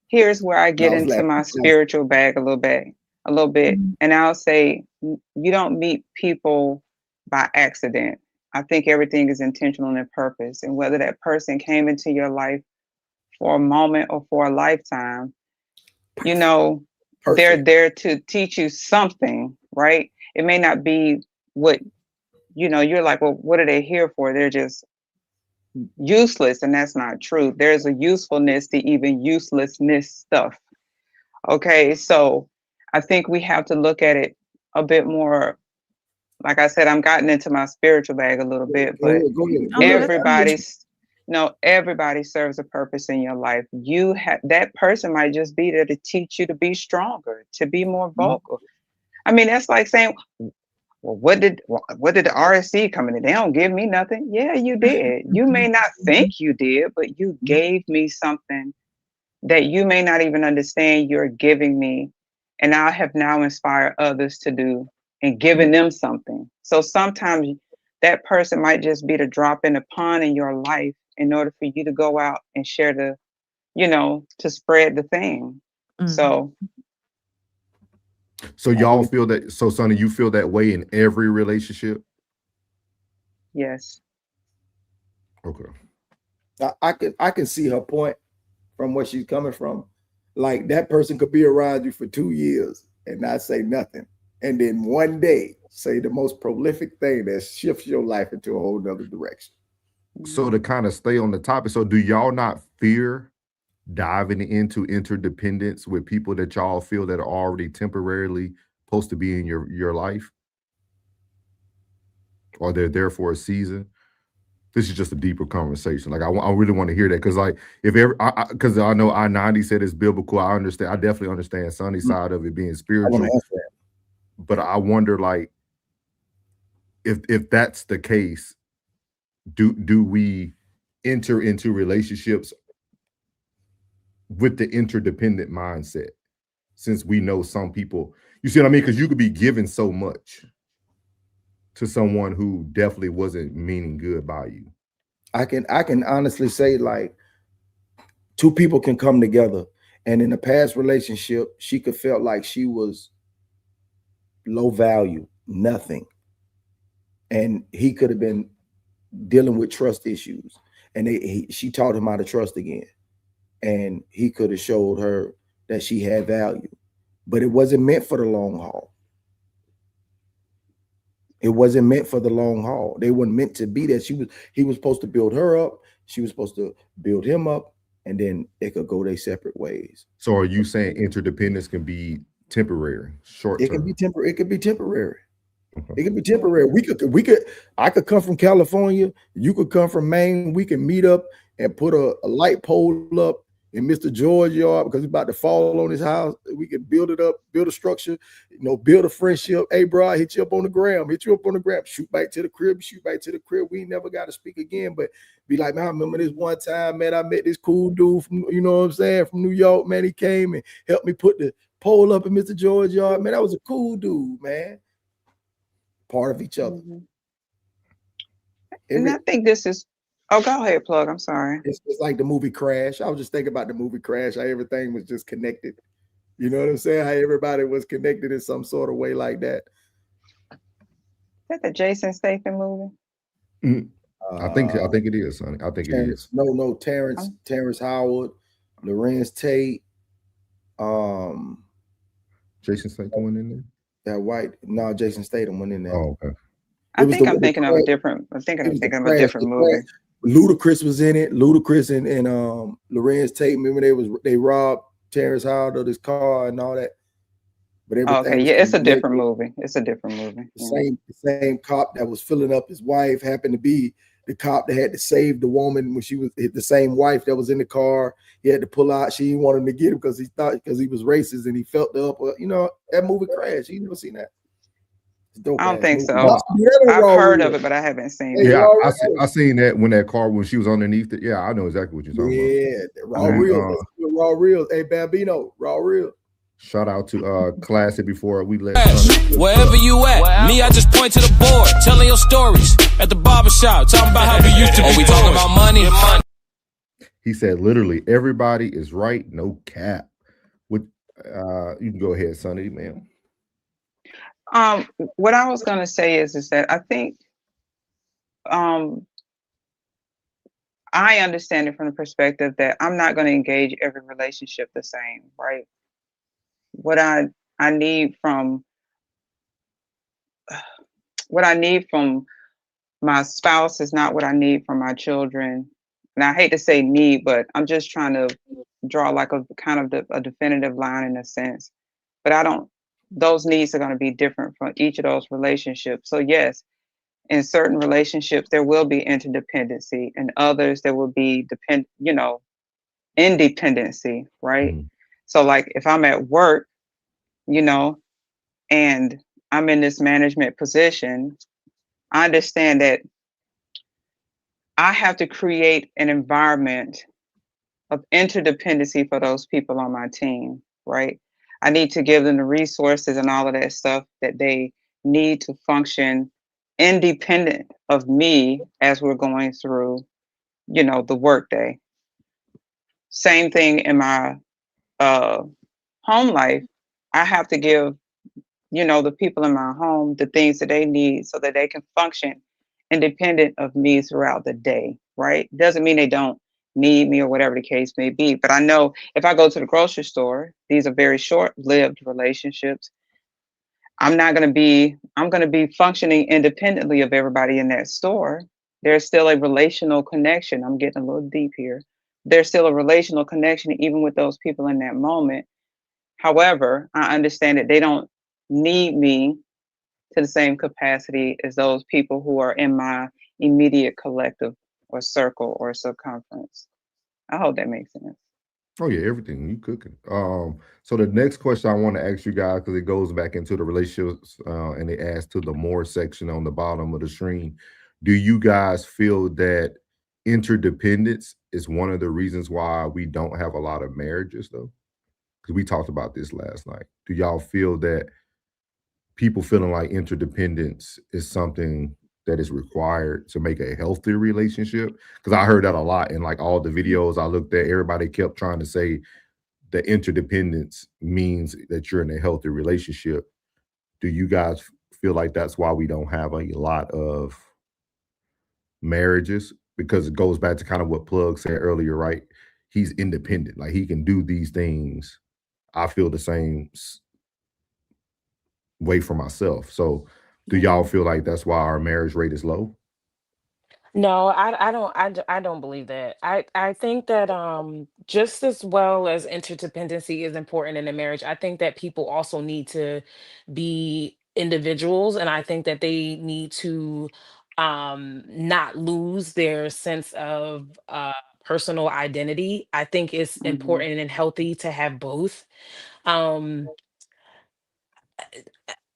Here's where I get into my spiritual bag a little bit. And I'll say, you don't meet people by accident. I think everything is intentional and purpose. And whether that person came into your life for a moment or for a lifetime, they're there to teach you something, right? It may not be what, you're like, well, what are they here for? They're just useless. And that's not true. There's a usefulness to even uselessness stuff. Okay. So I think we have to look at it a bit more. Like I said, I'm gotten into my spiritual bag a little bit, but everybody serves a purpose in your life. That person might just be there to teach you to be stronger, to be more vocal. I mean, that's like saying, well, what did the RSC come in? They don't give me nothing. Yeah, you did. You may not think you did, but you gave me something that you may not even understand you're giving me. And I have now inspired others to do and given them something. So sometimes that person might just be the drop in the pond in your life in order for you to go out and share to spread the thing. So y'all feel that, so Sonny, you feel that way in every relationship? Yes. Okay. I can see her point from where she's coming from. Like, that person could be around you for 2 years and not say nothing. And then one day say the most prolific thing that shifts your life into a whole nother direction. So to kind of stay on the topic, so do y'all not fear diving into interdependence with people that y'all feel that are already temporarily supposed to be in your life? Or they're there for a season? This is just a deeper conversation. Like, I really want to hear that, because like, because I know I-90 said it's biblical. I understand. I definitely understand Sonny's side of it being spiritual. But I wonder, like, if that's the case, do we enter into relationships with the interdependent mindset? Since we know some people, you see what I mean? Because you could be given so much to someone who definitely wasn't meaning good by you. I can honestly say, like, two people can come together, and in a past relationship, she could felt like she was low value, nothing. And he could have been dealing with trust issues, and she taught him how to trust again. And he could have showed her that she had value, but it wasn't meant for the long haul. It wasn't meant for the long haul. They weren't meant to be that. He was supposed to build her up. She was supposed to build him up, and then they could go their separate ways. So are you saying interdependence can be temporary, short term? It can be temporary. It could be temporary. It could be temporary. I could come from California. You could come from Maine. We can meet up and put a light pole up in Mr. George's yard because he's about to fall on his house. We can build it up, build a structure, build a friendship. Hey, bro, I hit you up on the gram. Shoot back to the crib. We ain't never got to speak again, but be like, man, I remember this one time, man, I met this cool dude from, you know what I'm saying, from New York, man. He came and helped me put the pole up in Mr. George's yard. Man, that was a cool dude, man. Part of each other. And I think this is, oh, go ahead, Plug. I'm sorry. It's like the movie Crash. I was just thinking about the movie Crash, how everything was just connected. You know what I'm saying? How everybody was connected in some sort of way like that. Is that the Jason Statham movie? I think it is, Sonny. I think it is. No, Terrence Howard, Lorenz Tate, Jason Statham went in there. That white, no, Jason Statham went in there. Oh, okay. I'm thinking of a different movie. Ludacris was in it. Ludacris and Lorenz Tate. Remember they robbed Terrence Howard of his car and all that. But okay, yeah, it's a different movie. The same cop that was filling up his wife happened to be the cop that had to save the woman when she was the same wife that was in the car. He had to pull out. She didn't want him to get him because he was racist and he felt the upper. That movie Crash. You never seen that? I don't think so. I've heard of it, but I haven't seen it. Yeah, I seen that when she was underneath it. Yeah, I know exactly what you're talking about. Yeah, Raw Reels. Hey, Bambino, Raw Reels. Shout out to Classic before we let wherever you at. Me, I just point to the board, telling your stories at the barbershop, talking about how we used to be. We talking about money. He said, literally, everybody is right, no cap. With you can go ahead, Sonny, man. What I was gonna say is that I think I understand it from the perspective that I'm not going to engage every relationship the same, right? What I need from what I need from my spouse is not what I need from my children. And I hate to say need, but I'm just trying to draw like a kind of a definitive line in a sense. But I don't, those needs are going to be different from each of those relationships. So yes, in certain relationships, there will be interdependency, and others there will be independency, right? So like if I'm at work, and I'm in this management position, I understand that I have to create an environment of interdependency for those people on my team, right? I need to give them the resources and all of that stuff that they need to function independent of me as we're going through, the workday. Same thing in my home life. I have to give, the people in my home the things that they need so that they can function independent of me throughout the day, right? Doesn't mean they don't need me or whatever the case may be. But I know if I go to the grocery store, these are very short-lived relationships. I'm going to be functioning independently of everybody in that store. There's still a relational connection. I'm getting a little deep here. There's still a relational connection even with those people in that moment. However, I understand that they don't need me to the same capacity as those people who are in my immediate collective or circle or circumference. I hope that makes sense. Oh yeah, everything you cooking. So the next question I want to ask you guys, because it goes back into the relationships, and it adds to the more section on the bottom of the screen. Do you guys feel that interdependence is one of the reasons why we don't have a lot of marriages, though? Because we talked about this last night. Do y'all feel that people feeling like interdependence is something that is required to make a healthy relationship? Because I heard that a lot in like all the videos I looked at. Everybody kept trying to say that interdependence means that you're in a healthy relationship. Do you guys feel like that's why we don't have a lot of marriages? Because it goes back to kind of what Plug said earlier, right? He's independent, like he can do these things. I feel the same way for myself. So do y'all feel like that's why our marriage rate is low? No, I don't believe that. I think that just as well as interdependency is important in a marriage, I think that people also need to be individuals, and I think that they need to not lose their sense of personal identity. I think it's important and healthy to have both. Um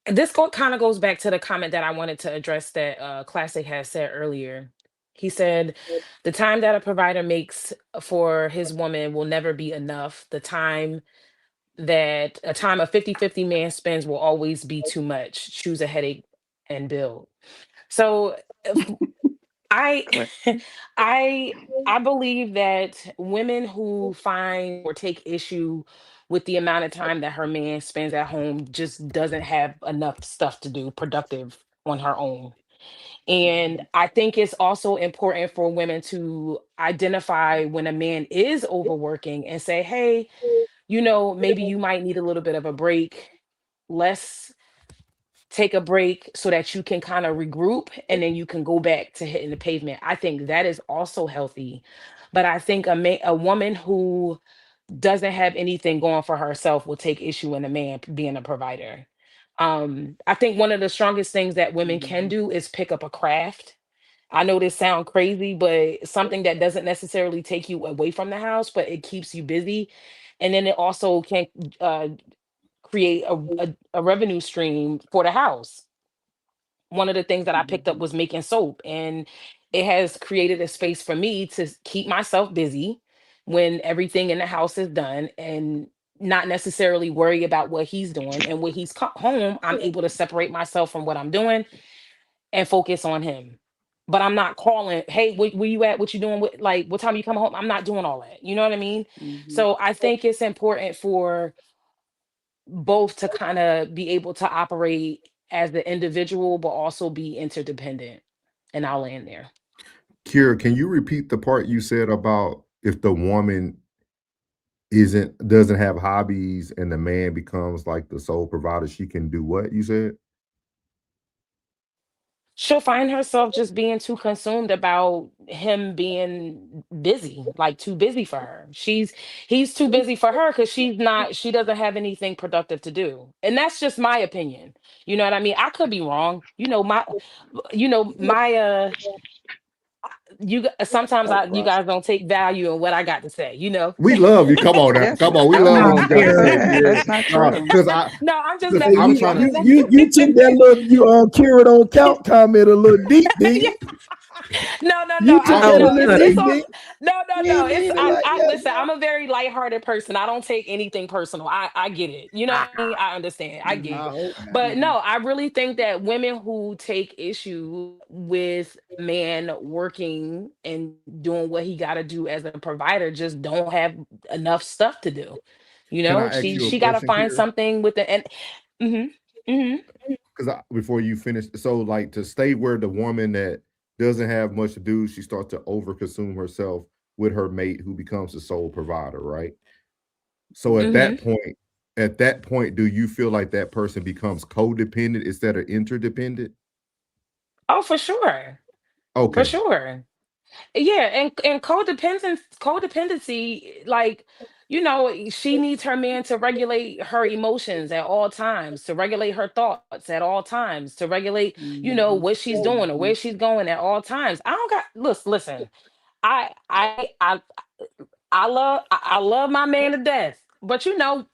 this kind of goes back to the comment that I wanted to address that Classic has said earlier. He said, the time that a provider makes for his woman will never be enough. The time that a time a 50-50 man spends will always be too much. Choose a headache and build. So I I I believe that women who find or take issue with the amount of time that her man spends at home just doesn't have enough stuff to do productive on her own. And I think it's also important for women to identify when a man is overworking and say, hey, maybe you might need a little bit of a break. Let's take a break so that you can kind of regroup and then you can go back to hitting the pavement. I think that is also healthy. But I think a woman who doesn't have anything going for herself will take issue in a man being a provider. I think one of the strongest things that women can do is pick up a craft. I know this sounds crazy, but something that doesn't necessarily take you away from the house, but it keeps you busy. And then it also can uh, create a revenue stream for the house. One of the things that I picked up was making soap, and it has created a space for me to keep myself busy when everything in the house is done and not necessarily worry about what he's doing. And when he's home, I'm able to separate myself from what I'm doing and focus on him. But I'm not calling, hey, where you at? What you doing? Like, what time you come home? I'm not doing all that. You know what I mean? So I think it's important for both to kind of be able to operate as the individual, but also be interdependent. And I'll land there. Kira, can you repeat the part you said about if the woman doesn't have hobbies and the man becomes like the sole provider, she can do what you said? she'll find herself just being too consumed about him being busy, like too busy for her. He's too busy for her because she doesn't have anything productive to do. And that's just my opinion. You know what I mean? I could be wrong. My sometimes you guys don't take value in what I got to say, We love you. Come on now. Yes, Come on. We no, love what No, you got to say, Kira. Kira. that's not true. Because I, No, I'm just listen, messing I'm with you. trying I'm to. just You took that little Kira don't count comment a little deep, did yeah. you? No. You took that a little It's deep, all did no. you? You ain't It's mean it like I that, listen. I'm a very lighthearted person. I don't take anything personal. I get it. You know what I mean? I understand. I get I it. hope not. But no, I really think that women who take issue with man working and doing what he got to do as a provider just don't have enough stuff to do. Can I ask you a She got to question, find Kira? something with the and. Mm-hmm. Because before you finish, so like to stay where the woman that doesn't have much to do, she starts to overconsume herself with her mate who becomes the sole provider, right? So Mm-hmm. at that point, do you feel like that person becomes codependent instead of interdependent? Oh, for sure. For Okay. sure. Yeah, and codependency, like, she needs her man to regulate her emotions at all times, to regulate her thoughts at all times, to regulate, Mhm. what she's doing or where she's going at all times. I don't got listen. I I I I love my man to death. But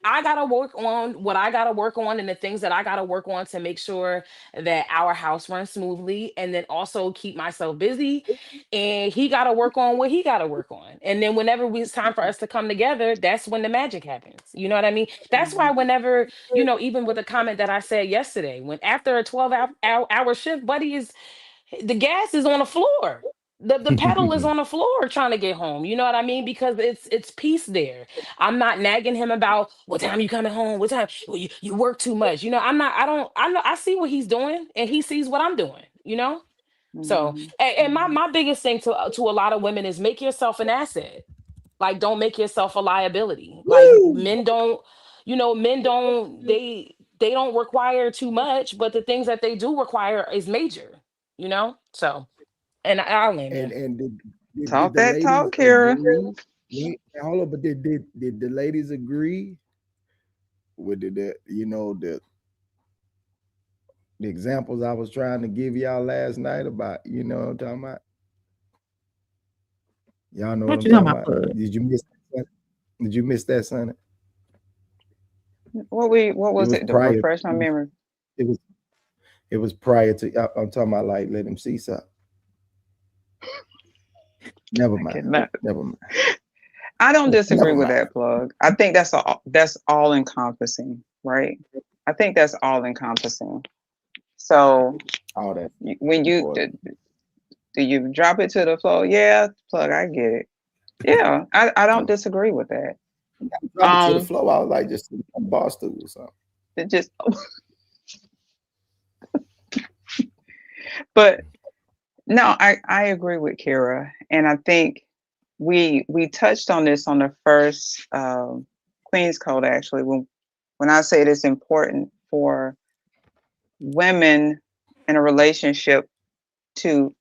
I gotta work on what I gotta work on and the things that I gotta work on to make sure that our house runs smoothly and then also keep myself busy. And he gotta work on what he gotta work on. And then whenever it's time for us to come together, that's when the magic happens. You know what I mean? That's why whenever, even with the comment that I said yesterday, when after a 12-hour shift, buddy, is the gas is on the floor. The pedal is on the floor trying to get home. You know what I mean? Because it's peace there. I'm not nagging him about what time you coming home, what time well, you work too much. I'm not, I know I see what he's doing and he sees what I'm doing. So Mhm. and my biggest thing to a lot of women is make yourself an asset. Like don't make yourself a liability. Like men don't they don't require too much, but the things that they do require is major. So and I'll name And there. and did Talk the that ladies talk, Kira. agree? Wait, hold up, but did the ladies agree with the examples I was trying to give y'all last night about what I'm talking about? Y'all know what What I'm you talking talking about, about? Plug? Did you miss that? Did you miss that, Sonny? What It was was it? To prior. refresh my memory. It was it was prior to. I'm talking about like let him see something. Never I mind. cannot. Never mind. I don't disagree Never with mind. that, Plug. I think that's all encompassing, right? I think that's all encompassing. So All that. when you do you drop it to the floor? Yeah, Plug, I get it. Yeah, I don't disagree with that. Drop it to the floor. I was like just a bar stool or something. It just but no, I agree with Kira, and I think we touched on this on the first Queen's Code actually when I said it's important for women in a relationship to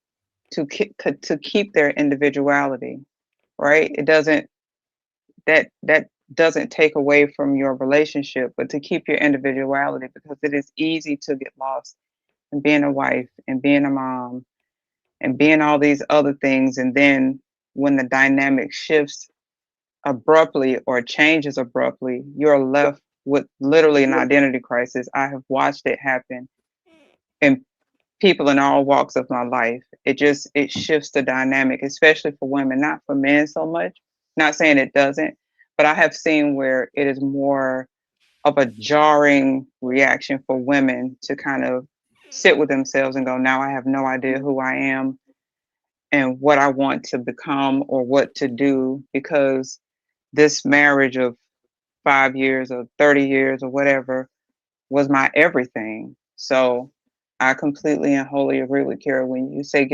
keep their individuality, right? It doesn't that doesn't take away from your relationship, but to keep your individuality because it is easy to get lost in being a wife and being a mom and being all these other things. And then when the dynamic shifts abruptly or changes abruptly, you're left with literally an identity crisis. I have watched it happen in people in all walks of my life. It shifts the dynamic, especially for women, not for men so much. Not saying it doesn't, but I have seen where it is more of a jarring reaction for women to kind of sit with themselves and go, now I have no idea who I am and what I want to become or what to do because this marriage of 5 years or 30 years or whatever was my everything. So I completely and wholly agree with Kara when you say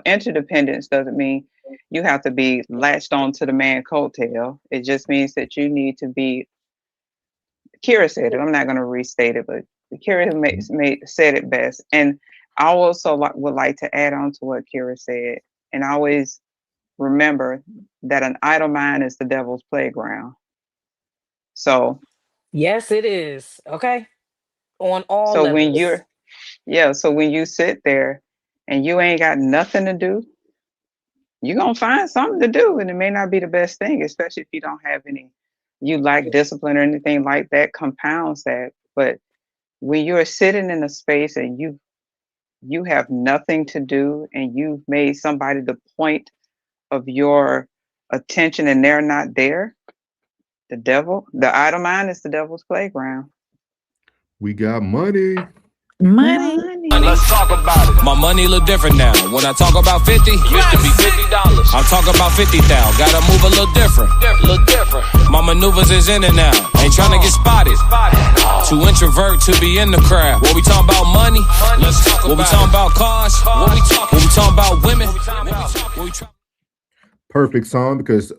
interdependence doesn't mean you have to be latched on to the man coattail. It just means that you need to be, Kira said it, I'm not going to restate it, but Kira said it best. And I also would like to add on to what Kira said, and always remember that an idle mind is the devil's playground. So, Yes, it is. Okay. On all so when levels. so when you sit there and you ain't got nothing to do, you're gonna find something to do, and it may not be the best thing, especially if you don't have you lack discipline or anything like that, compounds that. But when you're sitting in a space and you have nothing to do, and you've made somebody the point of your attention and they're not there, the idle mind is the devil's playground. We got money. Money. Let's talk about it. My money look different now. When I talk about 50, used to be $50. I'm talking about 50,000. Gotta move a little different. My maneuvers is in and out. Ain't trying to get spotted. Too introvert to be in the crowd. What we talking about money? Let's talk about. What we talking about cars? What we talking about women? Perfect song, because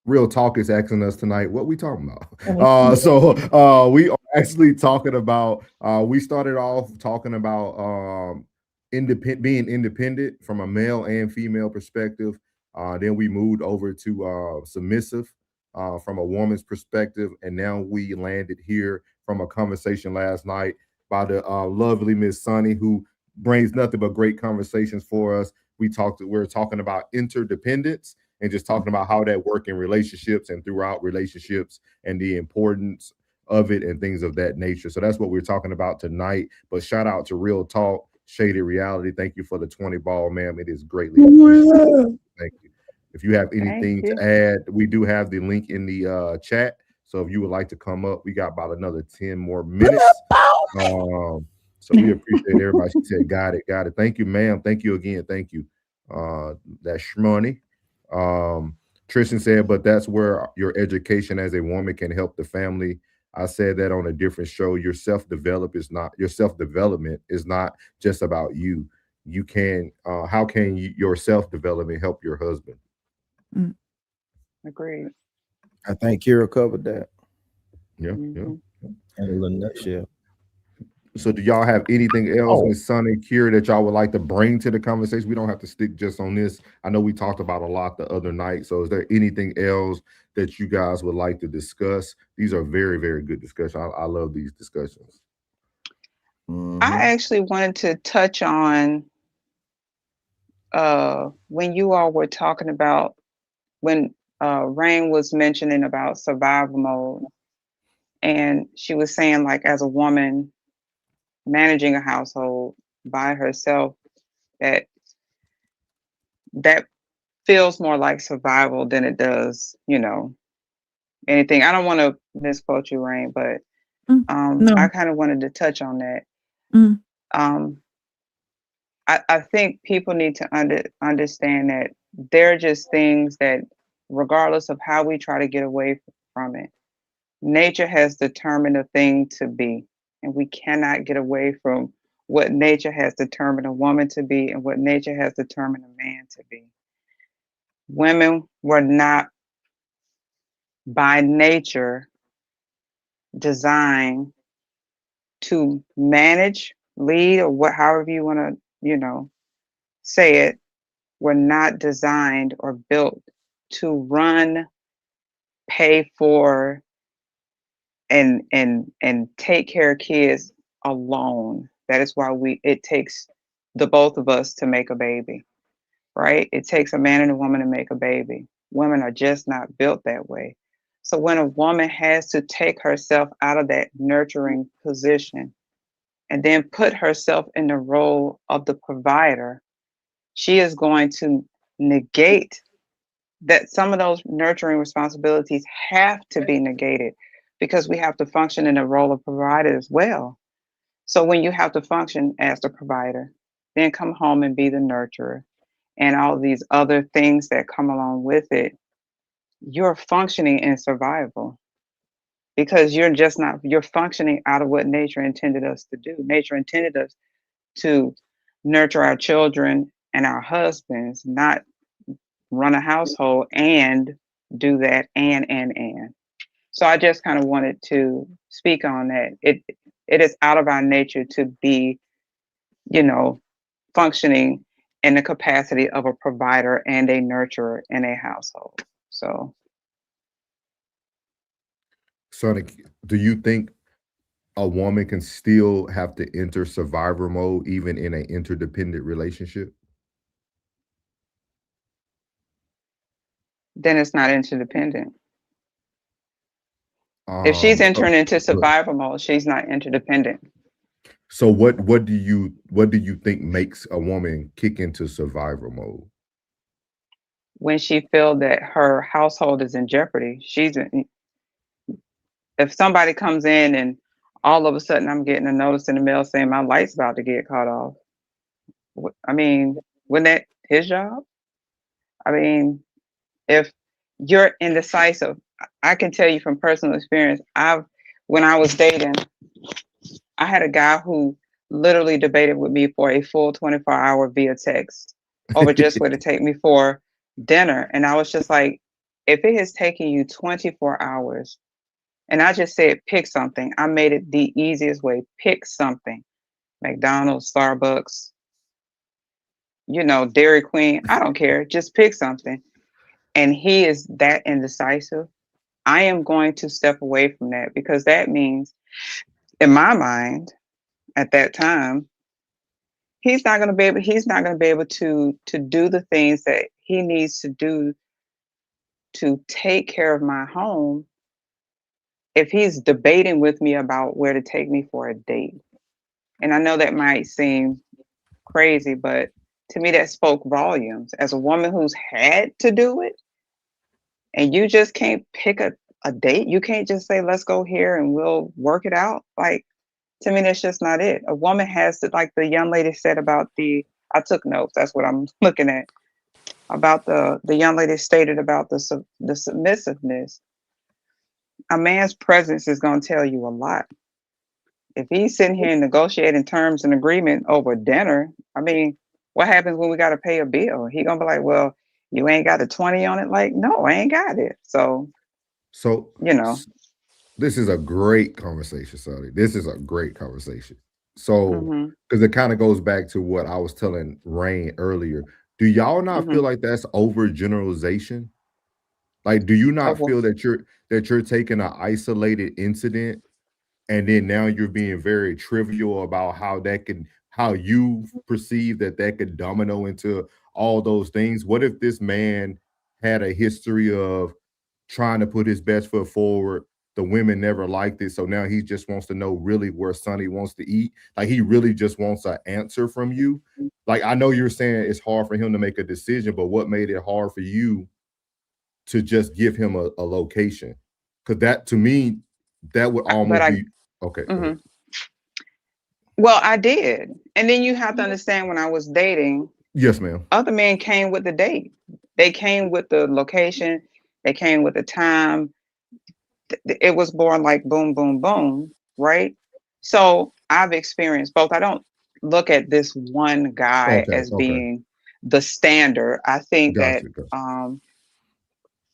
Real Talk is asking us tonight what we talking about. So we are actually talking about. We started off talking about being independent from a male and female perspective. Then we moved over to submissive from a woman's perspective, and now we landed here from a conversation last night by the lovely Miss Sunny, who brings nothing but great conversations for us. We're talking about interdependence, and just talking about how that work in relationships and throughout relationships and the importance of it and things of that nature. So that's what we're talking about tonight. But shout out to Real Talk, Shaded Reality. Thank you for the 20 ball, ma'am. It is greatly appreciated. Thank you. If you have anything to add, we do have the link in the chat. So if you would like to come up, we got about another 10 more minutes. So we appreciate everybody. She said, got it. Thank you, ma'am. Thank you again. Thank you. That's shmoney. Tristan said, but that's where your education as a woman can help the family. I said that on a different show. Your self-development is not just about you. You can how can your self-development help your husband? Agreed. I think Kira covered that. Yeah. In a little nutshell. So do y'all have anything else, Miss Sunny, Kira, that y'all would like to bring to the conversation? We don't have to stick just on this. I know we talked about a lot the other night. So is there anything else that you guys would like to discuss? These are very, very good discussions. I love these discussions. I actually wanted to touch on when you all were talking about, when Rain was mentioning about survival mode, and she was saying, like, as a woman managing a household by herself, that feels more like survival than it does, anything. I don't want to misquote you, Rain, but I kind of wanted to touch on that. I think people need to understand that they're just things that, regardless of how we try to get away from it, nature has determined a thing to be, and we cannot get away from what nature has determined a woman to be and what nature has determined a man to be. Women were not by nature designed to manage, lead, or however you want to, say it. Were not designed or built to run, pay for, and take care of kids alone. That is why it takes the both of us to make a baby, right? It takes a man and a woman to make a baby. Women are just not built that way. So when a woman has to take herself out of that nurturing position and then put herself in the role of the provider, she is going to negate that. Some of those nurturing responsibilities have to be negated because we have to function in the role of provider as well. So when you have to function as the provider, then come home and be the nurturer and all these other things that come along with it, you're functioning in survival because you're functioning out of what nature intended us to do. Nature intended us to nurture our children and our husbands, not run a household and do that and. So I just kind of wanted to speak on that. It is out of our nature to be, functioning in the capacity of a provider and a nurturer in a household. So, Sonic, do you think a woman can still have to enter survivor mode even in an interdependent relationship? then it's not interdependent. If she's entering into survival mode, she's not interdependent. So what do you think makes a woman kick into survivor mode? When she feels that her household is in jeopardy, if somebody comes in and all of a sudden I'm getting a notice in the mail saying my light's about to get cut off. I mean, wasn't that his job? I mean, if you're indecisive, I can tell you from personal experience, when I was dating, I had a guy who literally debated with me for a full 24-hour via text over just where to take me for dinner. And I was just like, if it has taken you 24 hours, and I just said, pick something. I made it the easiest way. Pick something. McDonald's, Starbucks, Dairy Queen. I don't care. Just pick something. And he is that indecisive. I am going to step away from that, because that means, in my mind, at that time, he's not going to be able to do the things that he needs to do to take care of my home if he's debating with me about where to take me for a date. And I know that might seem crazy, but to me that spoke volumes. As a woman who's had to do it, and you just can't pick a date, you can't just say, let's go here and we'll work it out. Like, to me, that's just not it. A woman has to, like the young lady said about I took notes, that's what I'm looking at, about the young lady stated about the submissiveness. A man's presence is going to tell you a lot. If he's sitting here negotiating terms and agreement over dinner, I mean, what happens when we got to pay a bill? He going to be like, well, you ain't got a 20 on it? Like, no, I ain't got it. So, this is a great conversation, Sonny. This is a great conversation. So, because it kind of goes back to what I was telling Rain earlier. Do y'all not feel like that's overgeneralization? Like, do you not feel that you're taking an isolated incident and then now you're being very trivial about how you perceive that could domino into all those things? What if this man had a history of trying to put his best foot forward? The women never liked it, so now he just wants to know really where Sonny wants to eat. Like, he really just wants an answer from you. Like, I know you're saying it's hard for him to make a decision, but what made it hard for you to just give him a location? Because that, to me, that would almost be okay. Well, I did. And then you have to understand, when I was dating, yes, ma'am, other men came with the date. They came with the location. They came with the time. It was born like boom, boom, boom, right? So I've experienced both. I don't look at this one guy as being the standard. I think that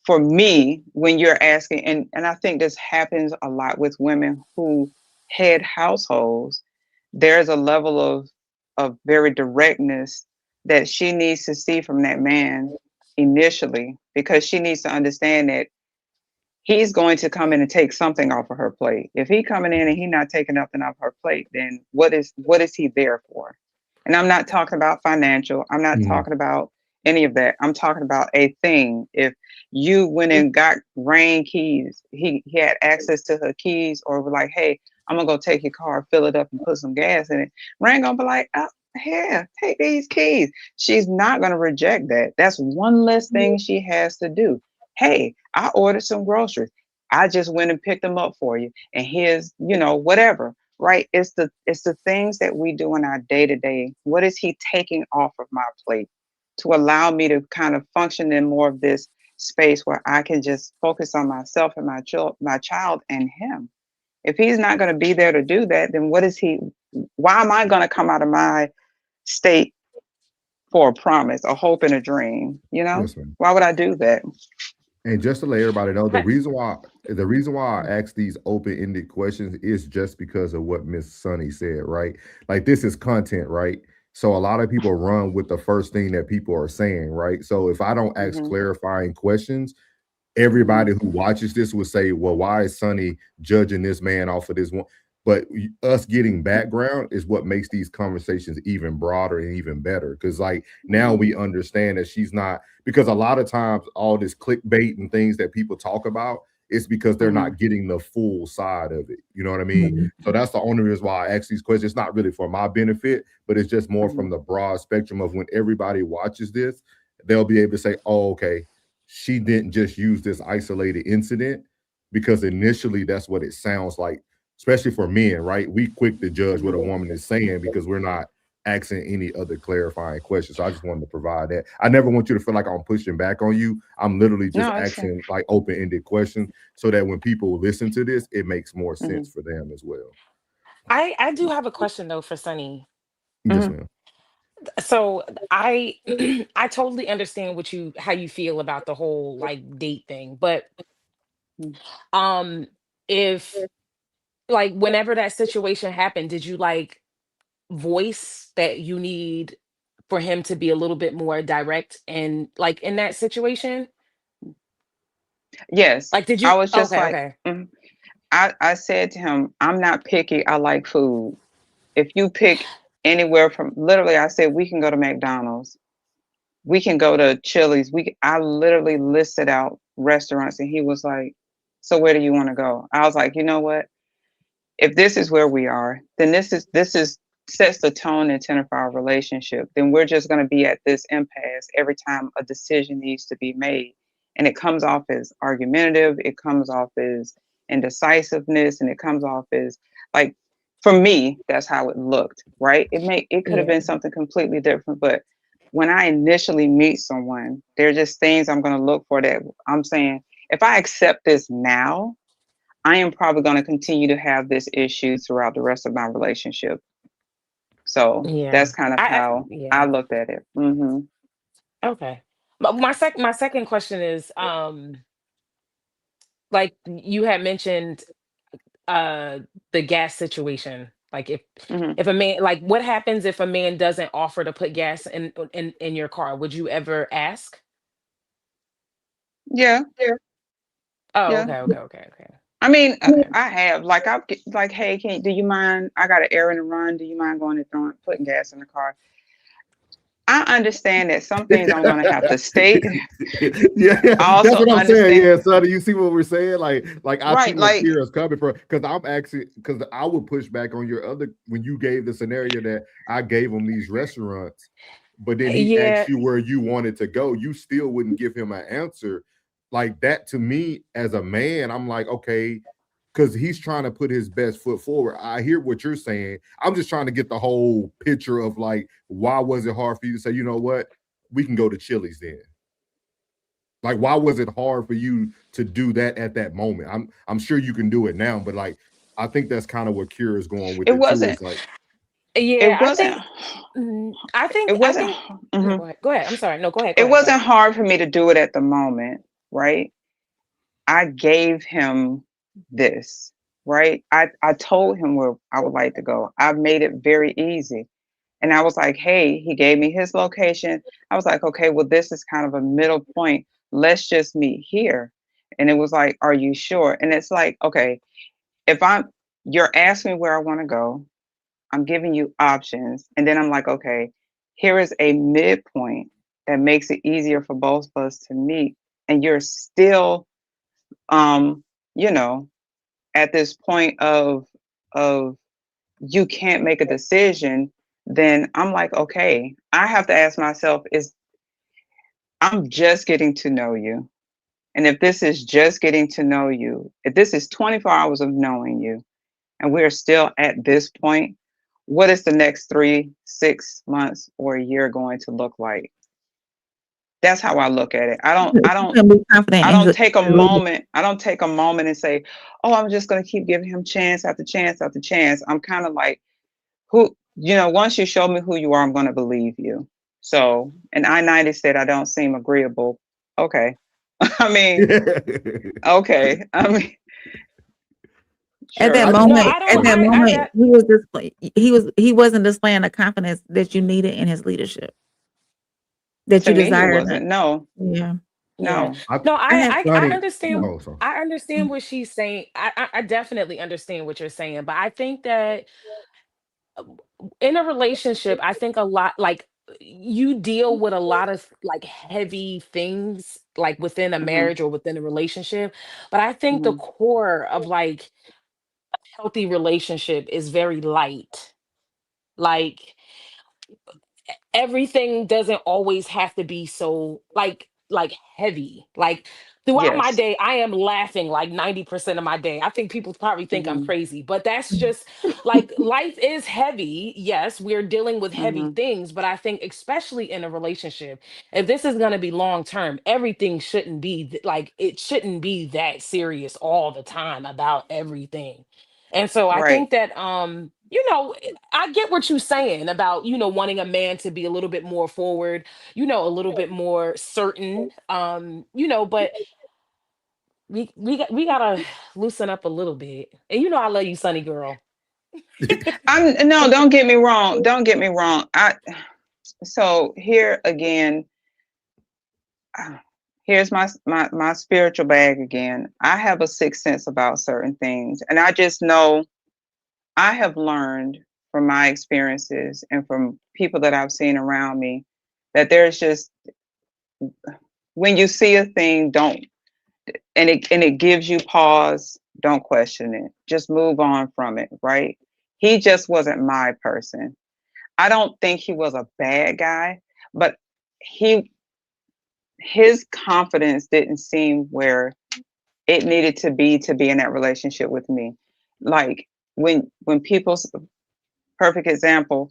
for me, when you're asking, and I think this happens a lot with women who head households, there's a level of very directness that she needs to see from that man initially, because she needs to understand that he's going to come in and take something off of her plate. If he coming in and he not taking nothing off her plate, then what is he there for? And I'm not talking about financial. I'm not talking about any of that. I'm talking about a thing. If you went and got Rain keys, he had access to her keys, or were like, hey, I'm gonna go take your car, fill it up and put some gas in it. Rain gonna be like, oh, here, take these keys. She's not gonna reject that. That's one less thing she has to do. Hey, I ordered some groceries. I just went and picked them up for you. And here's, whatever, right? It's the things that we do in our day-to-day. What is he taking off of my plate to allow me to kind of function in more of this space where I can just focus on myself and my child and him? If he's not going to be there to do that, then why am I going to come out of my state for a promise, a hope, and a dream? Yes, why would I do that? And just to let everybody know, the reason why I ask these open-ended questions is just because of what Miss Sunny said, right? Like, this is content, right? So a lot of people run with the first thing that people are saying, right? So if I don't ask clarifying questions, everybody who watches this will say, well, why is Sonny judging this man off of this one? But us getting background is what makes these conversations even broader and even better. Because like now we understand that she's not, because a lot of times all this clickbait and things that people talk about, it's because they're not getting the full side of it. You know what I mean? So that's the only reason why I ask these questions. It's not really for my benefit, but it's just more from the broad spectrum of when everybody watches this, they'll be able to say, oh, okay, she didn't just use this isolated incident, because initially that's what it sounds like, especially for men, right? We quick to judge what a woman is saying because we're not asking any other clarifying questions. So I just wanted to provide that. I never want you to feel like I'm pushing back on you. I'm literally just asking like open-ended questions so that when people listen to this, it makes more sense for them as well. I do have a question though for Sonny. Yes, ma'am. So I I totally understand how you feel about the whole like date thing, but if like whenever that situation happened, did you like voice that you need for him to be a little bit more direct and like in that situation? Yes. Like did you I was just okay. I said to him, I'm not picky. I like food. If you pick anywhere from, literally, I said, we can go to McDonald's. We can go to Chili's. I literally listed out restaurants, and he was like, so where do you want to go? I was like, you know what? If this is where we are, then this is sets the tone and tenor for our relationship. Then we're just going to be at this impasse every time a decision needs to be made. And it comes off as argumentative, it comes off as indecisiveness, and it comes off as like, for me, that's how it looked, right? It could have been something completely different, but when I initially meet someone, there are just things I'm going to look for that I'm saying, if I accept this now, I am probably going to continue to have this issue throughout the rest of my relationship. So that's kind of how I looked at it. Okay. But my second question is, like you had mentioned the gas situation. Like if a man, like what happens if a man doesn't offer to put gas in your car? Would you ever ask? Yeah. Oh, okay. I mean, I have like hey, do you mind? I got an errand to run. Do you mind going and putting gas in the car? I understand that some things I'm going to have to state. Yeah, that's what I'm saying. Yeah, Sonny, you see what we're saying? Like I see where Kira's coming from, because I'm actually, because I would push back on your other, when you gave the scenario that I gave him these restaurants, but then he asked you where you wanted to go, you still wouldn't give him an answer. Like that to me as a man, I'm like, okay, because he's trying to put his best foot forward. I hear what you're saying. I'm just trying to get the whole picture of like, why was it hard for you to say, you know what, we can go to Chili's then? Like, why was it hard for you to do that at that moment? I'm sure you can do it now, but like, I think that's kind of what Kira is going with. It wasn't. Too. Like, it wasn't. I think. It wasn't. No, go ahead. I'm sorry. No, go ahead. It wasn't hard for me to do it at the moment, right? I gave him this, right? I told him where I would like to go. I made it very easy. And I was like, hey, he gave me his location. I was like, okay, well, this is kind of a middle point. Let's just meet here. And it was like, are you sure? And it's like, okay, you're asking me where I want to go. I'm giving you options. And then I'm like, okay, here is a midpoint that makes it easier for both of us to meet. And you're still, you know, at this point of you can't make a decision, then I'm like, okay, I have to ask myself, I'm just getting to know you. And if this is just getting to know you, if this is 24 hours of knowing you, and we're still at this point, what is the next 3, 6 months, or a year going to look like? That's how I look at it. I don't take a moment. I don't take a moment and say, oh, I'm just going to keep giving him chance after chance after chance. I'm kind of like, once you show me who you are, I'm going to believe you. So, and I-90 said, I don't seem agreeable. Okay. I mean, okay. I mean, At Sure. that No, moment, I at don't. that I moment, that he wasn't displaying the confidence that you needed in his leadership that To you me, he desired. wasn't. No, Yeah. Yeah. no. No, I had I Sonny, understand. oh, so I understand what she's saying. I definitely understand what you're saying, but I think that in a relationship, I think a lot like you deal with a lot of like heavy things like within a Hmm. marriage or within a relationship. But I think the Hmm. core of like healthy relationship is very light. Like everything doesn't always have to be so like heavy. Like throughout my Yes. day, I am laughing like 90% of my day. I think people probably think I'm Hmm. crazy, but that's just like life is heavy. Yes, we're dealing with heavy Hmm. things, but I think especially in a relationship, if this is going to be long term, everything shouldn't be like it shouldn't be that serious all the time about everything. And so I Right. think that I get what you're saying about, wanting a man to be a little bit more forward, a little bit more certain, but we gotta loosen up a little bit. And I love you, Sunny girl. I'm no. Don't get me wrong. Don't get me wrong. So here again. Here's my spiritual bag again. I have a sixth sense about certain things, and I just know I have learned from my experiences and from people that I've seen around me that there's just when you see a thing, don't and it gives you pause, don't question it. Just move on from it, right? He just wasn't my person. I don't think he was a bad guy, but he his confidence didn't seem where it needed to be in that relationship with me. Like when people's perfect example,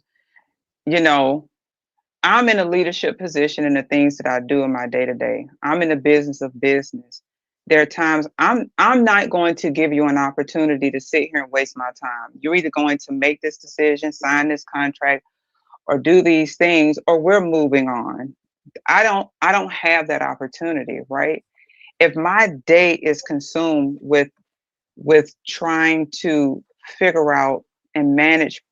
you know, I'm in a leadership position in the things that I do in my day to day. I'm in the business of business. There are times I'm not going to give you an opportunity to sit here and waste my time. You're either going to make this decision, sign this contract, or do these things, or we're moving on. I don't have that opportunity, right? If my day is consumed with trying to figure out and manage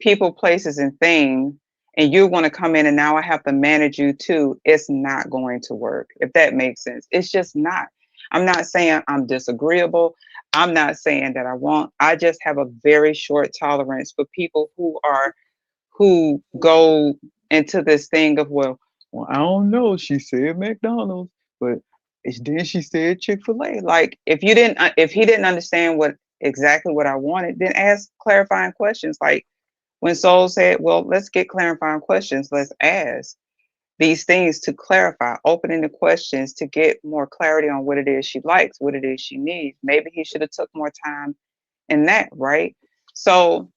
people, places, and things, and you're going to come in and now I have to manage you too, it's not going to work. If that makes sense, it's just not. I'm not saying I'm disagreeable. I'm not saying that I won't. I just have a very short tolerance for people who go into this thing of well, I don't know. She said McDonald's, but then she said Chick-fil-A. Like if he didn't understand exactly what I wanted, then ask clarifying questions. Like when Soul said, well, let's get clarifying questions. Let's ask these things to clarify, opening the questions to get more clarity on what it is she likes, what it is she needs. Maybe he should have took more time in that, right? So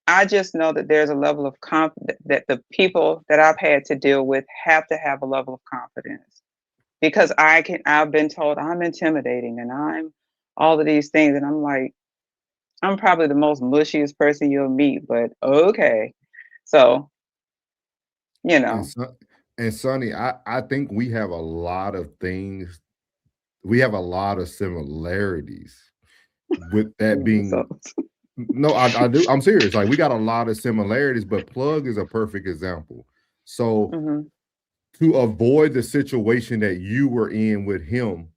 I just know that there's a level of confidence that the people that I've had to deal with have to have a level of confidence because I've been told I'm intimidating and I'm all of these things. And I'm like, I'm probably the most mushiest person you'll meet, but okay. So, you and know. Son- and Sonny, I think we have a lot of things. We have a lot of similarities. With that being, no, I do. I'm serious. Like we got a lot of similarities, but Plug is a perfect example. So Mhm. to avoid the situation that you were in with him,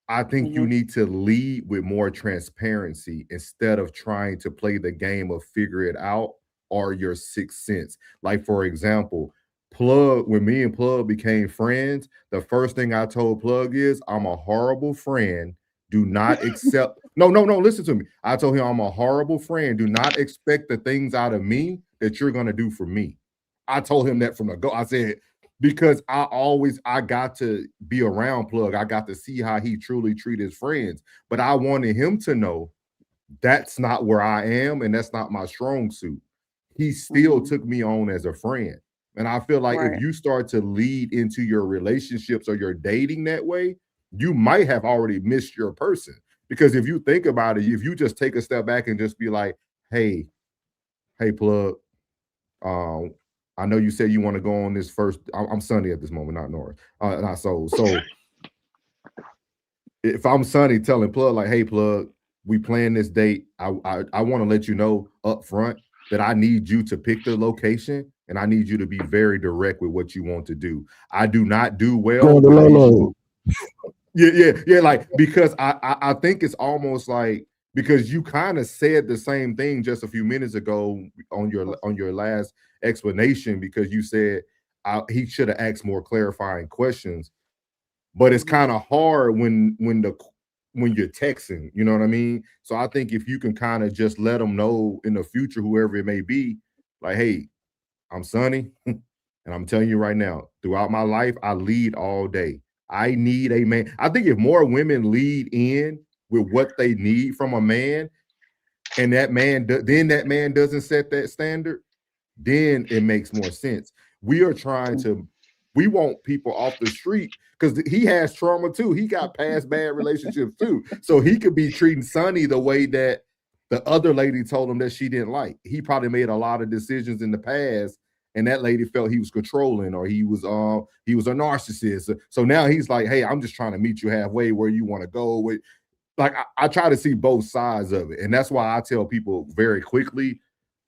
I think you Mhm. need to lead with more transparency instead of trying to play the game of figure it out or your sixth sense. Like, for example, Plug, when me and Plug became friends, the first thing I told Plug is, I'm a horrible friend. Do not accept. No, no, no. Listen to me. I told him I'm a horrible friend. Do not expect the things out of me that you're going to do for me. I told him that from the go. I said, because I got to be around Plug. I got to see how he truly treat his friends. But I wanted him to know that's not where I am and that's not my strong suit. He still took me on as a friend. And I feel like if Right. you start to lead into your relationships or your dating that way, you might have already missed your person. Because if you think about it, if you just take a step back and just be like, hey, Plug, um, I know you said you want to go on this first. I'm Sunny at this moment, not Norris, not Soul. So if I'm Sunny telling Plug like, "Hey, Plug, we plan this date. I want to let you know up front that I need you to pick the location and I need you to be very direct with what you want to do. I do not do well with people. Yeah. Like, because I think it's almost like, because you kind of said the same thing just a few minutes ago on your last explanation, because you said he should have asked more clarifying questions, but it's kind of hard when you're texting, you know what I mean? So I think if you can kind of just let them know in the future, whoever it may be, like, hey, I'm Sonny, and I'm telling you right now, throughout my life, I lead all day. I need a man. I think if more women lead in with what they need from a man, and that man doesn't set that standard, then it makes more sense. We want people off the street, because he has trauma too. He got past bad relationships too. So he could be treating Sonny the way that the other lady told him that she didn't like. He probably made a lot of decisions in the past, and that lady felt he was controlling, or he was a narcissist. So now he's like, hey, I'm just trying to meet you halfway where you want to go with. Like, I try to see both sides of it. And that's why I tell people very quickly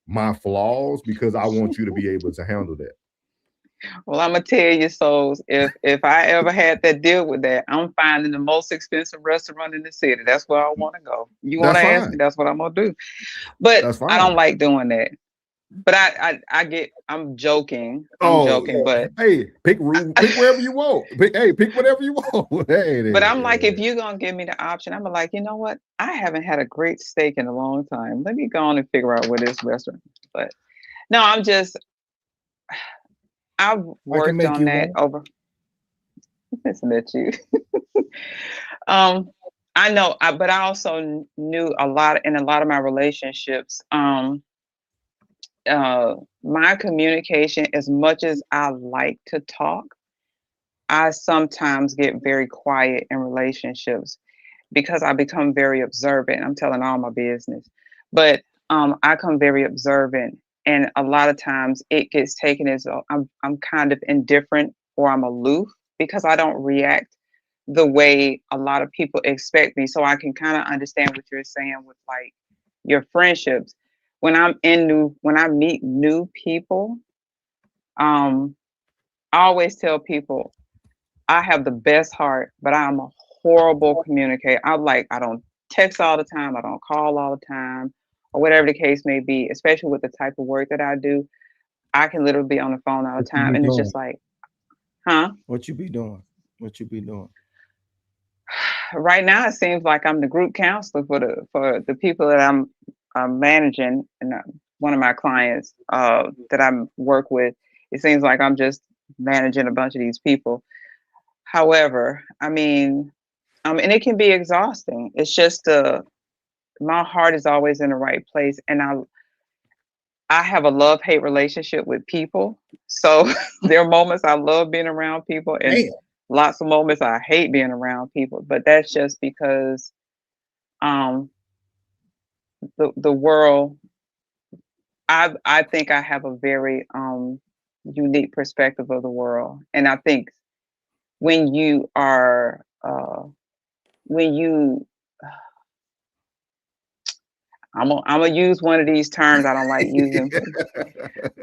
my flaws, because I want you to be able to handle that. Well, I'm gonna tell you, Souls, if I ever had that deal with that, I'm finding the most expensive restaurant in the city. That's where I want to go. You want to ask me, that's what I'm gonna do. But I don't like doing that. But I'm joking. But hey, pick wherever you want. Pick whatever you want. But I'm like, if you're gonna give me the option, I'm like, you know what? I haven't had a great steak in a long time. Let me go on and figure out where this restaurant is. But no, I've worked on that over. Listen at you. I know, but I also knew a lot in a lot of my relationships. My communication, as much as I like to talk, I sometimes get very quiet in relationships because I become very observant. I'm telling all my business, but I come very observant, and a lot of times it gets taken as I'm kind of indifferent, or I'm aloof, because I don't react the way a lot of people expect me. So I can kind of understand what you're saying with like your friendships. When I meet new people, I always tell people I have the best heart, but I'm a horrible communicator. I don't text all the time. I don't call all the time, or whatever the case may be, especially with the type of work that I do. I can literally be on the phone all the time. And it's just like, huh? What you be doing? Right now, it seems like I'm the group counselor for the people that I'm managing, and one of my clients that I work with. It seems like I'm just managing a bunch of these people. However, I mean, and it can be exhausting. It's just my heart is always in the right place, and I have a love-hate relationship with people. So there are moments I love being around people, and lots of moments I hate being around people. But that's just because the world, I think I have a very unique perspective of the world. And I think when you are I'm gonna use one of these terms I don't like using,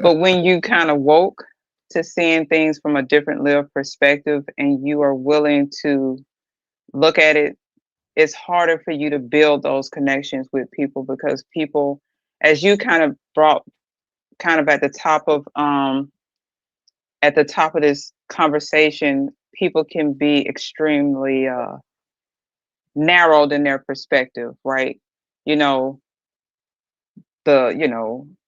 but when you kind of woke to seeing things from a different lived perspective, and you are willing to look at it, it's harder for you to build those connections with people, because people, as you kind of brought kind of at the top of this conversation, people can be extremely narrowed in their perspective, right?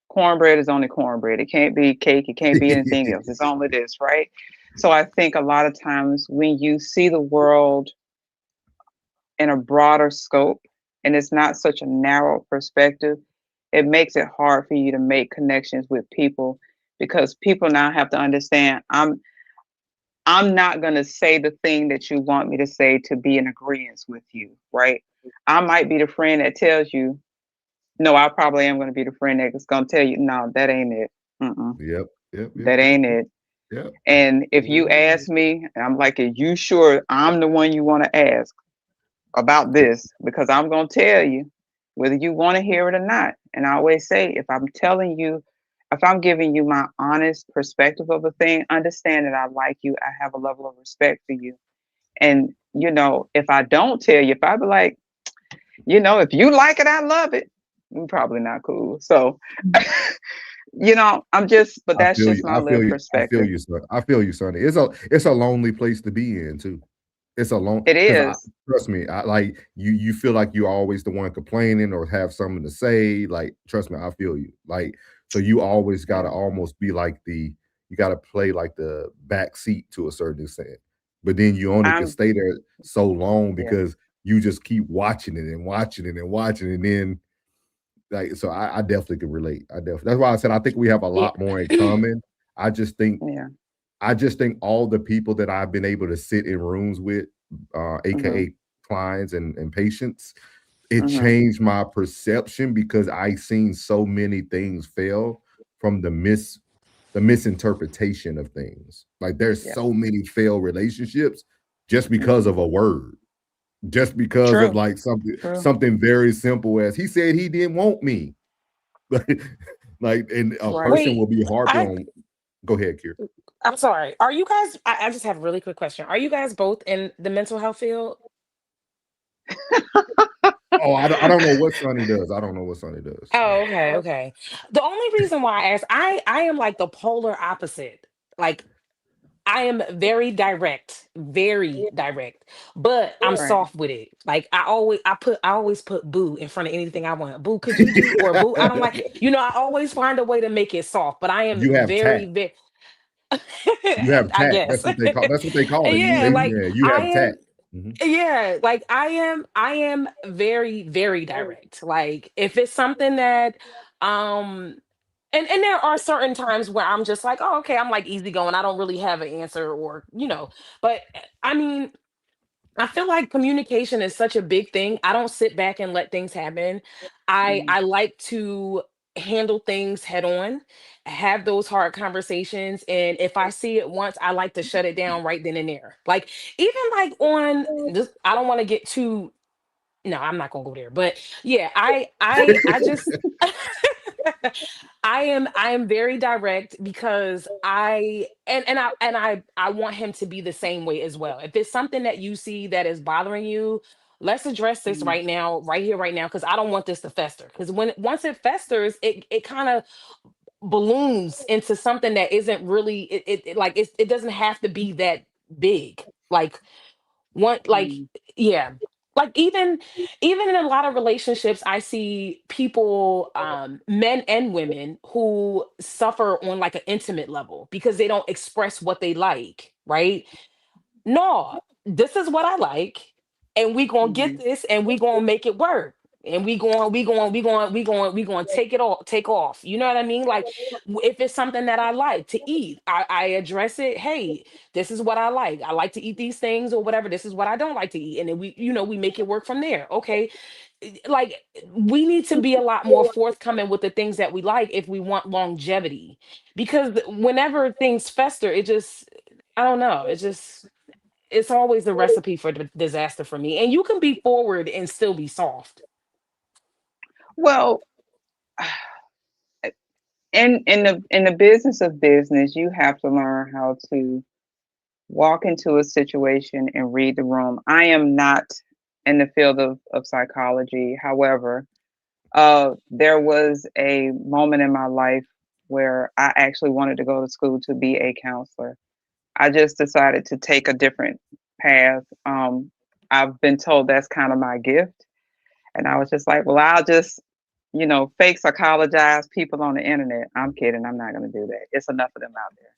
Cornbread is only cornbread. It can't be cake. It can't be anything else. It's only this, right? So I think a lot of times when you see the world in a broader scope, and it's not such a narrow perspective, it makes it hard for you to make connections with people, because people now have to understand I'm not going to say the thing that you want me to say to be in agreement with you, right? I might be the friend that tells you, no, I probably am going to be the friend that's going to tell you, no, that ain't it. Yep. That ain't it. Yep. And if you ask me, I'm like, are you sure I'm the one you want to ask about this? Because I'm going to tell you, whether you want to hear it or not. And I always say, if I'm giving you my honest perspective of a thing, understand that I like you. I have a level of respect for you. And, if I don't tell you, if I be like, if you like it, I love it, we're probably not cool. So, but I that's feel just you. my little I feel perspective. you, son. I feel you, Sonny. It's a lonely place to be in too. It's a long It because is. trust me, I like you feel like you're always the one complaining or have something to say. Like, trust me, I feel you. Like, so you always gotta almost be like you gotta play like the back seat to a certain extent. But then you only can stay there so long because you just keep watching it and watching it and watching it. And then so I definitely can relate. That's why I said I think we have a lot more in common. I just think all the people that I've been able to sit in rooms with, aka clients and patients, it changed my perception because I seen so many things fail from the misinterpretation of things. Like there's so many failed relationships just because of a word. Just because of like something very simple as he said he didn't want me. And a person will be harping on. Go ahead, Kier. I'm sorry. Are you guys? I just have a really quick question. Are you guys both in the mental health field? Oh, I don't know what Sonny does. I don't know what Sonny does. Oh, okay. The only reason why I asked, I am like the polar opposite. Like I am very direct, but I'm soft with it. Like I always put boo in front of anything I want. Boo, could you do, or boo, I don't like, I always find a way to make it soft, but I am You have very, tact. very, You have I tact. guess. That's what they call it. Yeah, like You I have am, tact. yeah, like I am very, very direct. Like if it's something that, um, and there are certain times where I'm just like, oh, okay, I'm like easygoing. I don't really have an answer, or but I mean, I feel like communication is such a big thing. I don't sit back and let things happen. I like to handle things head on, have those hard conversations, and if I see it once, I like to shut it down right then and there. Like even like on this, I don't want to get too, no, I'm not gonna go there. But yeah, I just I am very direct because I want him to be the same way as well. If it's something that you see that is bothering you, let's address this right now, right here, right now, because I don't want this to fester. Because once it festers, it kind of balloons into something that isn't really it doesn't have to be that big. Like one like yeah, like even in a lot of relationships I see people, men and women, who suffer on like an intimate level because they don't express what they like, right? No, this is what I like, and we gonna get this, and we gonna make it work, and we going take off. You know what I mean? Like if it's something that I like to eat, I address it. Hey, this is what I like. I like to eat these things or whatever. This is what I don't like to eat, and then we make it work from there. Okay, like we need to be a lot more forthcoming with the things that we like if we want longevity, because whenever things fester, it just, I don't know, it's always a recipe for disaster for me. And you can be forward and still be soft. Well, in the business of business, you have to learn how to walk into a situation and read the room. I am not in the field of psychology. However, there was a moment in my life where I actually wanted to go to school to be a counselor. I just decided to take a different path. I've been told that's kind of my gift. And I was just like, well, I'll just, fake psychologize people on the internet. I'm kidding. I'm not going to do that. It's enough of them out there.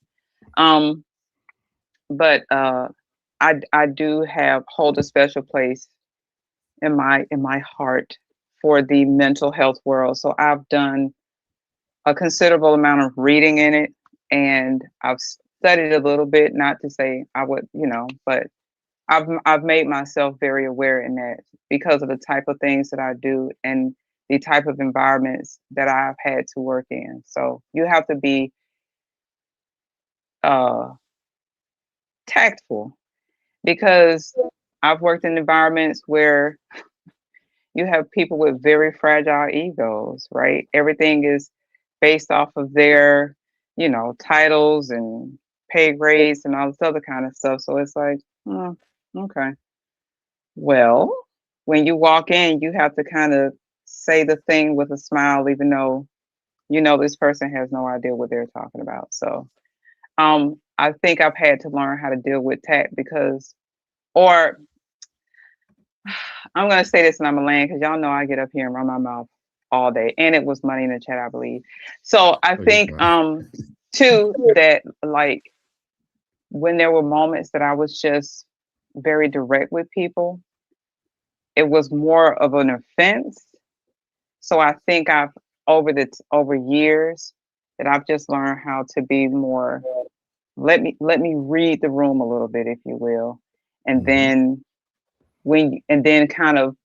But I do hold a special place in my heart for the mental health world. So I've done a considerable amount of reading in it, and I've studied a little bit, not to say I would, but I've made myself very aware in that because of the type of things that I do and the type of environments that I've had to work in. So you have to be tactful, because I've worked in environments where you have people with very fragile egos, right? Everything is based off of their, titles and pay grades and all this other kind of stuff. So it's like, okay. Well, when you walk in, you have to kind of say the thing with a smile, even though this person has no idea what they're talking about. So I think I've had to learn how to deal with tact or I'm going to say this and I'm going to land because y'all know I get up here and run my mouth all day. And it was money in the chat, I believe. So I think, too, that like when there were moments that I was just very direct with people, it was more of an offense. So I think I've over years that I've just learned how to be more, let me read the room a little bit, if you will. And then kind of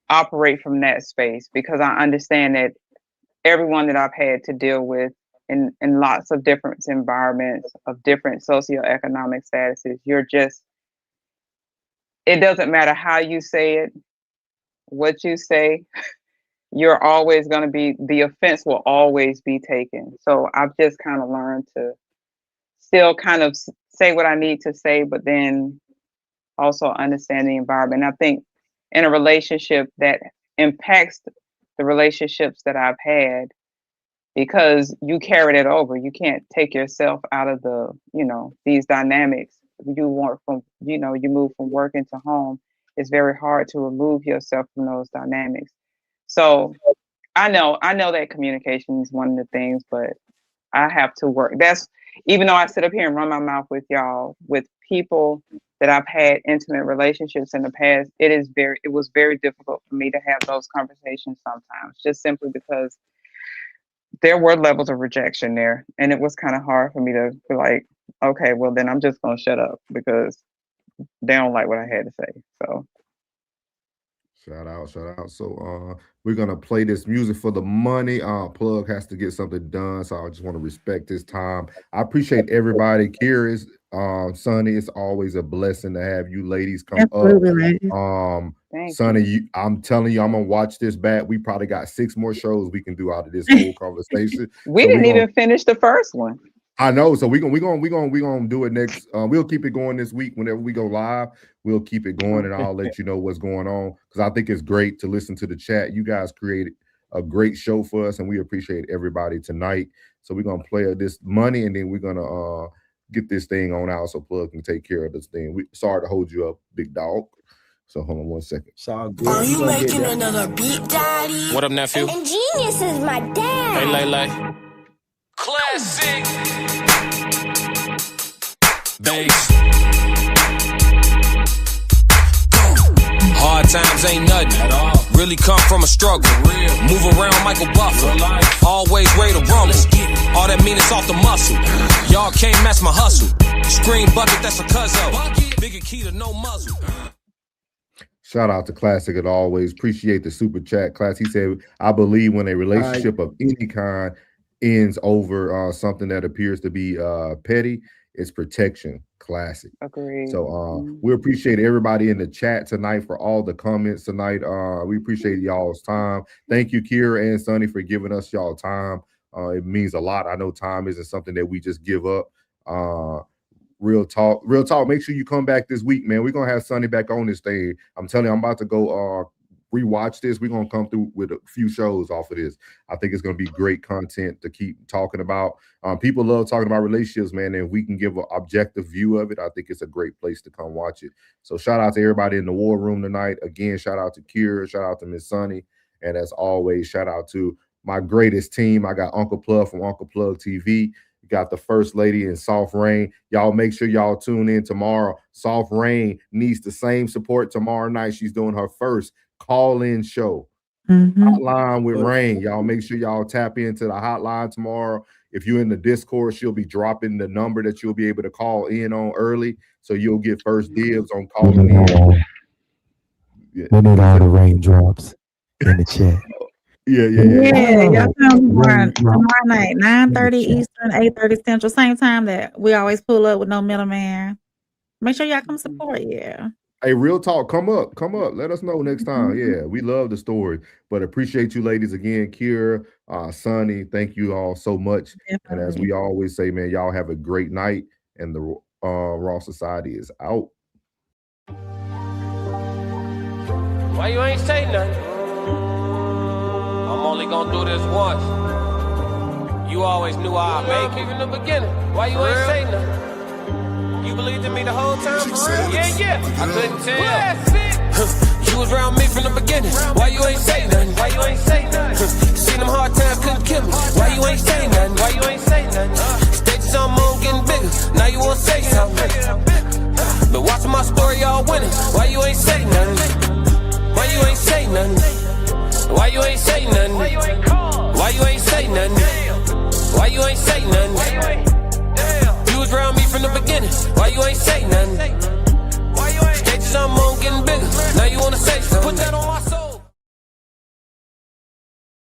operate from that space, because I understand that everyone that I've had to deal with in lots of different environments of different socioeconomic statuses, it doesn't matter how you say it, what you say, you're always going to be, the offense will always be taken. So I've just kind of learned to still kind of say what I need to say, but then also understand the environment. And I think in a relationship that impacts the relationships that I've had, because you carry it over. You can't take yourself out of the, these dynamics. You move from work into home. It's very hard to remove yourself from those dynamics. So I know that communication is one of the things, but I have to work. Even though I sit up here and run my mouth with y'all, with people that I've had intimate relationships in the past, it was very difficult for me to have those conversations sometimes, just simply because there were levels of rejection there. And it was kind of hard for me to be like, okay, well then I'm just going to shut up because they don't like what I had to say. So. Shout out. So we're gonna play this music for the money. Plug has to get something done, so I just want to respect his time. I appreciate everybody. Curious, Sonny, it's always a blessing to have you ladies come up. Sonny, I'm telling you, I'm gonna watch this back. We probably got 6 more shows we can do out of this whole conversation. We didn't even finish the first one. I know, so we're gonna do it next. We'll keep it going this week. Whenever we go live, we'll keep it going, and I'll let you know what's going on, because I think it's great to listen to the chat. You guys created a great show for us, and we appreciate everybody tonight. So we're gonna play this money, and then we're gonna get this thing on out so Plug can take care of this thing. Sorry to hold you up, big dog. So hold on 1 second. Are you making another beat, daddy? What up, nephew? And Genius is my dad. Hey, Lay. Classic. Bass. Hard times ain't nothing at all. Really come from a struggle. Move around Michael Buffer. Always ready to rumble. All that mean is off the muscle. Y'all can't match my hustle. Screen bucket, that's a cuzzo. Bigger key to no muzzle. Shout out to Classic as always. Appreciate the super chat. Class, he said, I believe when a relationship of any kind ends over something that appears to be petty, it's protection. Classic. Agreed. So we appreciate everybody in the chat tonight for all the comments tonight. We appreciate y'all's time. Thank you, Kira and Sonny, for giving us y'all time. It means a lot. I know time isn't something that we just give up. Real talk. Make sure you come back this week, man. We're gonna have Sonny back on this thing. I'm telling you, I'm about to go rewatch this. We're gonna come through with a few shows off of this. I think it's gonna be great content to keep talking about. People love talking about relationships, man, and if we can give an objective view of it, I think it's a great place to come watch it. So shout out to everybody in the war room tonight. Again, shout out to Kira, shout out to Miss Sonny, and as always, shout out to my greatest team. I got Uncle Plugg from Uncle Plugg TV. Got the First Lady and Soft Rain. Y'all make sure y'all tune in tomorrow. Soft Rain needs the same support tomorrow night. She's doing her first call-in show. Hotline with Rain. Y'all make sure y'all tap into the hotline tomorrow. If you're in the Discord, she'll be dropping the number that you'll be able to call in on early, so you'll get first dibs on calling in. We need all the raindrops in the chat. Yeah. Y'all come tomorrow night, 9:30 Eastern, 8:30 Central, same time that we always pull up with no middleman. Make sure y'all come support. Yeah. Hey, real talk, come up. Let us know next time. Yeah, we love the story, but appreciate you ladies again. Kira, Sonny, thank you all so much. And as we always say, man, y'all have a great night. And the Raw Society is out. Why you ain't say nothing? I'm only gonna do this once. You always knew I'd make it in the beginning. Why you ain't say nothing? You believed in me the whole time, for real? Yeah. I couldn't tell. You was around me from the beginning. Why you ain't say nothing? Why you ain't say nothing? Seen them hard times, couldn't kill me. Why you ain't say nothing? Why you ain't say nothing? Stages on moon getting bigger. Now you wanna say something. But watching my story, y'all winning. Why you ain't say nothing? Why you ain't say nothing? Why you ain't say nothing? Why you ain't say nothing?